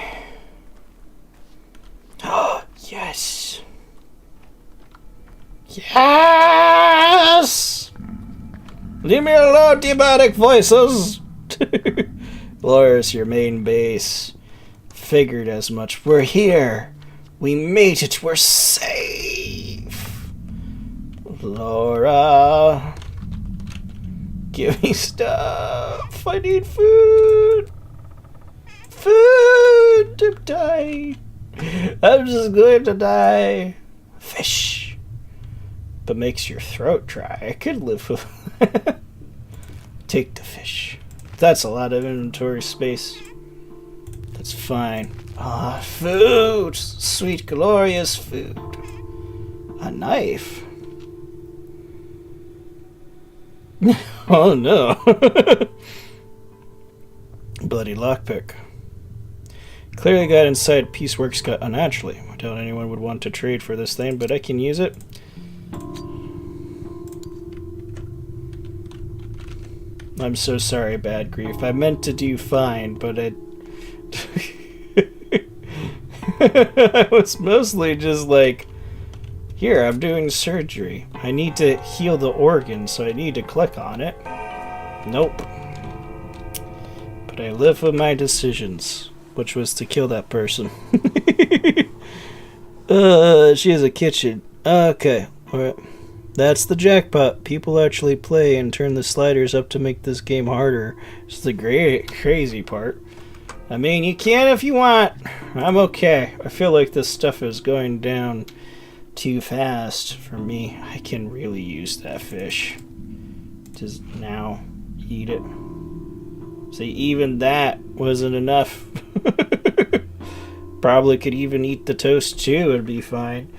Yes. Yes! Leave me alone, demonic voices! Laura's your main base. Figured as much. We're here. We made it. We're safe. Laura. Give me stuff. I need food. Food. I'm dying. I'm just going to die. Fish. But makes your throat dry. I could live with Take the fish. That's a lot of inventory space. That's fine. Ah, food! Sweet, glorious food. A knife. Oh no. Bloody lockpick. Clearly got inside Pieceworks got unnaturally. I doubt anyone would want to trade for this thing, but I can use it. I'm so sorry, Bad Grief. I meant to do fine, but I was mostly just like, here, I'm doing surgery. I need to heal the organ, so I need to click on it. Nope. But I live with my decisions, which was to kill that person. She has a kitchen. Okay, alright. That's the jackpot. People actually play and turn the sliders up to make this game harder. It's the crazy part. I mean, you can if you want. I'm okay. I feel like this stuff is going down too fast for me. I can really use that fish. Just now eat it. See, even that wasn't enough. Probably could even eat the toast too. It'd be fine.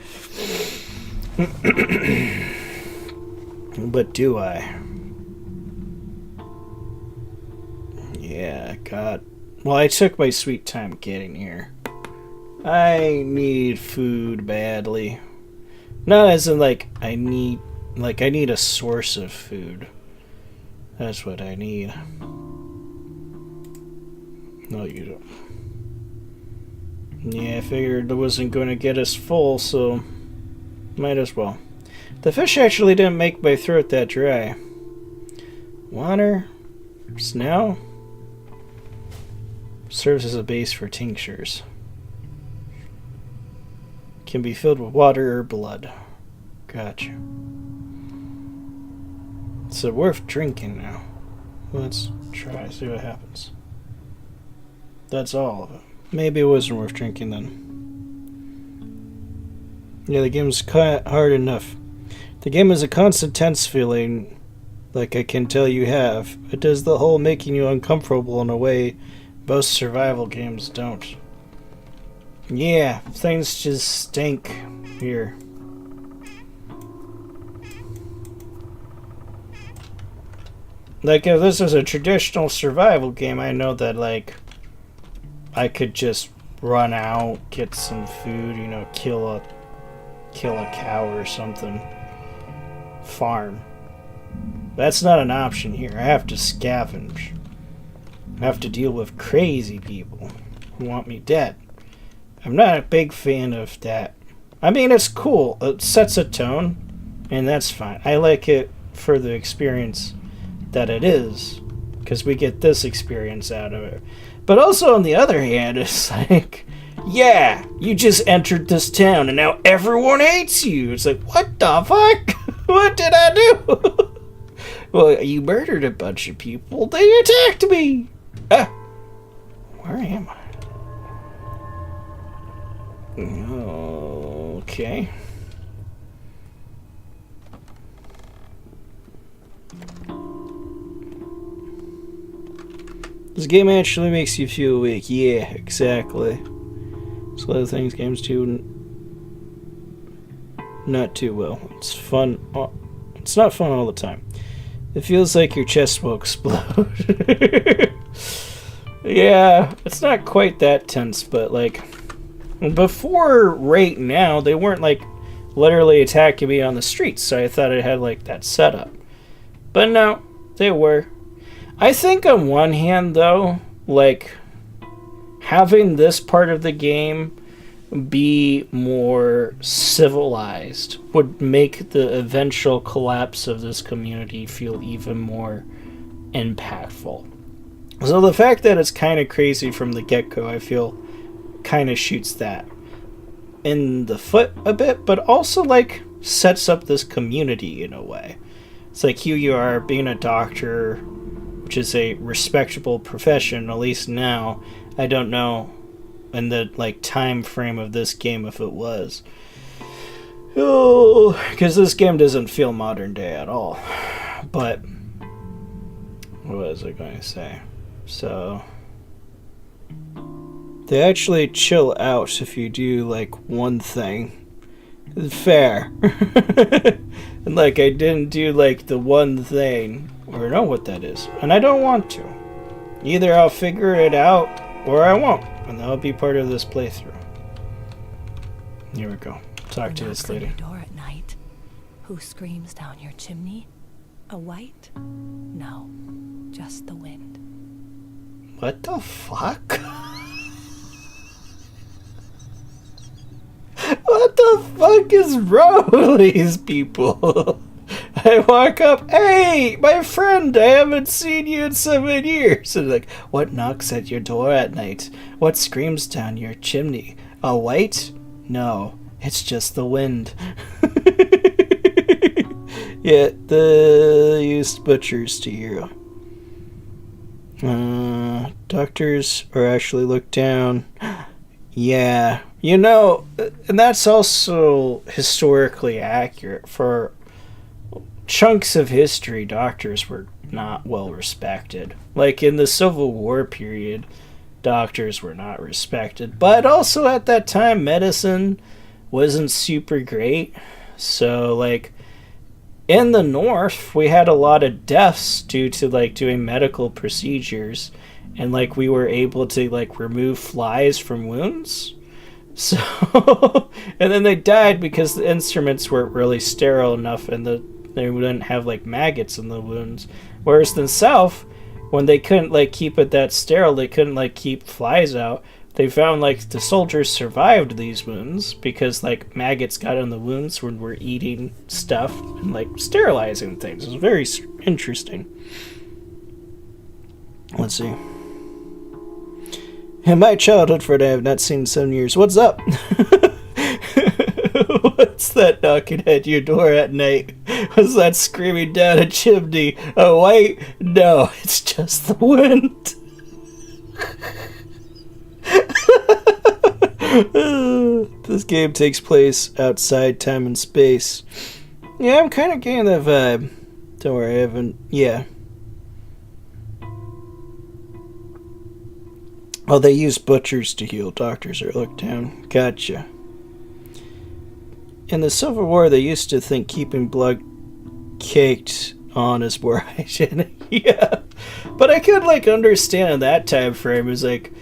But do I? Yeah, God. Well, I took my sweet time getting here. I need food badly. Not as in, like, I need a source of food. That's what I need. No, you don't. Yeah, I figured it wasn't going to get us full, so might as well. The fish actually didn't make my throat that dry. Water, snow, serves as a base for tinctures. Can be filled with water or blood. Gotcha. So worth drinking now. Let's try, see what happens. That's all of it. Maybe it wasn't worth drinking then. Yeah, the game's hard enough. The game is a constant tense feeling, like I can tell you have. It does the whole making you uncomfortable in a way most survival games don't. Yeah, things just stink here. Like, if this was a traditional survival game, I know that, like, I could just run out, get some food, you know, kill a cow or something. Farm. That's not an option here. I have to scavenge. I have to deal with crazy people who want me dead. I'm not a big fan of that. I mean, it's cool. It sets a tone, and that's fine. I like it for the experience that it is, because we get this experience out of it. But also, on the other hand, it's like, yeah, you just entered this town, and now everyone hates you. It's like, what the fuck? What did I do? Well, you murdered a bunch of people. They attacked me. Where am I? Okay. This game actually makes you feel awake. Yeah, exactly. Some other things games do not too well. It's fun. It's not fun all the time. It feels like your chest will explode. Yeah, it's not quite that tense, but like before right now, they weren't like literally attacking me on the streets, so I thought it had like that setup. But no, they were. I think on one hand though, like having this part of the game be more civilized would make the eventual collapse of this community feel even more impactful. So the fact that it's kind of crazy from the get-go, I feel, kind of shoots that in the foot a bit, but also, like, sets up this community in a way. It's like, here you are, being a doctor, which is a respectable profession, at least now. I don't know in the, like, time frame of this game if it was. Oh, because this game doesn't feel modern day at all. But what was I going to say? So they actually chill out if you do, like, one thing. Fair. And, like, I didn't do, like, the one thing, or know what that is. And I don't want to. Either I'll figure it out, or I won't. And that'll be part of this playthrough. Here we go. Talk to this lady. Knocks on your door at night. Who screams down your chimney? A white? No, just the wind. What the fuck? What the fuck is wrong with these people? I walk up, hey, my friend, I haven't seen you in 7 years. And like, what knocks at your door at night? What screams down your chimney? A white? No, it's just the wind. Yeah, the used butchers to hear. Doctors are actually looked down. Yeah, you know, and that's also historically accurate. For chunks of history, doctors were not well respected. Like in the Civil War period, doctors were not respected. But also at that time, medicine wasn't super great. So, like, in the North, we had a lot of deaths due to, like, doing medical procedures. And, like, we were able to, like, remove flies from wounds. So, and then they died because the instruments weren't really sterile enough and they wouldn't have, like, maggots in the wounds. Whereas in the South, when they couldn't, like, keep it that sterile, they couldn't, like, keep flies out. They found, like, the soldiers survived these wounds because, like, maggots got in the wounds when we're eating stuff and, like, sterilizing things. It was very interesting. Let's see. In my childhood friend I have not seen in 7 years. What's up? What's that knocking at your door at night? What's that screaming down a chimney? A white? No, it's just the wind. This game takes place outside time and space. Yeah, I'm kind of getting that vibe. Don't worry, I haven't... Yeah. Oh, they use butchers to heal. Doctors are looked down. Gotcha. In the Civil War, they used to think keeping blood caked on is more hygienic. Yeah. But I could, like, understand in that time frame. It was, like,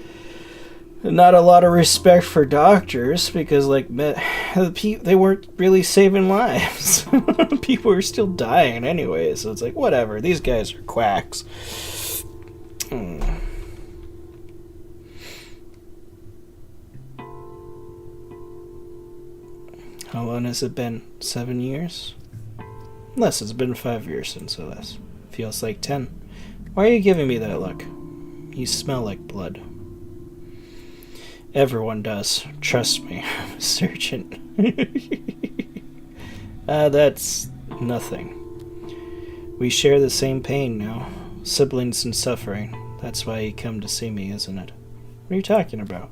not a lot of respect for doctors because, like, they weren't really saving lives. People were still dying anyway, so it's like, whatever. These guys are quacks. How long has it been? 7 years? Unless it's been 5 years since the last. Feels like 10. Why are you giving me that look? You smell like blood. Everyone does. Trust me. I'm a surgeon. That's nothing. We share the same pain now. Siblings in suffering. That's why you come to see me, isn't it? What are you talking about?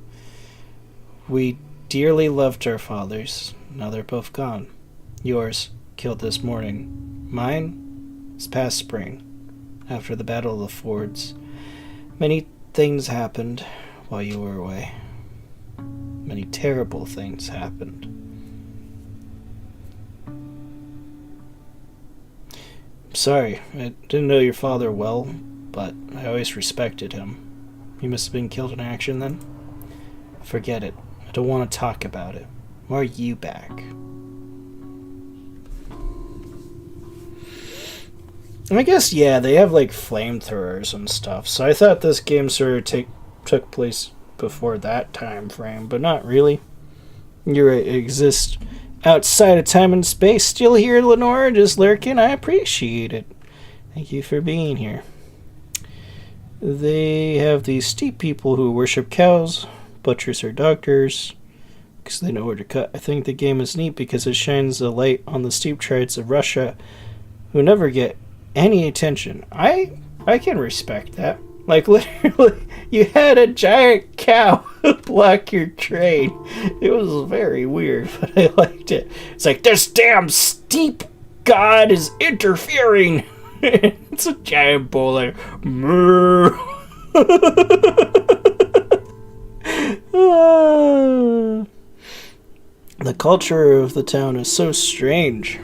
We dearly loved our fathers. Now they're both gone. Yours, killed this morning. Mine is past spring, after the Battle of the Fords. Many things happened while you were away. Many terrible things happened. I'm sorry, I didn't know your father well, but I always respected him. He must have been killed in action then? Forget it. I don't want to talk about it. Why are you back? I guess, yeah, they have, like, flamethrowers and stuff, so I thought this game sort of took place before that time frame, but not really. You're right, it exists outside of time and space. Still here, Lenora, just lurking. I appreciate it. Thank you for being here. They have these steep people who worship cows. Butchers are doctors, because they know where to cut. I think the game is neat because it shines a light on the steep tribes of Russia who never get any attention. I can respect that. Like, literally, you had a giant cow block your train. It was very weird, but I liked it. It's like, this damn steep god is interfering. It's a giant bull, like, moo. The culture of the town is so strange.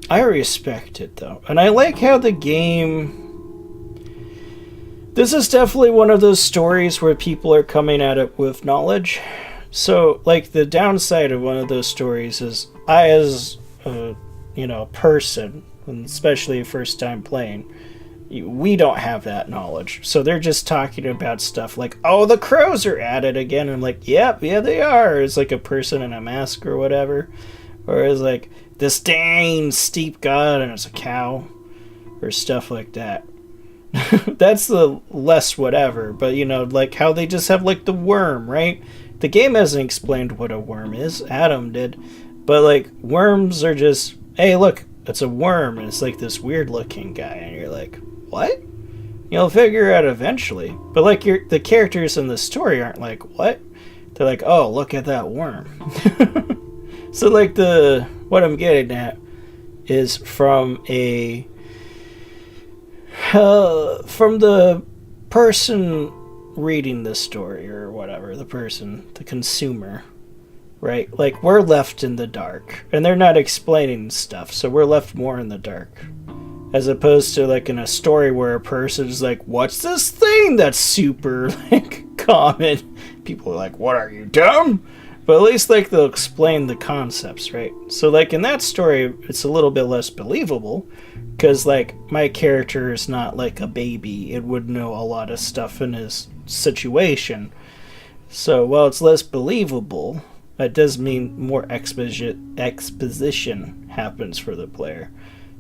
I respect it, though. And I like how the game... This is definitely one of those stories where people are coming at it with knowledge. So, like, the downside of one of those stories is I, as a, person, and especially first time playing, we don't have that knowledge. So they're just talking about stuff like, oh, the crows are at it again. And I'm like, yep, yeah, they are. It's like a person in a mask or whatever. Or it's like, this dang steep god and it's a cow. Or stuff like that. That's the less whatever. But, like how they just have like the worm, right? The game hasn't explained what a worm is. Adam did. But like, worms are just, hey, look, it's a worm. And it's like this weird looking guy. And you're like, what? You'll figure it out eventually. But like the characters in the story aren't like, what? They're like, oh, look at that worm. So like what I'm getting at is from the person reading this story or whatever, the consumer, right? Like, we're left in the dark and they're not explaining stuff, so we're left more in the dark. As opposed to like in a story where a person is like, what's this thing that's super like common? People are like, what, are you dumb? But at least like they'll explain the concepts, right? So like in that story, it's a little bit less believable because like my character is not like a baby. It would know a lot of stuff in his situation. So while it's less believable, that does mean more exposition happens for the player.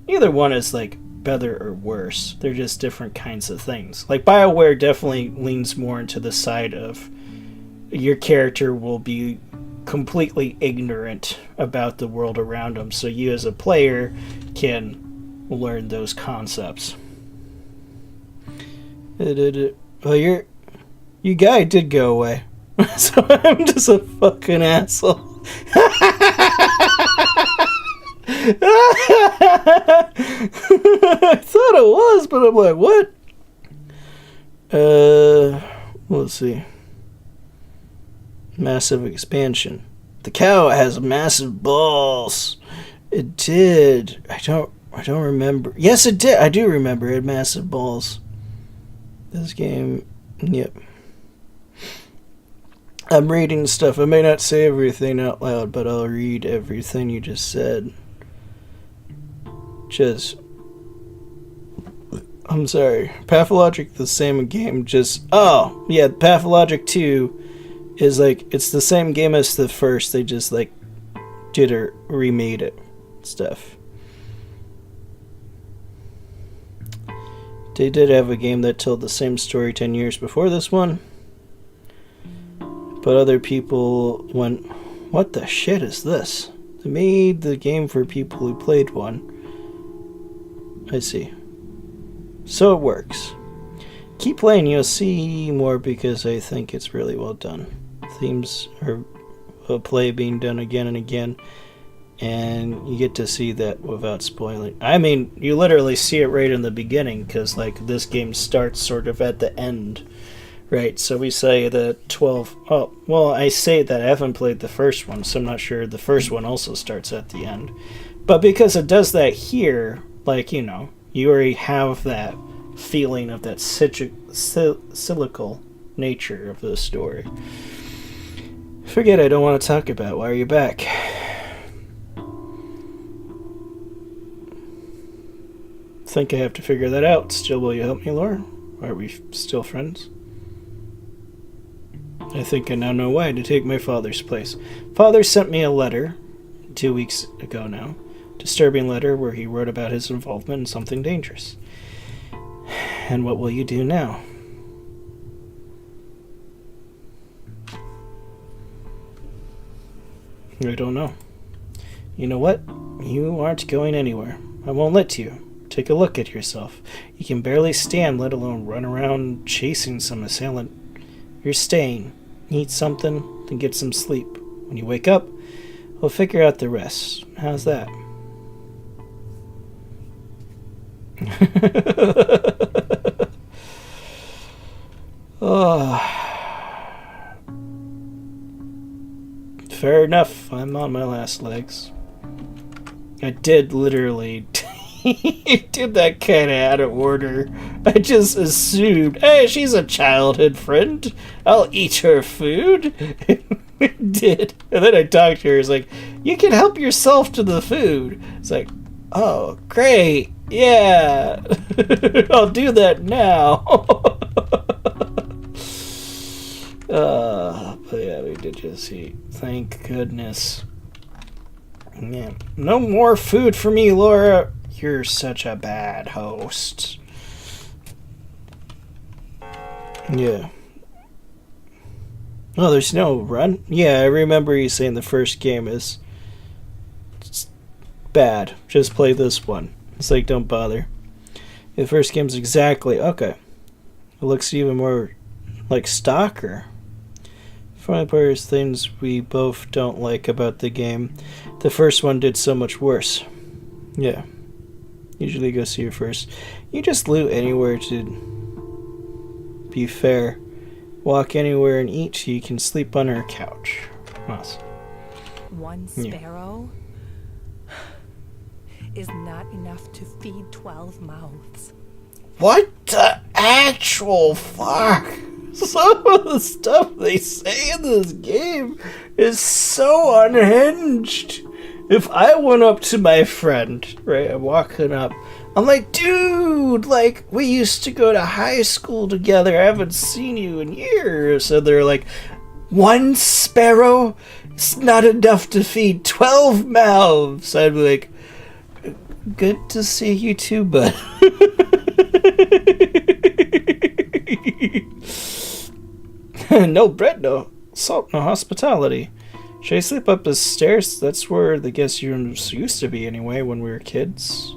Neither one is like better or worse. They're just different kinds of things. Like BioWare definitely leans more into the side of your character will be completely ignorant about the world around them, so you as a player can learn those concepts. Well, your guy did go away. So I'm just a fucking asshole. I thought it was, but I'm like, what? Let's see. Massive expansion. The cow has massive balls. It did. I don't remember. Yes, it did. I do remember it had massive balls. This game, yep. I'm reading stuff. I may not say everything out loud, but I'll read everything you just said. I'm sorry. Pathologic, the same game, oh, yeah, Pathologic 2 is like, it's the same game as the first, they just like, did or remade it, stuff. They did have a game that told the same story 10 years before this one. But other people went, what the shit is this? They made the game for people who played one. I see. So it works. Keep playing, you'll see more because I think it's really well done. Themes are a play being done again and again. And you get to see that without spoiling. I mean, you literally see it right in the beginning, because like this game starts sort of at the end, right? So we say that 12. Oh, well, I say that I haven't played the first one, so I'm not sure the first one also starts at the end. But because it does that here, like, you know, you already have that feeling of that cyclical nature of the story. Forget I don't want to talk about. Why are you back? Think I have to figure that out. Still, will you help me, Laura? Are we still friends? I think I now know why, to take my father's place. Father sent me a letter 2 weeks ago now. Disturbing letter where he wrote about his involvement in something dangerous. And what will you do now? I don't know. You know what? You aren't going anywhere. I won't let you. Take a look at yourself. You can barely stand, let alone run around chasing some assailant. You're staying. Eat something, then get some sleep. When you wake up, we'll figure out the rest. How's that? Oh. Fair enough. I'm on my last legs. I did literally did that kind of out of order. I just assumed, hey, she's a childhood friend. I'll eat her food. Did. And then I talked to her. It's like, you can help yourself to the food. It's like, oh, great. Yeah. I'll do that now. But yeah, we did just eat. Thank goodness. Man, no more food for me, Laura. You're such a bad host. Yeah. Oh, there's no run? Yeah, I remember you saying the first game is bad. Just play this one. It's like, don't bother. The first game's exactly... Okay. It looks even more like Stalker. Funny part is things we both don't like about the game. The first one did so much worse. Yeah. Usually go see her first. You just loot anywhere to be fair. Walk anywhere and eat so you can sleep on her couch. Awesome. One sparrow is not enough to feed 12 mouths. What the actual fuck? Some of the stuff they say in this game is so unhinged. If I went up to my friend, right, I'm walking up, I'm like, dude, like, we used to go to high school together, I haven't seen you in years. So they're like, one sparrow? It's not enough to feed 12 mouths. I'd be like, good to see you too, bud. No bread, no salt, no hospitality. Should I sleep up the stairs? That's where the guest rooms used to be anyway when we were kids.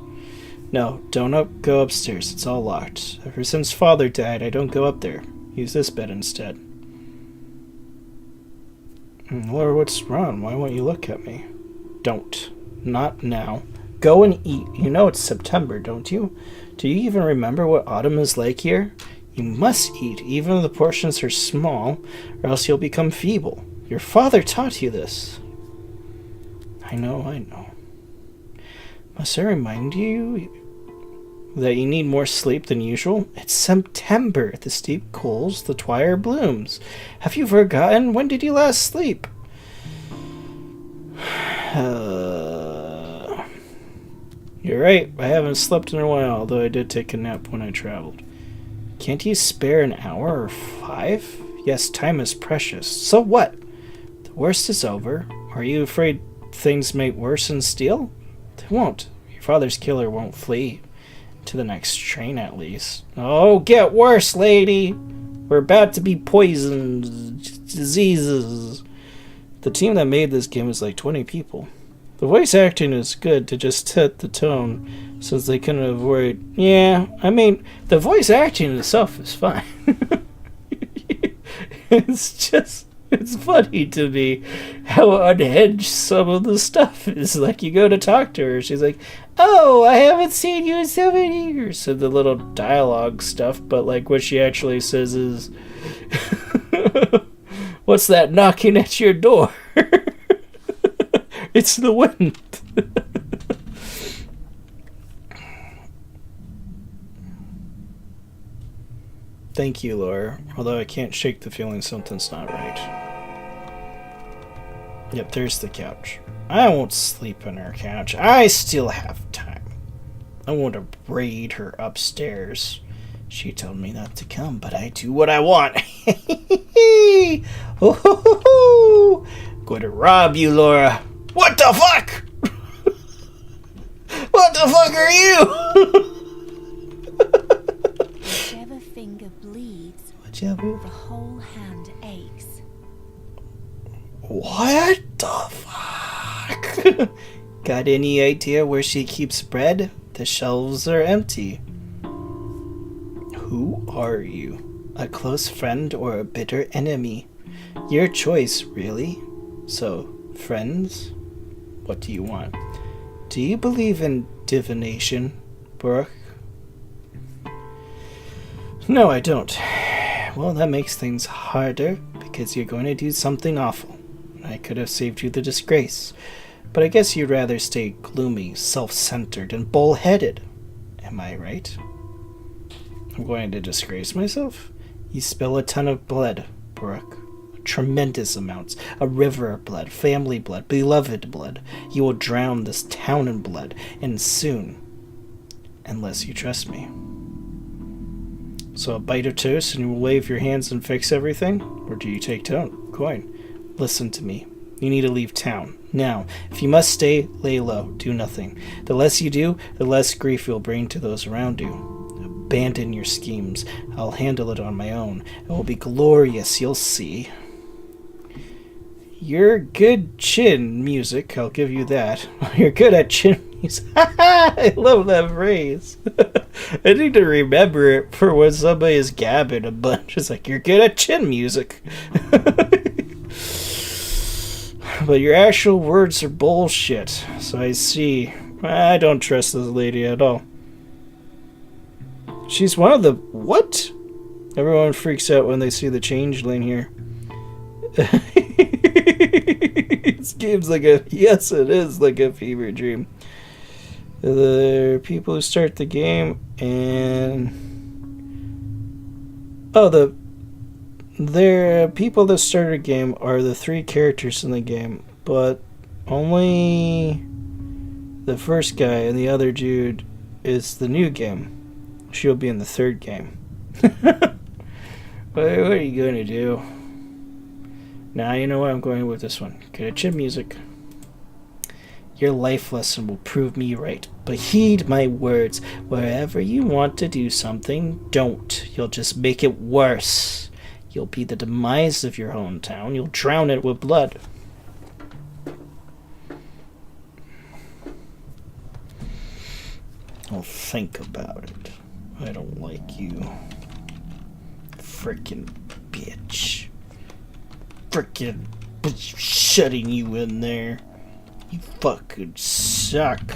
No, don't go upstairs. It's all locked. Ever since Father died, I don't go up there. Use this bed instead. Laura, what's wrong? Why won't you look at me? Don't. Not now. Go and eat. You know it's September, don't you? Do you even remember what autumn is like here? You must eat, even if the portions are small, or else you'll become feeble. Your father taught you this. I know. Must I remind you that you need more sleep than usual? It's September. The steep cools, the twilight blooms. Have you forgotten? When did you last sleep? You're right. I haven't slept in a while, although I did take a nap when I traveled. Can't you spare an hour or 5? Yes, time is precious. So what? The worst is over. Are you afraid things may worsen still? They won't. Your father's killer won't flee. To the next train, at least. Oh, get worse, lady! We're about to be poisoned. Diseases. The team that made this game is like 20 people. The voice acting is good to just set the tone, since they couldn't avoid... Yeah, I mean, the voice acting itself is fine. It's funny to me how unhinged some of the stuff is. Like, you go to talk to her, she's like, oh, I haven't seen you in so many years. So the little dialogue stuff, but like what she actually says is, what's that knocking at your door? It's the wind. Thank you, Laura. Although I can't shake the feeling something's not right. Yep, there's the couch. I won't sleep on her couch. I still have time. I want to raid her upstairs. She told me not to come, but I do what I want. Going to rob you, Laura. What the fuck? What the fuck are you? Whichever finger bleeds, Whichever. the whole hand aches. What the fuck? Got any idea where she keeps bread? The shelves are empty. Who are you? A close friend or a bitter enemy? Your choice, really. So, friends? What do you want? Do you believe in divination, Brooke? No, I don't. Well, that makes things harder, because you're going to do something awful. I could have saved you the disgrace, but I guess you'd rather stay gloomy, self-centered, and bull-headed. Am I right? I'm going to disgrace myself? You spill a ton of blood, Brooke. Tremendous amounts. A river of blood, family blood, beloved blood. You will drown this town in blood, and soon. Unless you trust me. So a bite of toast and you will wave your hands and fix everything? Or do you take coin? Listen to me. You need to leave town. Now, if you must stay, lay low. Do nothing. The less you do, the less grief you'll bring to those around you. Abandon your schemes. I'll handle it on my own. It will be glorious, you'll see. You're good chin music, I'll give you that. You're good at chin music. I love that phrase. I need to remember it for when somebody is gabbing a bunch. It's like, you're good at chin music. But your actual words are bullshit. So I see. I don't trust this lady at all. She's one of the... What? Everyone freaks out when they see the changeling here. This game's like a... Yes, it is like a fever dream. The people who start the game and... Oh, the people that start a game are the 3 characters in the game, but only the first guy and the other dude is the new game. She'll be in the 3rd game. What are you going to do? Now you know what, I'm going with this one. Good at chin music. Your life lesson will prove me right, but heed my words. Wherever you want to do something, don't. You'll just make it worse. You'll be the demise of your hometown. You'll drown it with blood. I'll think about it. I don't like you. Frickin' bitch. Frickin' shutting you in there. You fucking suck.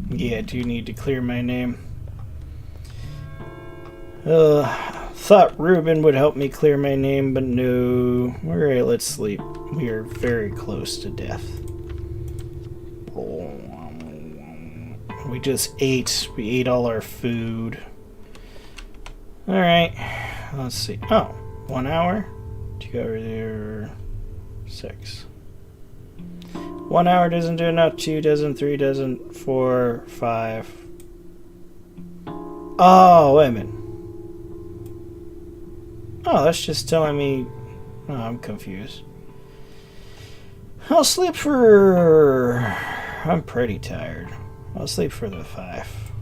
Yeah, I do need to clear my name. Thought Ruben would help me clear my name, but no. Alright, let's sleep. We are very close to death. We just ate. We ate all our food. Alright. Let's see. Oh, 1 hour? 2 hours there. 6. 1 hour doesn't do enough. 2 doesn't. 3 doesn't. 4, 5. Oh, wait a minute. Oh, that's just telling me... Oh, I'm confused. I'll sleep for... I'm pretty tired. I'll sleep for the 5.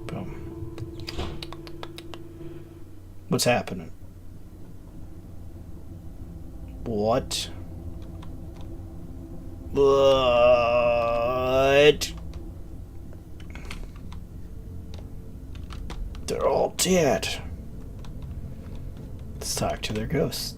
Boom. What's happening? What? What? They're all dead. Let's talk to their ghosts.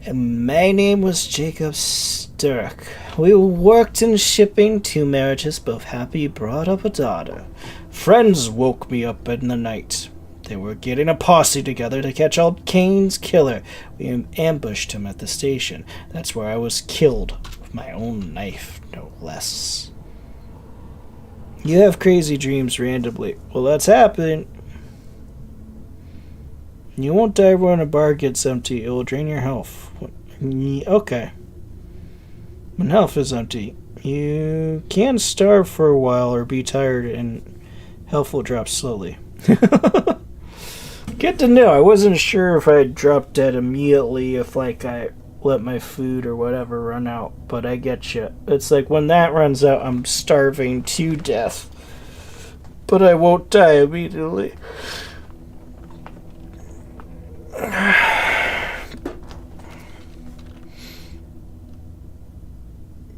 And my name was Jacob Sturck. We worked in shipping, 2 marriages, both happy, brought up a daughter. Friends woke me up in the night. They were getting a posse together to catch old Kane's killer. We ambushed him at the station. That's where I was killed with my own knife, no less. You have crazy dreams randomly. Well, that's happening. You won't die when a bar gets empty. It will drain your health. Okay. When health is empty, you can starve for a while or be tired and health will drop slowly. Good to know. I wasn't sure if I'd drop dead immediately if like I let my food or whatever run out, but I get you. It's like when that runs out, I'm starving to death. But I won't die immediately.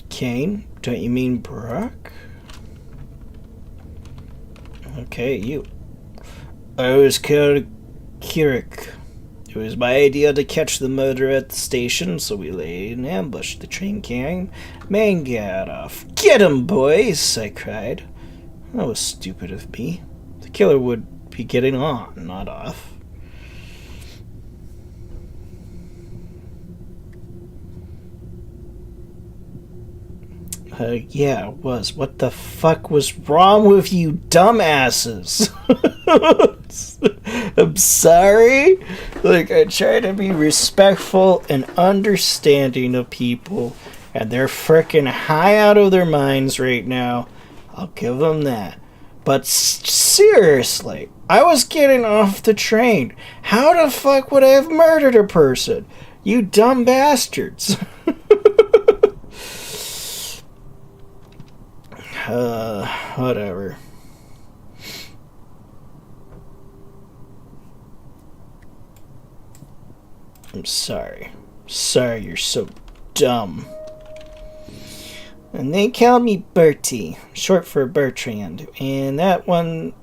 Kane? Don't you mean Brock? Okay, you. I was Kirik. It was my idea to catch the murderer at the station, so we laid an ambush. The train came. Man got off. Get him, boys! I cried. That was stupid of me. The killer would be getting on, not off. Yeah, it was. What the fuck was wrong with you dumbasses? I'm sorry. Like, I try to be respectful and understanding of people, and they're frickin' high out of their minds right now. I'll give them that. But seriously, I was getting off the train. How the fuck would I have murdered a person? You dumb bastards. Whatever. I'm sorry. Sorry you're so dumb. And they called me Bertie, short for Bertrand, and that's one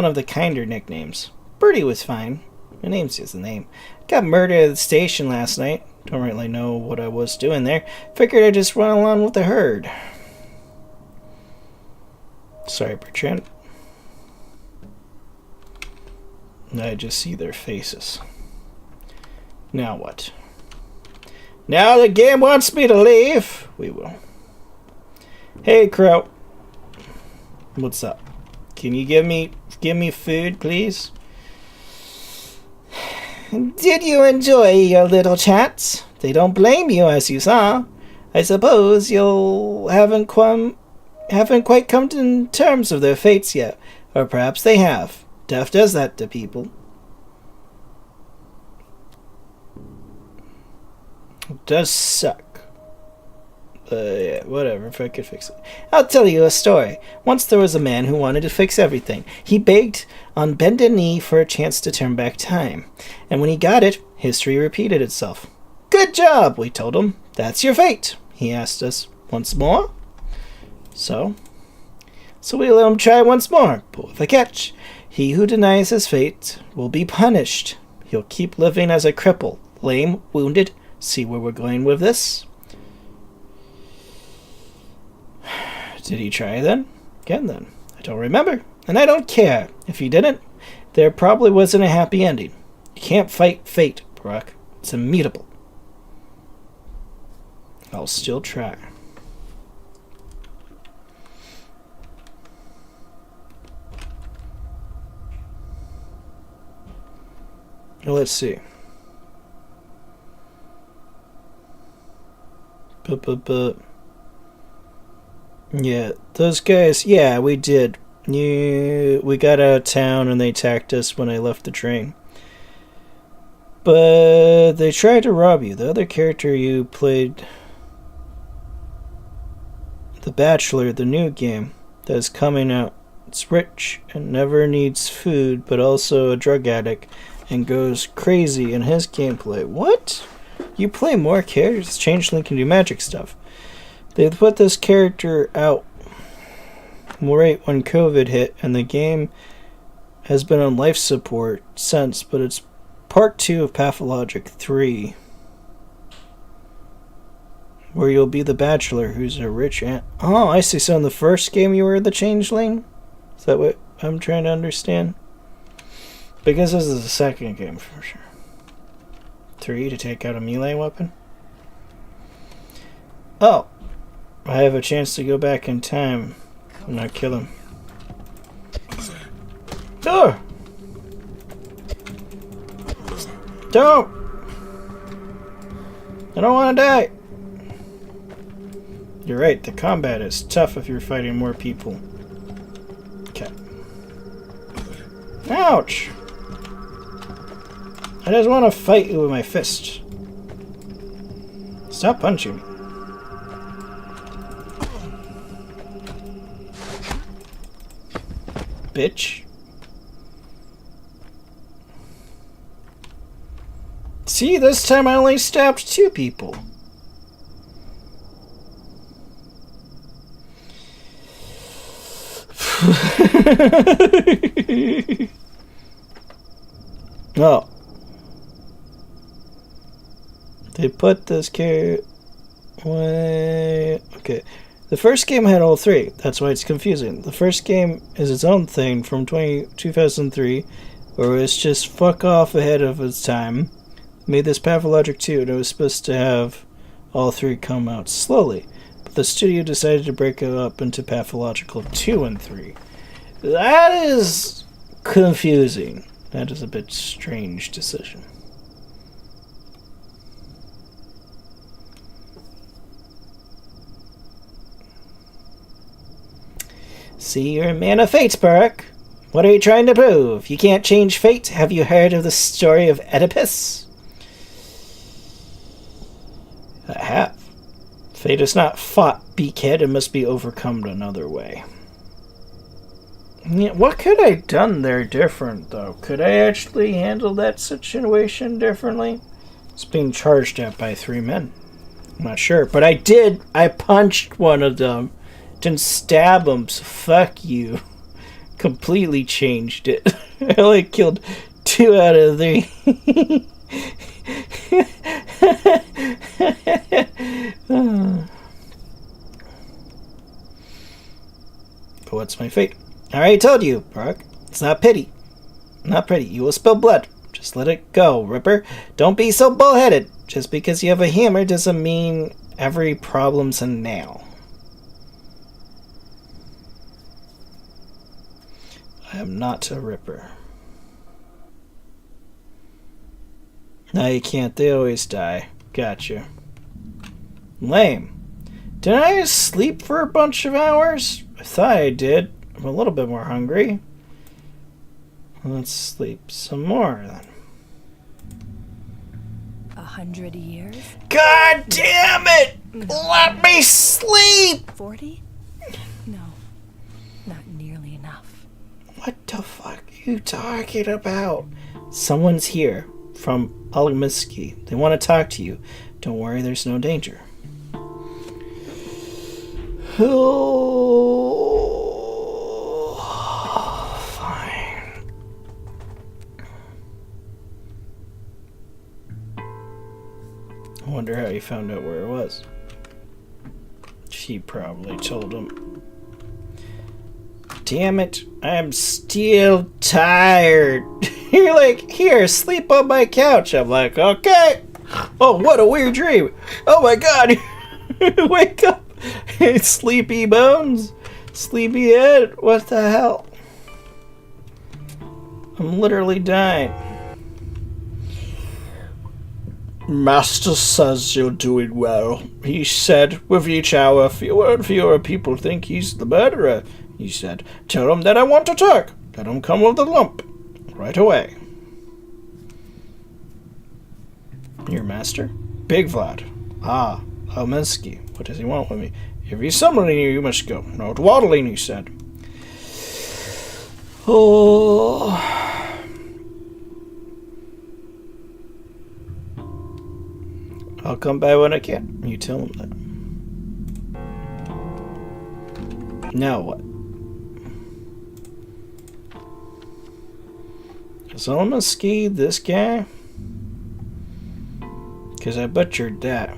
of the kinder nicknames. Bertie was fine. My name's just a name. Got murdered at the station last night. Don't really know what I was doing there. Figured I'd just run along with the herd. Sorry, Bertrand. I just see their faces. Now what? Now the game wants me to leave. We will. Hey, Crow. What's up? Can you give me food, please? Did you enjoy your little chats? They don't blame you, as you saw. I suppose you haven't quite come to terms with their fates yet, or perhaps they have. Death does that to people. It does suck. Yeah, whatever, if I could fix it. I'll tell you a story. Once there was a man who wanted to fix everything. He begged on bended knee for a chance to turn back time. And when he got it, history repeated itself. Good job, we told him. That's your fate. He asked us once more. So we let him try once more, but with a catch. He who denies his fate will be punished. He'll keep living as a cripple, lame, wounded. See where we're going with this? Did he try then? Again then? I don't remember, and I don't care. If he didn't, there probably wasn't a happy ending. You can't fight fate, Brock. It's immutable. I'll still try. Let's see. Yeah, those guys, yeah, we did. We got out of town and they attacked us when I left the train. But they tried to rob you. The other character you played, The Bachelor, the new game that's coming out. It's rich and never needs food, but also a drug addict and goes crazy in his gameplay. What? You play more characters? Changeling can do magic stuff. They put this character out right when COVID hit, and the game has been on life support since, but it's part 2 of Pathologic 3, where you'll be the Bachelor, who's a rich Oh, I see. So in the first game you were the Changeling? Is that what I'm trying to understand? Because this is the second game for sure. 3 to take out a melee weapon? Oh. I have a chance to go back in time and not kill him. Oh! Don't! I don't want to die! You're right, the combat is tough if you're fighting more people. Okay. Ouch! I just want to fight you with my fist. Stop punching me. Bitch. See, this time I only stabbed 2 people. Oh. They put this character... Wait... Okay. The first game had all 3. That's why it's confusing. The first game is its own thing from 2003, where it's just fuck off ahead of its time. Made this Pathologic 2, and it was supposed to have all 3 come out slowly. But the studio decided to break it up into Pathological 2 and 3. That is confusing. That is a bit strange decision. See, you're a man of fate, Perk. What are you trying to prove? You can't change fate. Have you heard of the story of Oedipus? I have. Fate is not fought, beakhead. It must be overcome another way. Yeah, what could I have done there different, though? Could I actually handle that situation differently? It's being charged at by 3 men. I'm not sure, but I did. I punched one of them. Didn't stab him, so fuck you. Completely changed it. I only killed 2 out of 3. But what's my fate? I already told you, Brock. It's not pity. Not pretty. You will spill blood. Just let it go, Ripper. Don't be so bullheaded. Just because you have a hammer doesn't mean every problem's a nail. I am not a Ripper. No, you can't. They always die. Gotcha. Lame. Didn't I just sleep for a bunch of hours? I thought I did. I'm a little bit more hungry. Let's sleep some more then. 100 years? God damn it! Let me sleep! 40? No, not nearly enough. What the fuck are you talking about? Someone's here from Alamiski. They want to talk to you. Don't worry, there's no danger. Oh, fine. I wonder how he found out where it was. She probably told him. Damn it, I'm still tired. You're like, here, sleep on my couch. I'm like, okay. Oh, what a weird dream. Oh my god. Wake up. Sleepy bones. Sleepy head. What the hell? I'm literally dying. Master says you're doing well. He said, with each hour, fewer and fewer people think he's the murderer. He said, tell him that I want to talk. Let him come with the lump. Right away. Your master? Big Vlad. Ah, Alaminsky. What does he want with me? If he's summoning you, you must go. No dawdling, he said. Oh. I'll come by when I can. You tell him that. Now what? Is Alaminsky this guy? Because I butchered that.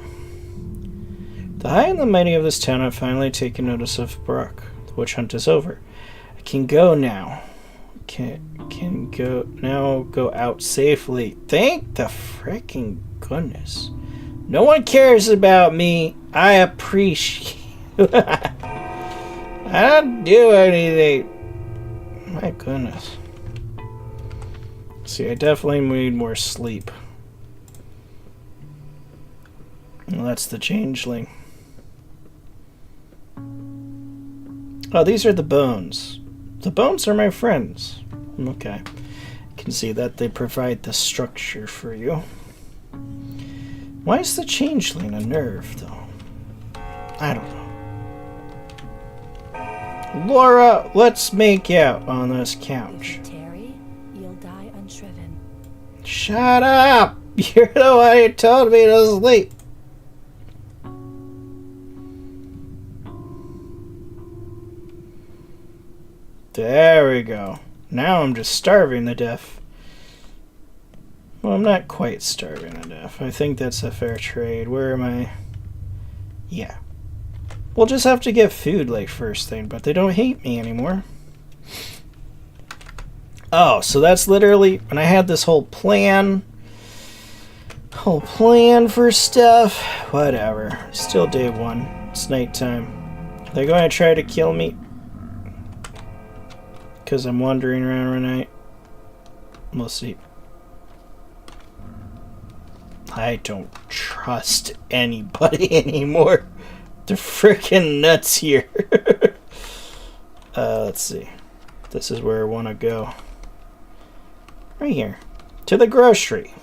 The high and the mighty of this town have finally taken notice of Brock. The witch hunt is over. I can go now. Can go out safely. Thank the freaking goodness. No one cares about me. I appreciate. I don't do anything. My goodness. See, I definitely need more sleep. Well, that's the changeling. Oh, these are the bones. The bones are my friends. Okay. You can see that they provide the structure for you. Why is the changeling a nerve, though? I don't know. Laura, let's make out on this couch. If you tarry, you'll die unshriven. Shut up! You're the one who told me to sleep. There we go. Now I'm just starving to death. Well, I'm not quite starving to death. I think that's a fair trade. Where am I? Yeah. We'll just have to get food like first thing, but they don't hate me anymore. Oh, so that's literally when I had this whole plan for stuff. Whatever. Still day one. It's nighttime. They're going to try to kill me because I'm wandering around at night. We'll see. I don't trust anybody anymore. They're freaking nuts here. Let's see. This is where I want to go. Right here. To the grocery.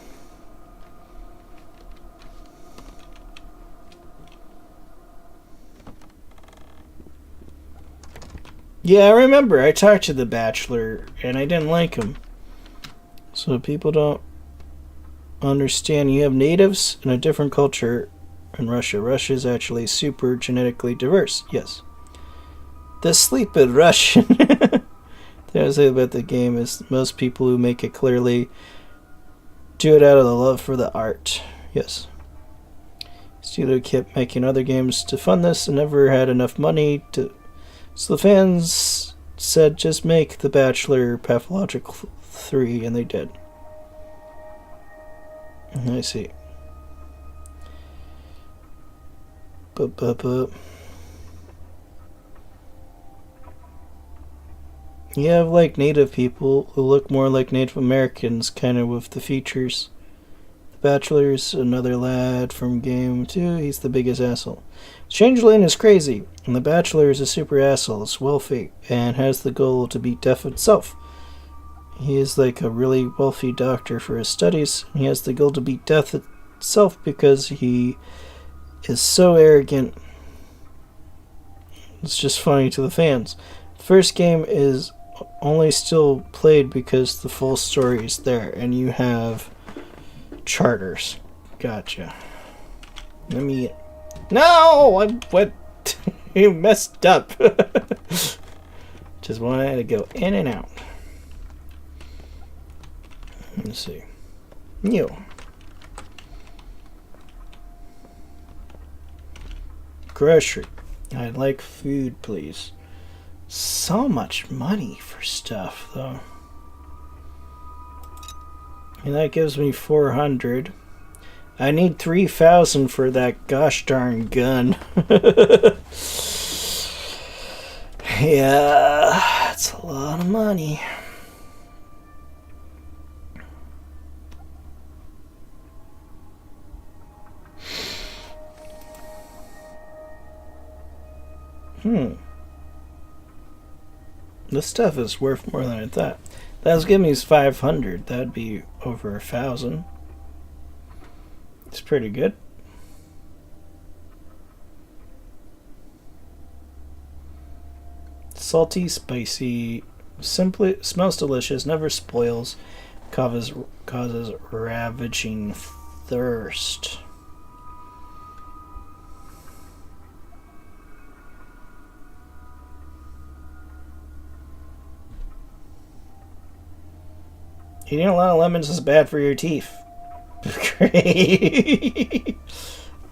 Yeah, I remember. I talked to the Bachelor, and I didn't like him. So people don't understand. You have natives in a different culture in Russia. Russia is actually super genetically diverse. Yes. The sleeping Russian. The thing I say about the game is most people who make it clearly do it out of the love for the art. Yes. Studio kept making other games to fund this and never had enough money to... So the fans said just make The Bachelor Pathologic 3, and they did. I see. You have like native people who look more like Native Americans, kind of with the features. The Bachelor's another lad from game 2. He's the biggest asshole. Changeling is crazy, and the Bachelor is a super asshole. It's wealthy and has the goal to beat death itself. He is like a really wealthy doctor for his studies. He has the goal to beat death itself because he is so arrogant. It's just funny to the fans. The first game is only still played because the full story is there, and you have charters. Gotcha. Let me... No! I went... You messed up. Just wanted to go in and out. Let's see. New. Grocery. I'd like food, please. So much money for stuff, though. And that gives me 400. I need 3,000 for that gosh darn gun. Yeah, that's a lot of money. This stuff is worth more than I thought. That was giving me 500. That'd be over 1,000. It's pretty good. Salty, spicy, simply smells delicious, never spoils, causes ravaging thirst. Eating a lot of lemons is bad for your teeth. Great.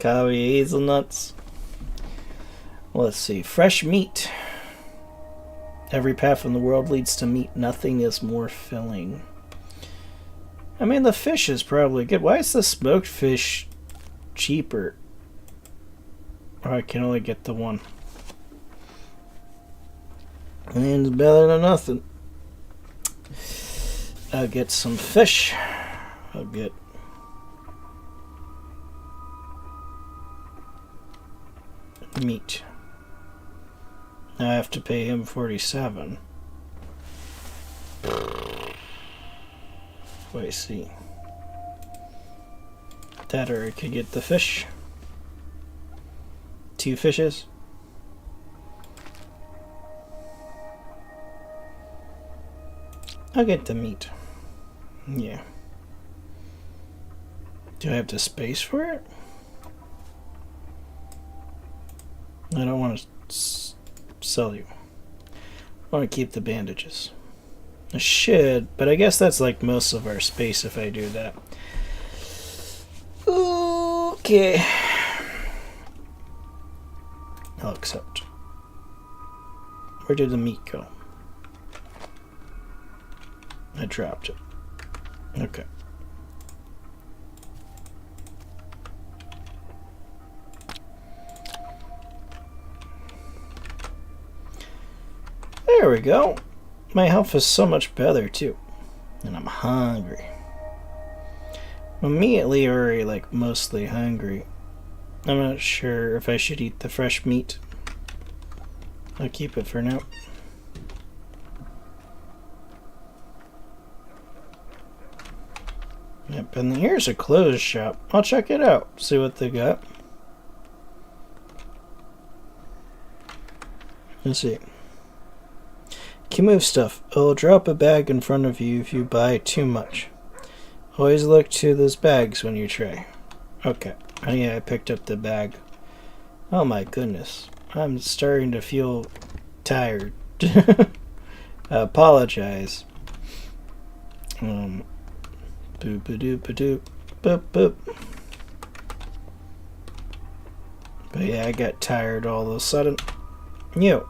Coffee hazelnuts. Let's see. Fresh meat. Every path in the world leads to meat. Nothing is more filling. I mean, the fish is probably good. Why is the smoked fish cheaper? Oh, I can only get the one. And it's better than nothing. I'll get some fish. I'll get meat. Now I have to pay him 47. Wait, see. That, or I could get the fish. 2 fishes. I'll get the meat. Yeah. Do I have the space for it? I don't want to sell you. I want to keep the bandages. I should, but I guess that's like most of our space if I do that. Okay. I'll accept. Where did the meat go? I dropped it. Okay. There we go. My health is so much better too. And I'm hungry. I'm immediately already like mostly hungry. I'm not sure if I should eat the fresh meat. I'll keep it for now. Yep, and here's a clothes shop. I'll check it out, see what they got. Let's see. Can move stuff. I'll drop a bag in front of you if you buy too much. Always look to those bags when you try. Okay. Oh yeah, I picked up the bag. Oh my goodness. I'm starting to feel tired. I apologize. Boop a doop a doop. Boop boop. But yeah, I got tired all of a sudden. You.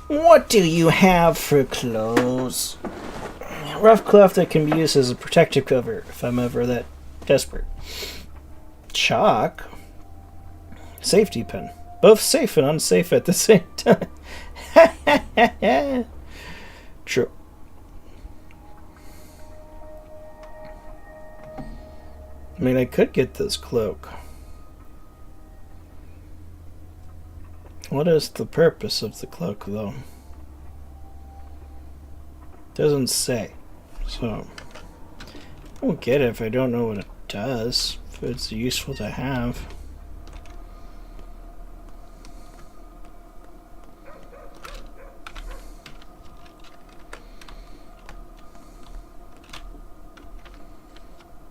What do you have for clothes? Rough cloth that can be used as a protective cover if I'm ever that desperate. Chalk. Safety pin. Both safe and unsafe at the same time. True. I mean, I could get this cloak. What is the purpose of the cloak, though? Doesn't say. So, I won't get it if I don't know what it does. If it's useful to have.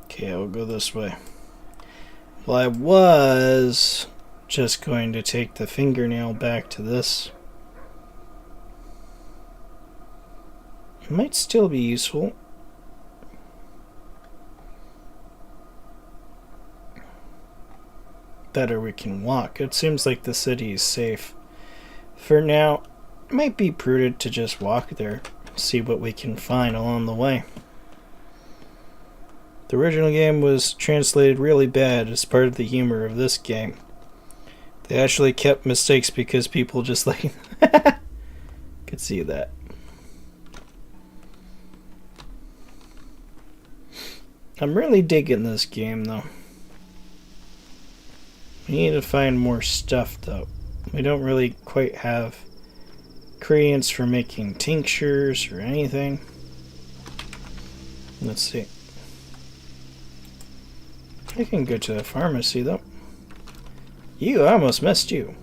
Okay, I'll go this way. Well, I was just going to take the fingernail back to this. It might still be useful. Better we can walk. It seems like the city is safe. For now, it might be prudent to just walk there, see what we can find along the way. The original game was translated really bad as part of the humor of this game. They actually kept mistakes because people just like could see that. I'm really digging this game though. We need to find more stuff though. We don't really quite have ingredients for making tinctures or anything. Let's see. I can go to the pharmacy though. You almost missed you.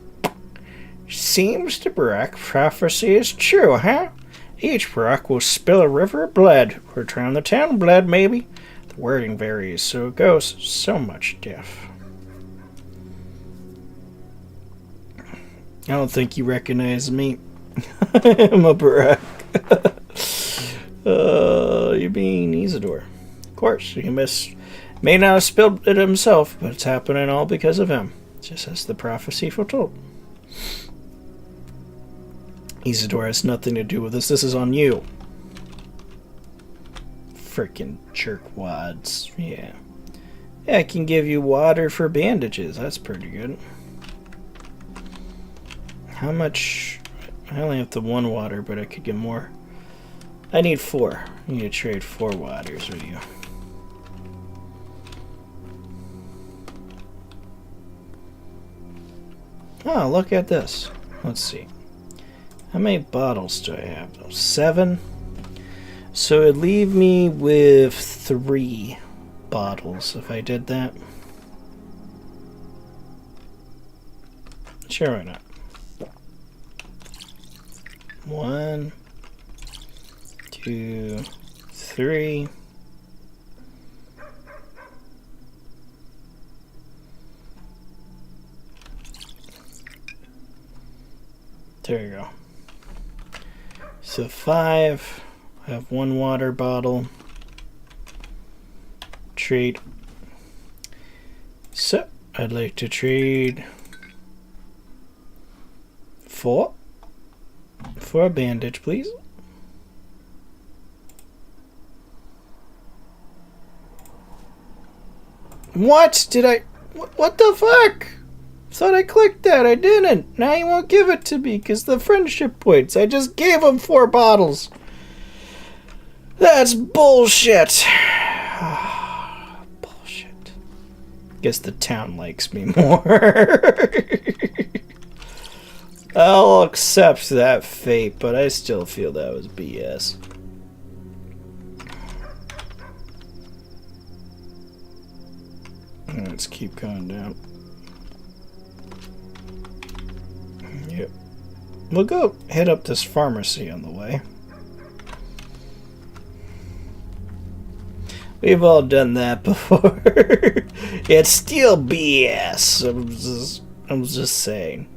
Seems the Barack prophecy is true, huh? Each Barack will spill a river of blood, or drown the town in blood, maybe. The wording varies, so it goes so much death. I don't think you recognize me. I'm a Barack. You mean Isidore. Of course, he may not have spilled it himself, but it's happening all because of him. Just as the prophecy foretold. Isidore has nothing to do with this. This is on you. Frickin' jerkwads. Yeah. Yeah, I can give you water for bandages. That's pretty good. How much? I only have the 1 water, but I could get more. I need 4. I need to trade 4 waters with you. Oh, look at this. Let's see. How many bottles do I have though? 7? So it'd leave me with 3 bottles if I did that. Sure, why not? 1, 2, 3. There you go. So 5. I have 1 water bottle. Trade. So I'd like to trade 4 for a bandage, please. What? Did I... What the fuck? Thought I clicked that. I didn't. Now you won't give it to me because the friendship points. I just gave him 4 bottles. That's bullshit. Bullshit. Guess the town likes me more. I'll accept that fate, but I still feel that was BS. Let's keep going down. Yep. We'll go hit up this pharmacy on the way. We've all done that before. It's still BS. I'm just saying.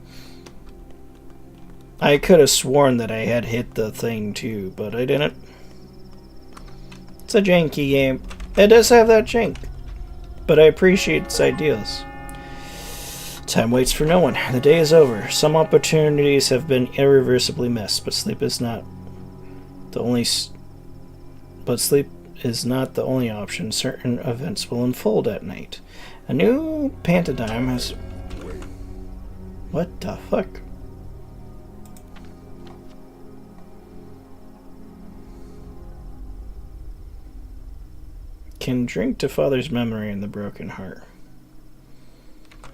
I could have sworn that I had hit the thing too, but I didn't. It's a janky game. It does have that jank, but I appreciate its ideals. Time waits for no one. The day is over. Some opportunities have been irreversibly missed, but sleep is not the only. But sleep is not the only option. Certain events will unfold at night. A new pantodyne has. What the fuck? Can drink to father's memory in the broken heart.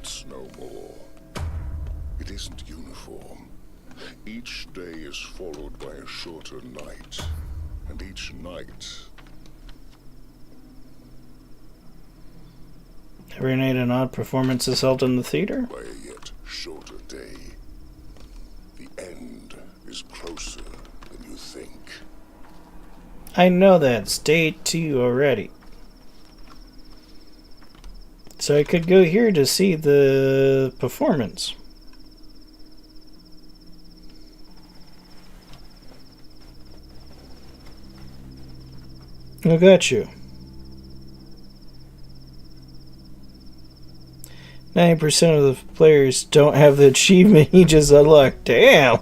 It's no more. It isn't uniform. Each day is followed by a shorter night, and each night... Every night an odd performance is held in the theater? by a yet shorter day. The end is closer than you think. I know that. It's day 2 already. So I could go here to see the performance. I got you. 90% of the players don't have the achievement he just unlocked. Damn!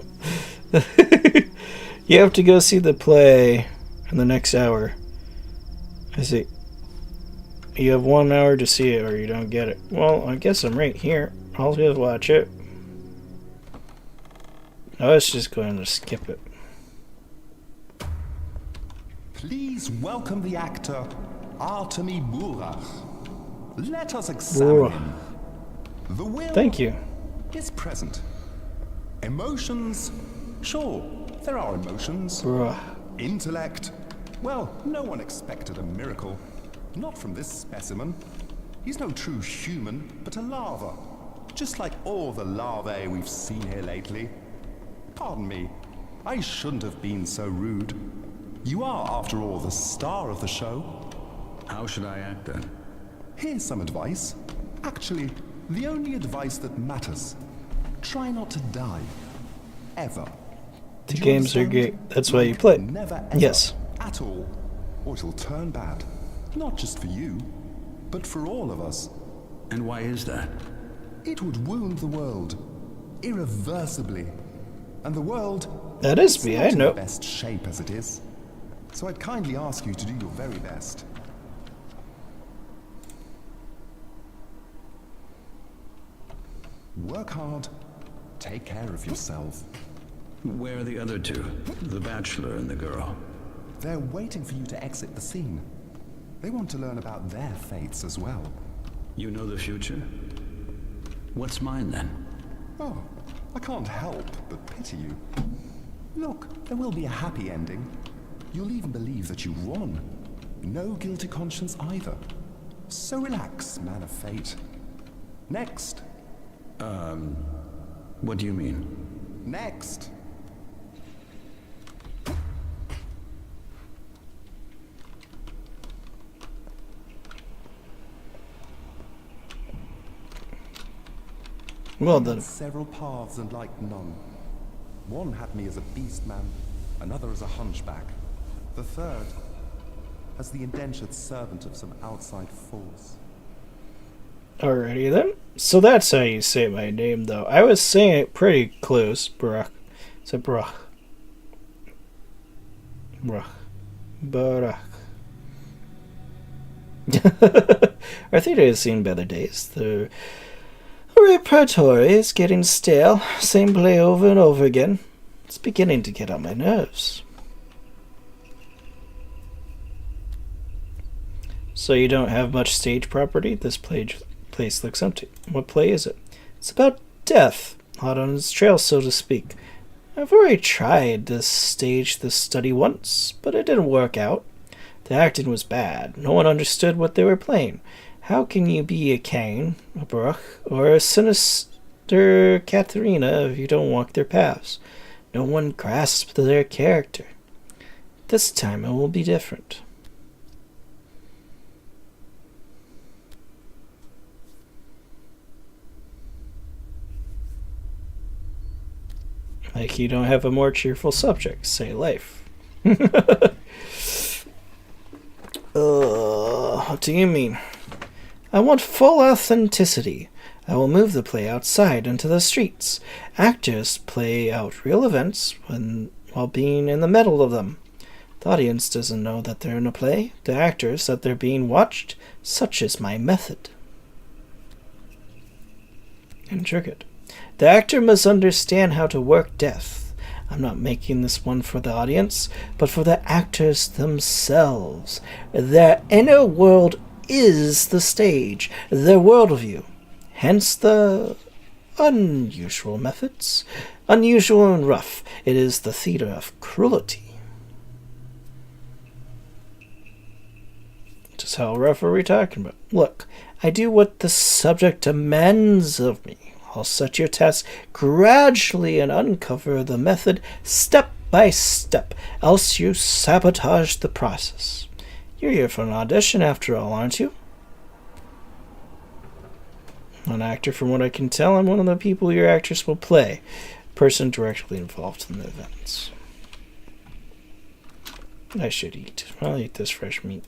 You have to go see the play in the next hour. I see. You have 1 hour to see it or you don't get it. Well, I guess I'm right here. I'll just watch it. I was just going to skip it. Please welcome the actor, Artemi Burach. Let us examine him. The will Thank you. is present. Emotions? Sure, there are emotions. Bruh. Intellect? Well, no one expected a miracle. Not from this specimen. He's no true human, but a larva. Just like all the larvae we've seen here lately. Pardon me, I shouldn't have been so rude. You are, after all, the star of the show. How should I act then? Here's some advice. Actually, the only advice that matters. Try not to die. Ever. The Do you games are understand? great. That's why you play. Never ever. Yes. At all. Or it'll turn bad. Not just for you, but for all of us. And why is that? It would wound the world. Irreversibly. And the world... That is me, I not in know. the best shape as it is. So I'd kindly ask you to do your very best. Work hard. Take care of yourself. Where are the other two? The bachelor and the girl. They're waiting for you to exit the scene. They want to learn about their fates as well. You know the future? What's mine then? Oh, I can't help but pity you. Look, there will be a happy ending. You'll even believe that you won. No guilty conscience either. So relax, man of fate. Next. What do you mean? Next. Well then. Several paths and like none. One had me as a beast man, another as a hunchback. The third as the indentured servant of some outside force. Alrighty then. So that's how you say my name, though. I was saying it pretty close. Brach. It's a Brach. Brach. Barach. I think I've seen better days. The repertory is getting stale. Same play over and over again. It's beginning to get on my nerves. So you don't have much stage property? This place looks empty. What play is it? It's about death, hot on its trail, so to speak. I've already tried to stage this study once, but it didn't work out. The acting was bad. No one understood what they were playing. How can you be a Cain, a Bruch, or a sinister Katharina if you don't walk their paths? No one grasps their character. This time it will be different. Like you don't have a more cheerful subject, say life. What do you mean? I want full authenticity. I will move the play outside into the streets. Actors play out real events while being in the middle of them. The audience doesn't know that they're in a play. The actors that they're being watched. Such is my method. Intricate. The actor must understand how to work death. I'm not making this one for the audience, but for the actors themselves. Their inner world is the stage, their worldview. Hence the unusual methods. Unusual and rough. It is the theater of cruelty. Just how rough are we talking about? Look, I do what the subject demands of me. I'll set your task gradually and uncover the method step by step, else you sabotage the process. You're here for an audition after all, aren't you? An actor, from what I can tell, I'm one of the people your actress will play. A person directly involved in the events. I should eat. I'll eat this fresh meat.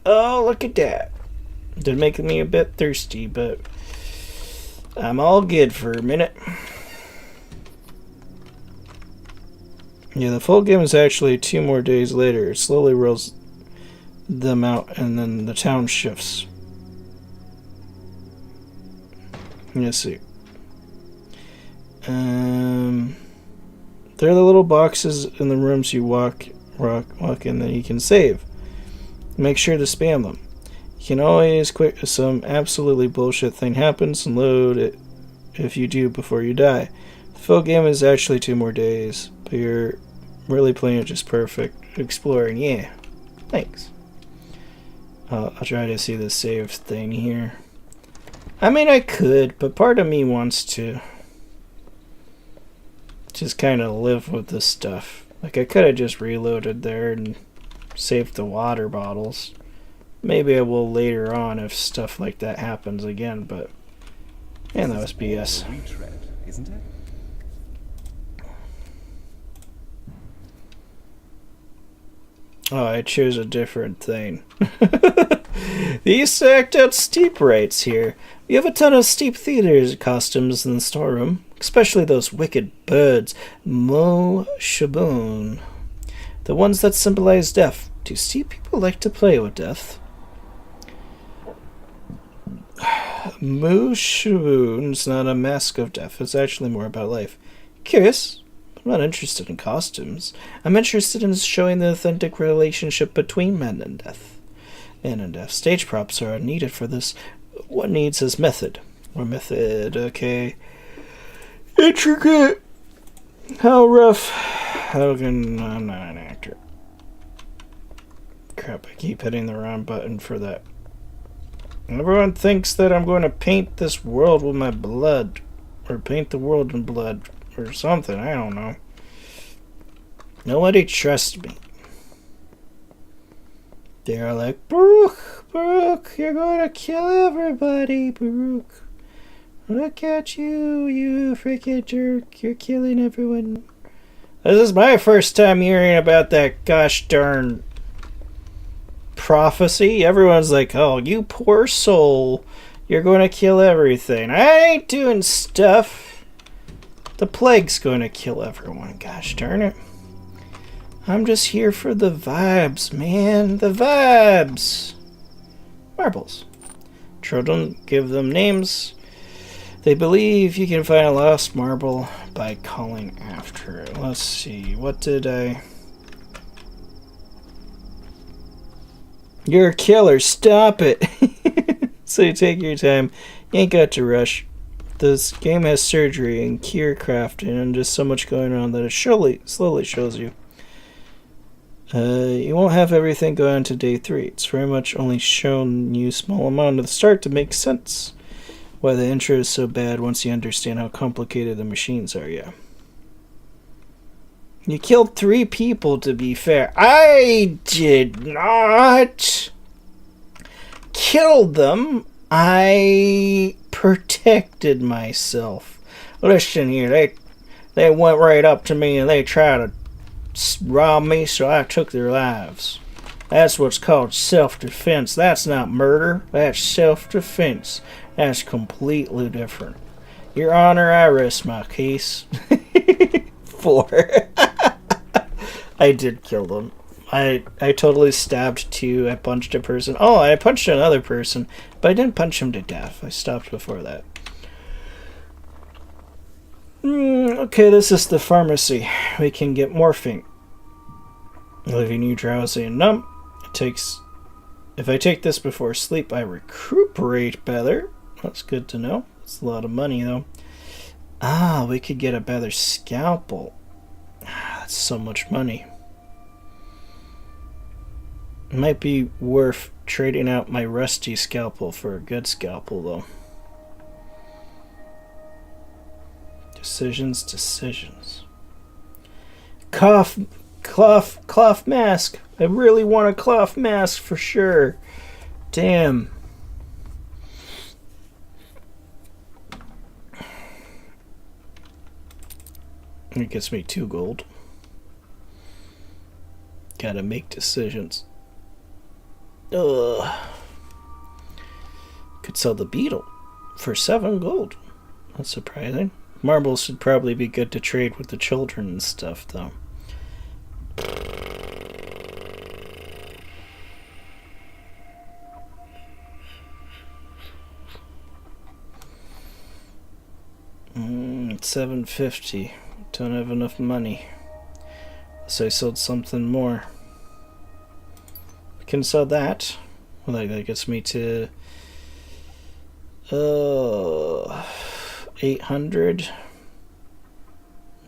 Oh, look at that. Did make me a bit thirsty, but I'm all good for a minute. Yeah, the full game is actually 2 more days later. It slowly rolls them out, and then the town shifts. Let's see. They're the little boxes in the rooms you walk in that you can save. Make sure to spam them. You can always quit if some absolutely bullshit thing happens and load it if you do before you die. The full game is actually 2 more days, but you're really playing it just perfect. Exploring, yeah. Thanks. I'll try to see the save thing here. I mean, I could, but part of me wants to just kind of live with this stuff. Like, I could have just reloaded there and saved the water bottles. Maybe I will later on if stuff like that happens again, but... Man, that was BS. Retread, isn't it? Oh, I chose a different thing. These act out steep rates here. We have a ton of steep theater costumes in the storeroom, especially those wicked birds, Mo Shaboon. The ones that symbolize death. Do steep people like to play with death? Mo Shaboon's not a mask of death. It's actually more about life. Curious. I'm not interested in costumes. I'm interested in showing the authentic relationship between man and death. Man and death. Stage props are needed for this. What needs is method. Or method, okay. intricate. How rough. How can... I'm not an actor. Crap, I keep hitting the wrong button for that. Everyone thinks that I'm going to paint this world with my blood. Or paint the world in blood. Or something, I don't know. Nobody trusts me. They're like, Baruch, Baruch, you're going to kill everybody, Baruch. Look at you, you freaking jerk. You're killing everyone. This is my first time hearing about that gosh darn prophecy. Everyone's like, oh, you poor soul. You're going to kill everything. I ain't doing stuff. The plague's going to kill everyone. Gosh darn it. I'm just here for the vibes, man. The vibes. Marbles. Children, give them names. They believe you can find a lost marble by calling after it. Let's see. What did I... You're a killer. Stop it. So you take your time. You ain't got to rush. This game has surgery and cure crafting and just so much going on that it slowly shows you. You won't have everything go on to day 3. It's very much only shown you a small amount at the start to make sense. Why the intro is so bad once you understand how complicated the machines are, yeah. You killed 3 people, to be fair. I did not kill them. I protected myself. Listen here, they went right up to me and they tried to rob me, so I took their lives. That's what's called self-defense. That's not murder. That's self-defense. That's completely different. Your Honor, I rest my case. 4. I did kill them. I totally stabbed 2. I punched a person. Oh, I punched another person, but I didn't punch him to death. I stopped before that. Okay, this is the pharmacy. We can get morphine. Leaving you drowsy and numb. If I take this before sleep, I recuperate better. That's good to know. It's a lot of money, though. Ah, we could get a better scalpel. That's so much money. It might be worth trading out my rusty scalpel for a good scalpel, though. Decisions. Cloth mask. I really want a cloth mask for sure. Damn. It gets me 2 gold. Gotta make decisions. Ugh. Could sell the beetle for 7 gold. That's surprising. Marbles should probably be good to trade with the children and stuff, though. It's 750. Don't have enough money. So I sold something more. We can sell that. Well, that gets me to 800.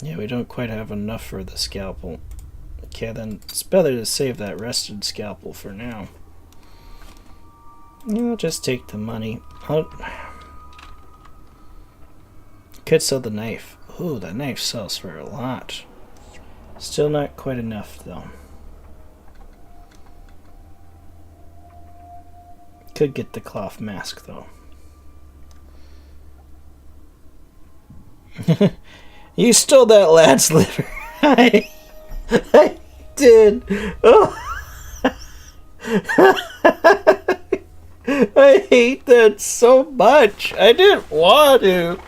Yeah, we don't quite have enough for the scalpel. Okay, then it's better to save that rested scalpel for now. I'll just take the money. Could sell the knife. Ooh, that knife sells for a lot. Still not quite enough, though. Could get the cloth mask, though. You stole that lad's liver. I did. Oh. I hate that so much. I didn't want to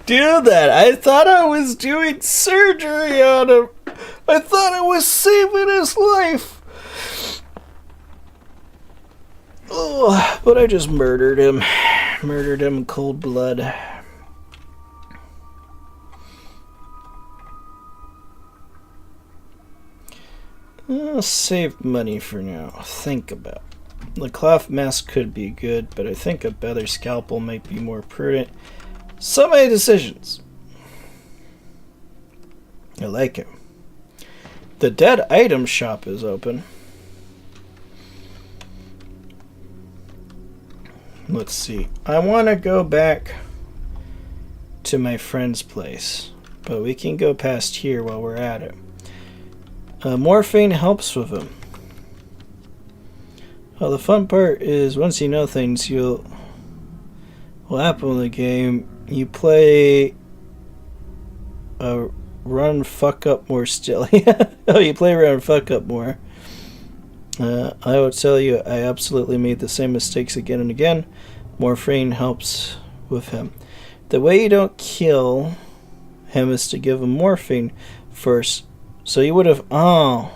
do that. I thought I was doing surgery on him. I thought I was saving his life. Oh, but I just murdered him. Murdered him in cold blood. I'll save money for now. Think about. The cloth mask could be good, but I think a better scalpel might be more prudent. So many decisions. I like it. The dead item shop is open. Let's see. I want to go back to my friend's place, but we can go past here while we're at it. Morphine helps with him. Well, the fun part is once you know things, will happen in the game. You play run fuck up more still. Oh, you play run fuck up more. I will tell you, I absolutely made the same mistakes again and again. Morphine helps with him. The way you don't kill him is to give him morphine first. So you would have... Oh.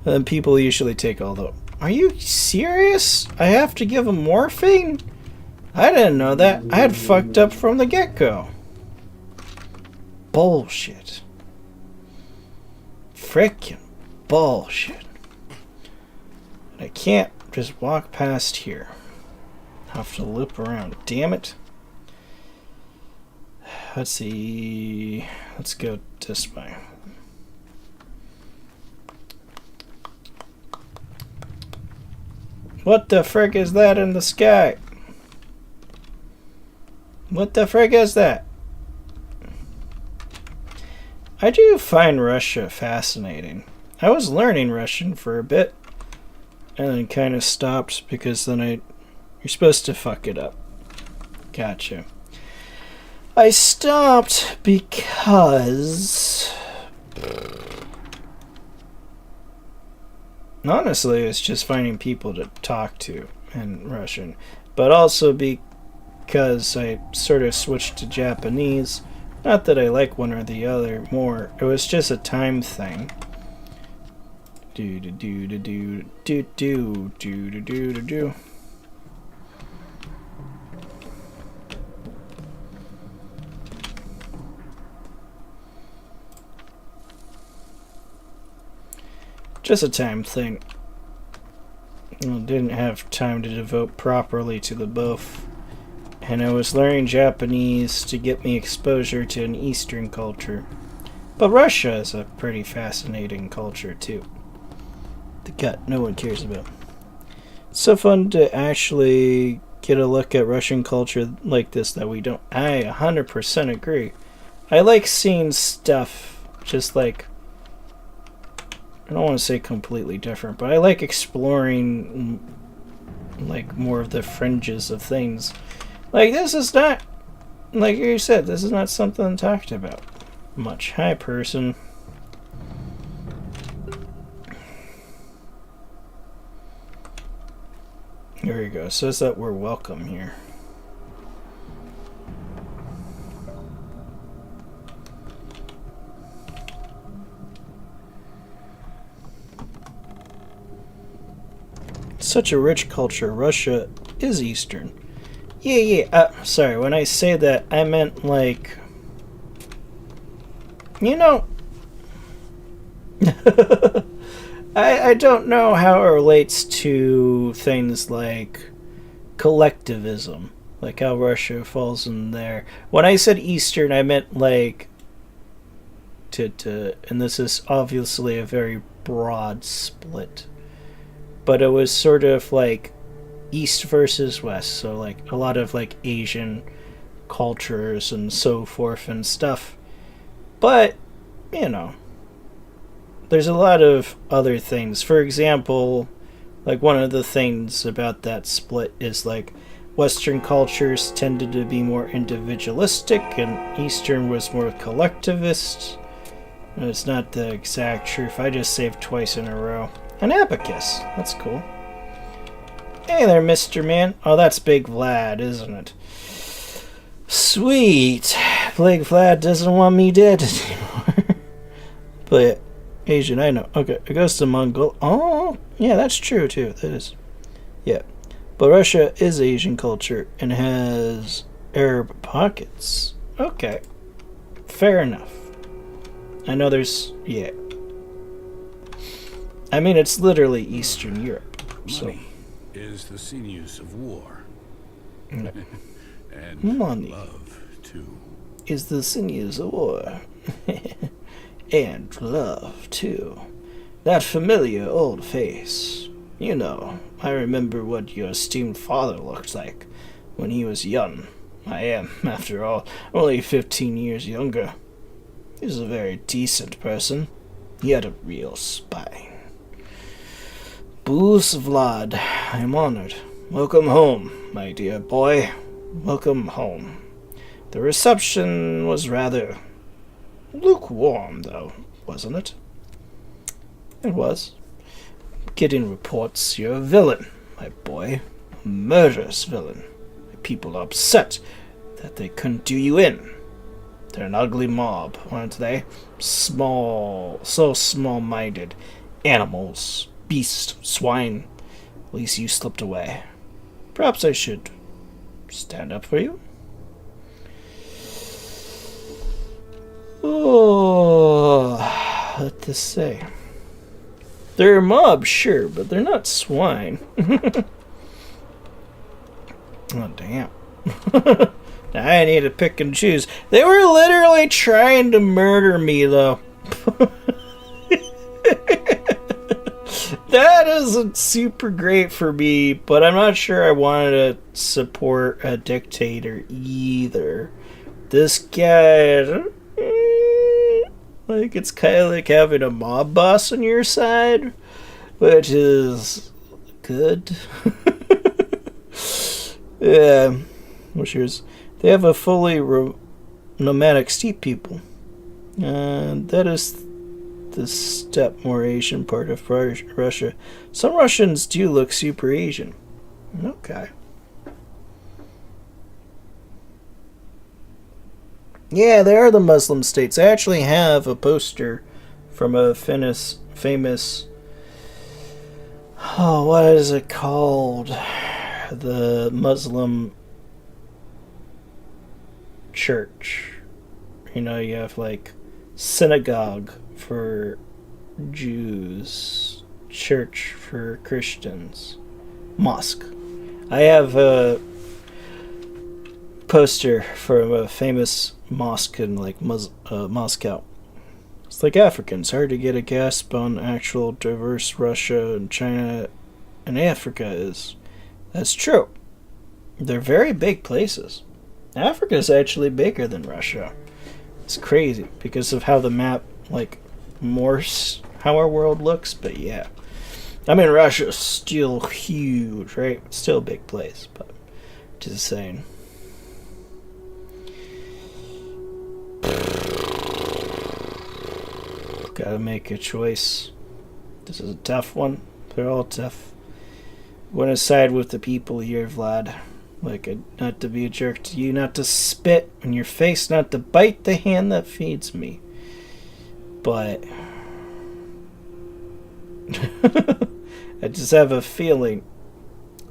And then people usually take all the... Are you serious? I have to give him morphine? I didn't know that. I had fucked up from the get-go. Bullshit. Frickin' bullshit. I can't just walk past here. Have to loop around. Damn it. Let's see. Let's go this way. What the frick is that in the sky? What the frick is that? I do find Russia fascinating. I was learning Russian for a bit, and then kind of stopped because then you're supposed to fuck it up. Gotcha. I stopped because... Honestly, it's just finding people to talk to in Russian. But also because I sort of switched to Japanese. Not that I like one or the other more. It was just a time thing. Do do do do do do do do do do do do. Just a time thing. I didn't have time to devote properly to the both. And I was learning Japanese to get me exposure to an Eastern culture. But Russia is a pretty fascinating culture too. The gut no one cares about. It's so fun to actually get a look at Russian culture like this that we don't. I 100% agree. I like seeing stuff just like, I don't want to say completely different, but I like exploring like more of the fringes of things. Like this is not, like you said, this is not something talked about much. Hi, person. Here we go. It says that we're welcome here. Such a rich culture. Russia is Eastern. Yeah. Sorry, when I say that, I meant like... You know... I don't know how it relates to things like collectivism. Like how Russia falls in there. When I said Eastern, I meant like... and this is obviously a very broad split. But it was sort of like East versus West, so like a lot of like Asian cultures and so forth and stuff. But, you know, there's a lot of other things. For example, like one of the things about that split is like Western cultures tended to be more individualistic and Eastern was more collectivist. And it's not the exact truth. I just saved twice in a row. An abacus. That's cool. Hey there, Mr. Man. Oh, that's Big Vlad, isn't it? Sweet. Big Vlad doesn't want me dead anymore. But Asian, I know. Okay, it goes to Mongol. Oh, yeah, that's true, too. That is. Yeah. But Russia is Asian culture and has Arab pockets. Okay. Fair enough. I know there's... Yeah. I mean, it's literally Eastern Europe, so... Money is the sinews of war. No. And Money love, too. is the sinews of war. And love, too. That familiar old face. You know, I remember what your esteemed father looked like when he was young. I am, after all, only 15 years younger. He was a very decent person. He had a real spine. Bruce Vlad, I am honored. Welcome home, my dear boy. Welcome home. The reception was rather lukewarm, though, wasn't it? It was. Getting reports you're a villain, my boy. A murderous villain. People are upset that they couldn't do you in. They're an ugly mob, aren't they? So small-minded. Animals, beasts, swine. At least you slipped away. Perhaps I should stand up for you? Oh, what to say? They're a mob, sure, but they're not swine. Oh, damn. I need to pick and choose. They were literally trying to murder me, though. That isn't super great for me, but I'm not sure I wanted to support a dictator either. This guy, like, it's kind of like having a mob boss on your side, which is good. Yeah, what's yours? They have a fully nomadic steppe people. That is the steppe more Asian part of Russia. Some Russians do look super Asian. Okay. Yeah, they are the Muslim states. I actually have a poster from a famous... Oh, what is it called? The Muslim church. You know, you have like synagogue for Jews, church for Christians, mosque. I have a poster from a famous mosque in like Moscow. It's like Africans. Hard to get a grasp on actual diverse Russia and China and Africa is. That's true. They're very big places. Africa is actually bigger than Russia. It's crazy because of how the map, like, morphs how our world looks, but yeah. I mean, Russia's still huge, right? It's still a big place, but just saying. Gotta make a choice. This is a tough one. They're all tough. I'm gonna side with the people here, Vlad. Like, not to be a jerk to you, not to spit in your face, not to bite the hand that feeds me. But I just have a feeling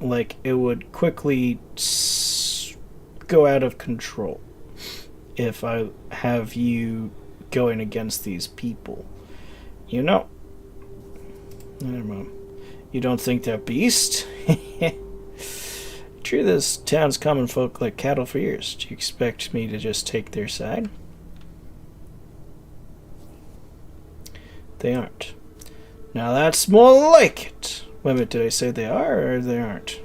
like it would quickly go out of control if I have you going against these people. You know? I don't know. You don't think they're beast? True, this town's common folk like cattle for years. Do you expect me to just take their side? They aren't. Now that's more like it. Wait a minute, did I say they are or they aren't?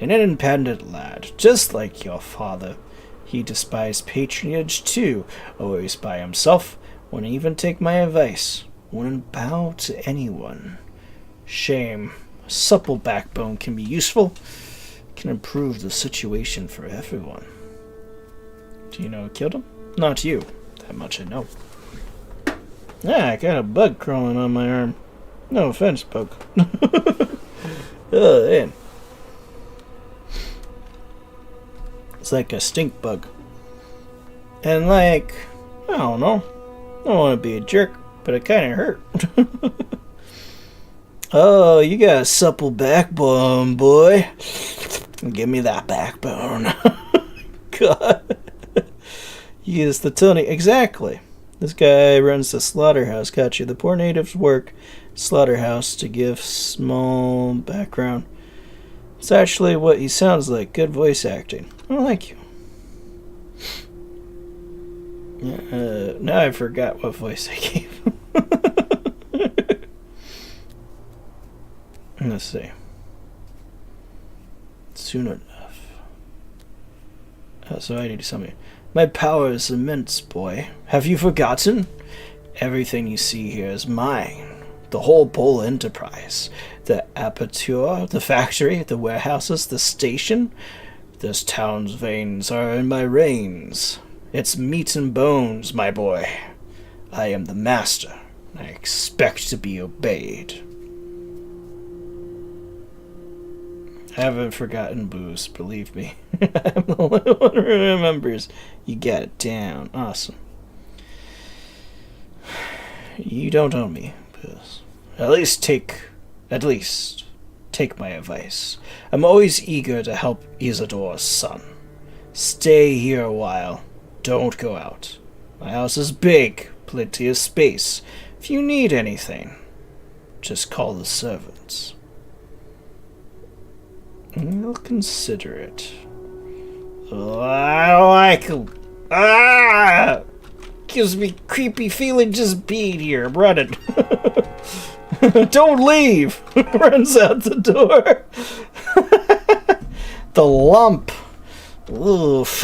An independent lad, just like your father. He despised patronage too, always by himself, wouldn't even take my advice, wouldn't bow to anyone. Shame. A supple backbone can be useful, can improve the situation for everyone. Do you know who killed him? Not you. That much I know. Ah, I got a bug crawling on my arm. No offense, bug. Oh, man. It's like a stink bug. And like, I don't know. I don't want to be a jerk, but it kind of hurt. Oh, you got a supple backbone, boy. Give me that backbone. God. He is the Tony. Exactly. This guy runs the slaughterhouse. Got you. The poor natives work slaughterhouse to give small background. It's actually what he sounds like. Good voice acting. I like you. Now I forgot what voice I gave. Let's see. Soon enough. So I need something. My power is immense, boy. Have you forgotten? Everything you see here is mine. The whole Bull enterprise. The aperture, the factory, the warehouses, the station. This town's veins are in my reins. It's meat and bones, my boy. I am the master. I expect to be obeyed. I haven't forgotten Booze, believe me. I'm the only one who remembers. You got it down. Awesome. You don't own me, Booze. At least take my advice. I'm always eager to help Isidore's son. Stay here a while. Don't go out. My house is big, plenty of space. If you need anything, just call the servants. I'll consider it. Oh, I don't like him. Ah! Gives me creepy feeling just being here. I'm running. Don't leave! Runs out the door. The lump. Oof.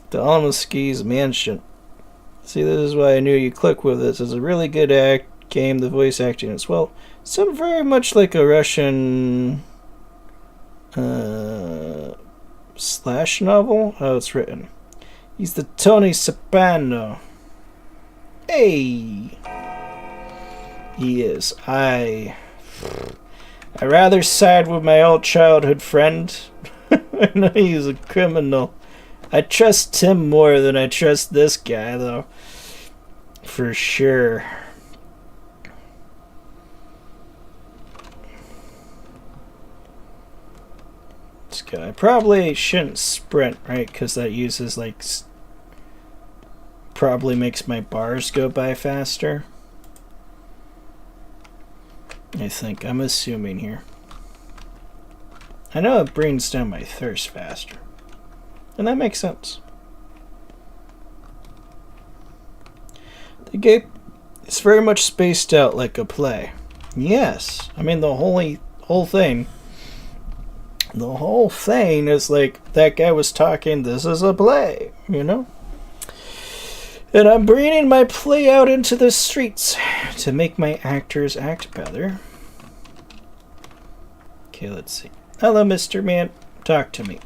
The Almaski's mansion. See, this is why I knew you click with this. It's a really good game. The voice acting as well. Sounds very much like a Russian slash novel. How it's written. He's the Tony Soprano. Hey, he is. I rather side with my old childhood friend. I know he's a criminal. I trust him more than I trust this guy, though. For sure. This guy probably shouldn't sprint, right? Because that uses, like, probably makes my bars go by faster. I think. I'm assuming here. I know it brings down my thirst faster. And that makes sense. The game is very much spaced out like a play. Yes. I mean, the whole thing. The whole thing is like, that guy was talking, this is a play, you know? And I'm bringing my play out into the streets to make my actors act better. Okay, let's see. Hello, Mr. Man. Talk to me.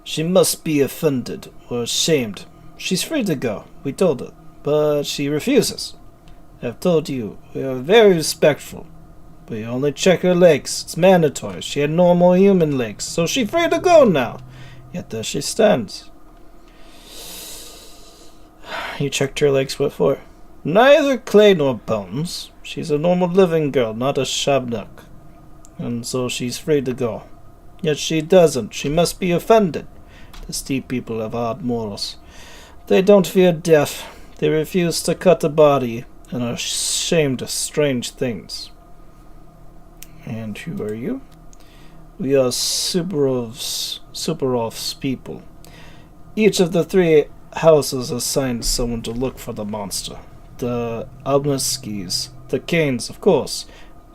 She must be offended or ashamed. She's free to go. We told her. But she refuses. I've told you. We are very respectful. We only check her legs. It's mandatory. She had normal human legs. So she's free to go now. Yet there she stands. You checked her legs, what for? Neither clay nor bones. She's a normal living girl, not a shabnak. And so she's free to go. Yet she doesn't. She must be offended. The steep people have hard morals. They don't fear death. They refuse to cut a body and are ashamed of strange things. And who are you? We are Superov's people. Each of the three houses assigned someone to look for the monster. The Almaskis, the Kanes, of course.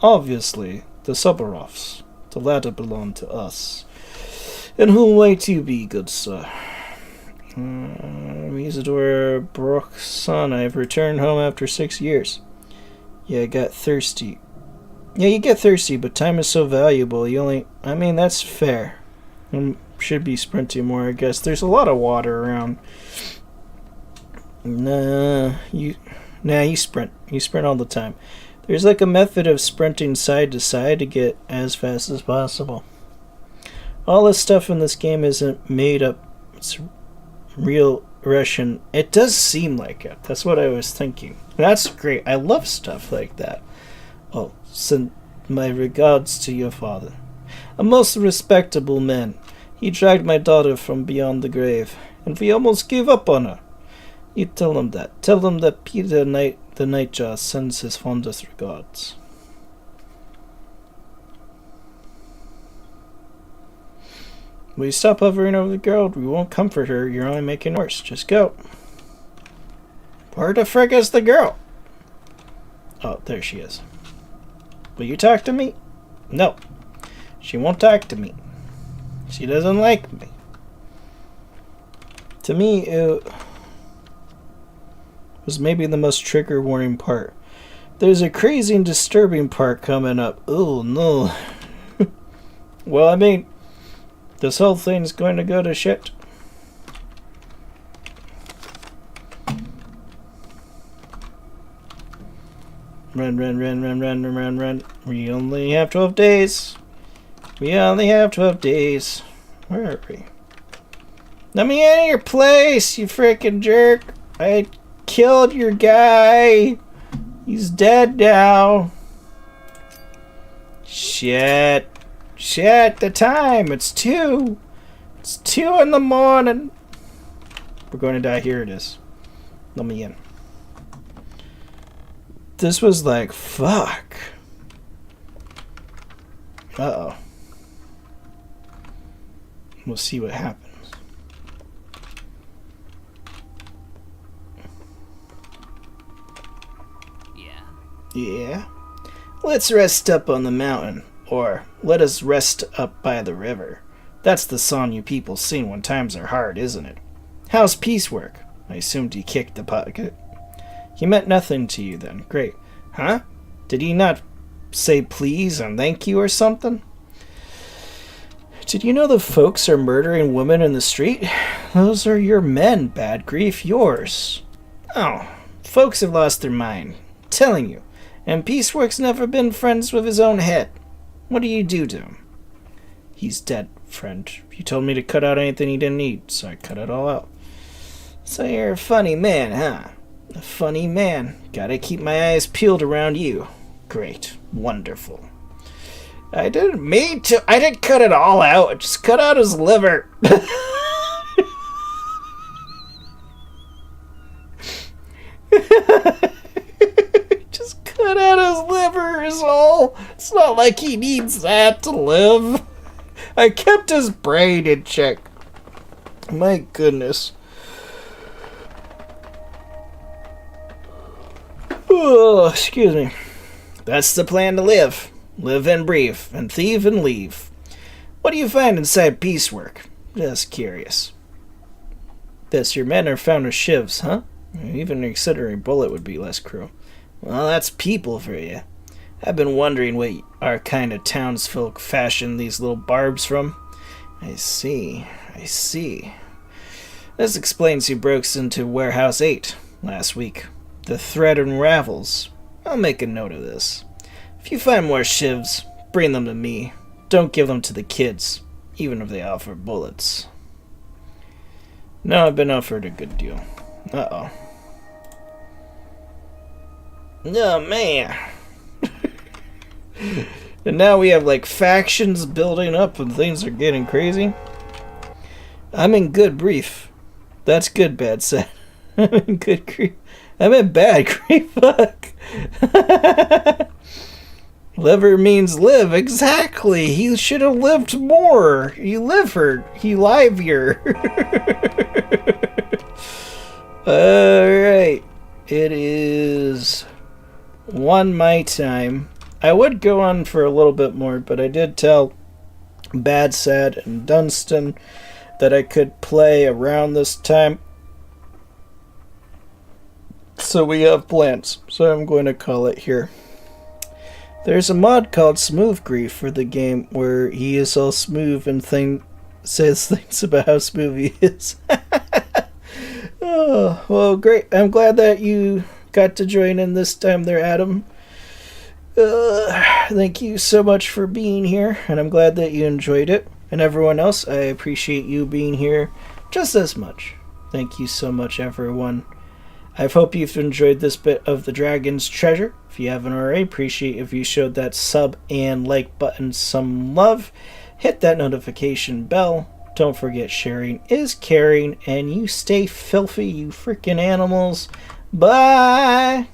Obviously, the Superovs. The latter belong to us. And who might you be, good sir? Isidore Brook's son. I've returned home after 6 years. Yeah, I got thirsty. Yeah, you get thirsty, but time is so valuable. You only... I mean, that's fair. Should be sprinting more, I guess. There's a lot of water around. You sprint. You sprint all the time. There's like a method of sprinting side to side to get as fast as possible. All this stuff in this game isn't made up. It's real Russian. It does seem like it. That's what I was thinking. That's great. I love stuff like that. Oh, send my regards to your father. A most respectable man. He dragged my daughter from beyond the grave, and we almost gave up on her. You tell him that. Tell him that Peter the Nightjar sends his fondest regards. Will you stop hovering over the girl? We won't comfort her. You're only making it worse. Just go. Where the frick is the girl? Oh, there she is. Will you talk to me? No. She won't talk to me. She doesn't like me. To me, it was maybe the most trigger warning part. There's a crazy and disturbing part coming up. Oh, no. Well, I mean, this whole thing's going to go to shit. Run, run, run, run, run, run, run, run. We only have 12 days. We only have 12 days. Where are we? Let me out of your place, you freaking jerk. I killed your guy. He's dead now. Shit. Shit, the time. It's 2. It's 2 in the morning. We're going to die. Here it is. Let me in. This was like, fuck. Uh-oh. We'll see what happens. Yeah? Let's rest up on the mountain. Or, let us rest up by the river. That's the song you people sing when times are hard, isn't it? How's peace work? I assumed he kicked the pocket. He meant nothing to you then. Great. Huh? Did he not say please and thank you or something? Did you know the folks are murdering women in the street? Those are your men, bad grief, yours. Oh, folks have lost their mind. I'm telling you. And Peacework's never been friends with his own head. What do you do to him? He's dead, friend. You told me to cut out anything he didn't need, so I cut it all out. So you're a funny man, huh? A funny man. Gotta keep my eyes peeled around you. Great. Wonderful. I didn't mean to. I didn't cut it all out. I just cut out his liver. Just cut out his liver is all. It's not like he needs that to live. I kept his brain in check. My goodness. Oh, excuse me. That's the plan to live. Live and breathe, and thieve and leave. What do you find inside piecework? Just curious. This, your men are found with shivs, huh? Even considering bullet would be less cruel. Well, that's people for you. I've been wondering what our kind of townsfolk fashion these little barbs from. I see. This explains who broke into Warehouse 8 last week. The thread unravels. I'll make a note of this. If you find more shivs, bring them to me. Don't give them to the kids, even if they offer bullets. No, I've been offered a good deal. Uh-oh. Oh, man. And now we have, like, factions building up and things are getting crazy. I'm in good brief. That's good, bad set. I'm in good grief. I'm in bad grief. Fuck. Liver means live. Exactly. He should have lived more. He livered. He livier. Alright. It is 1 my time. I would go on for a little bit more, but I did tell Bad Sad and Dunstan that I could play around this time. So we have plans. So I'm going to call it here. There's a mod called Smooth Grief for the game where he is all smooth and says things about how smooth he is. Oh, well, great. I'm glad that you got to join in this time there, Adam. Thank you so much for being here, and I'm glad that you enjoyed it. And everyone else, I appreciate you being here just as much. Thank you so much, everyone. I hope you've enjoyed this bit of the Dragon's Treasure. If you haven't already, appreciate if you showed that sub and like button some love. Hit that notification bell. Don't forget sharing is caring, and you stay filthy, you freaking animals. Bye!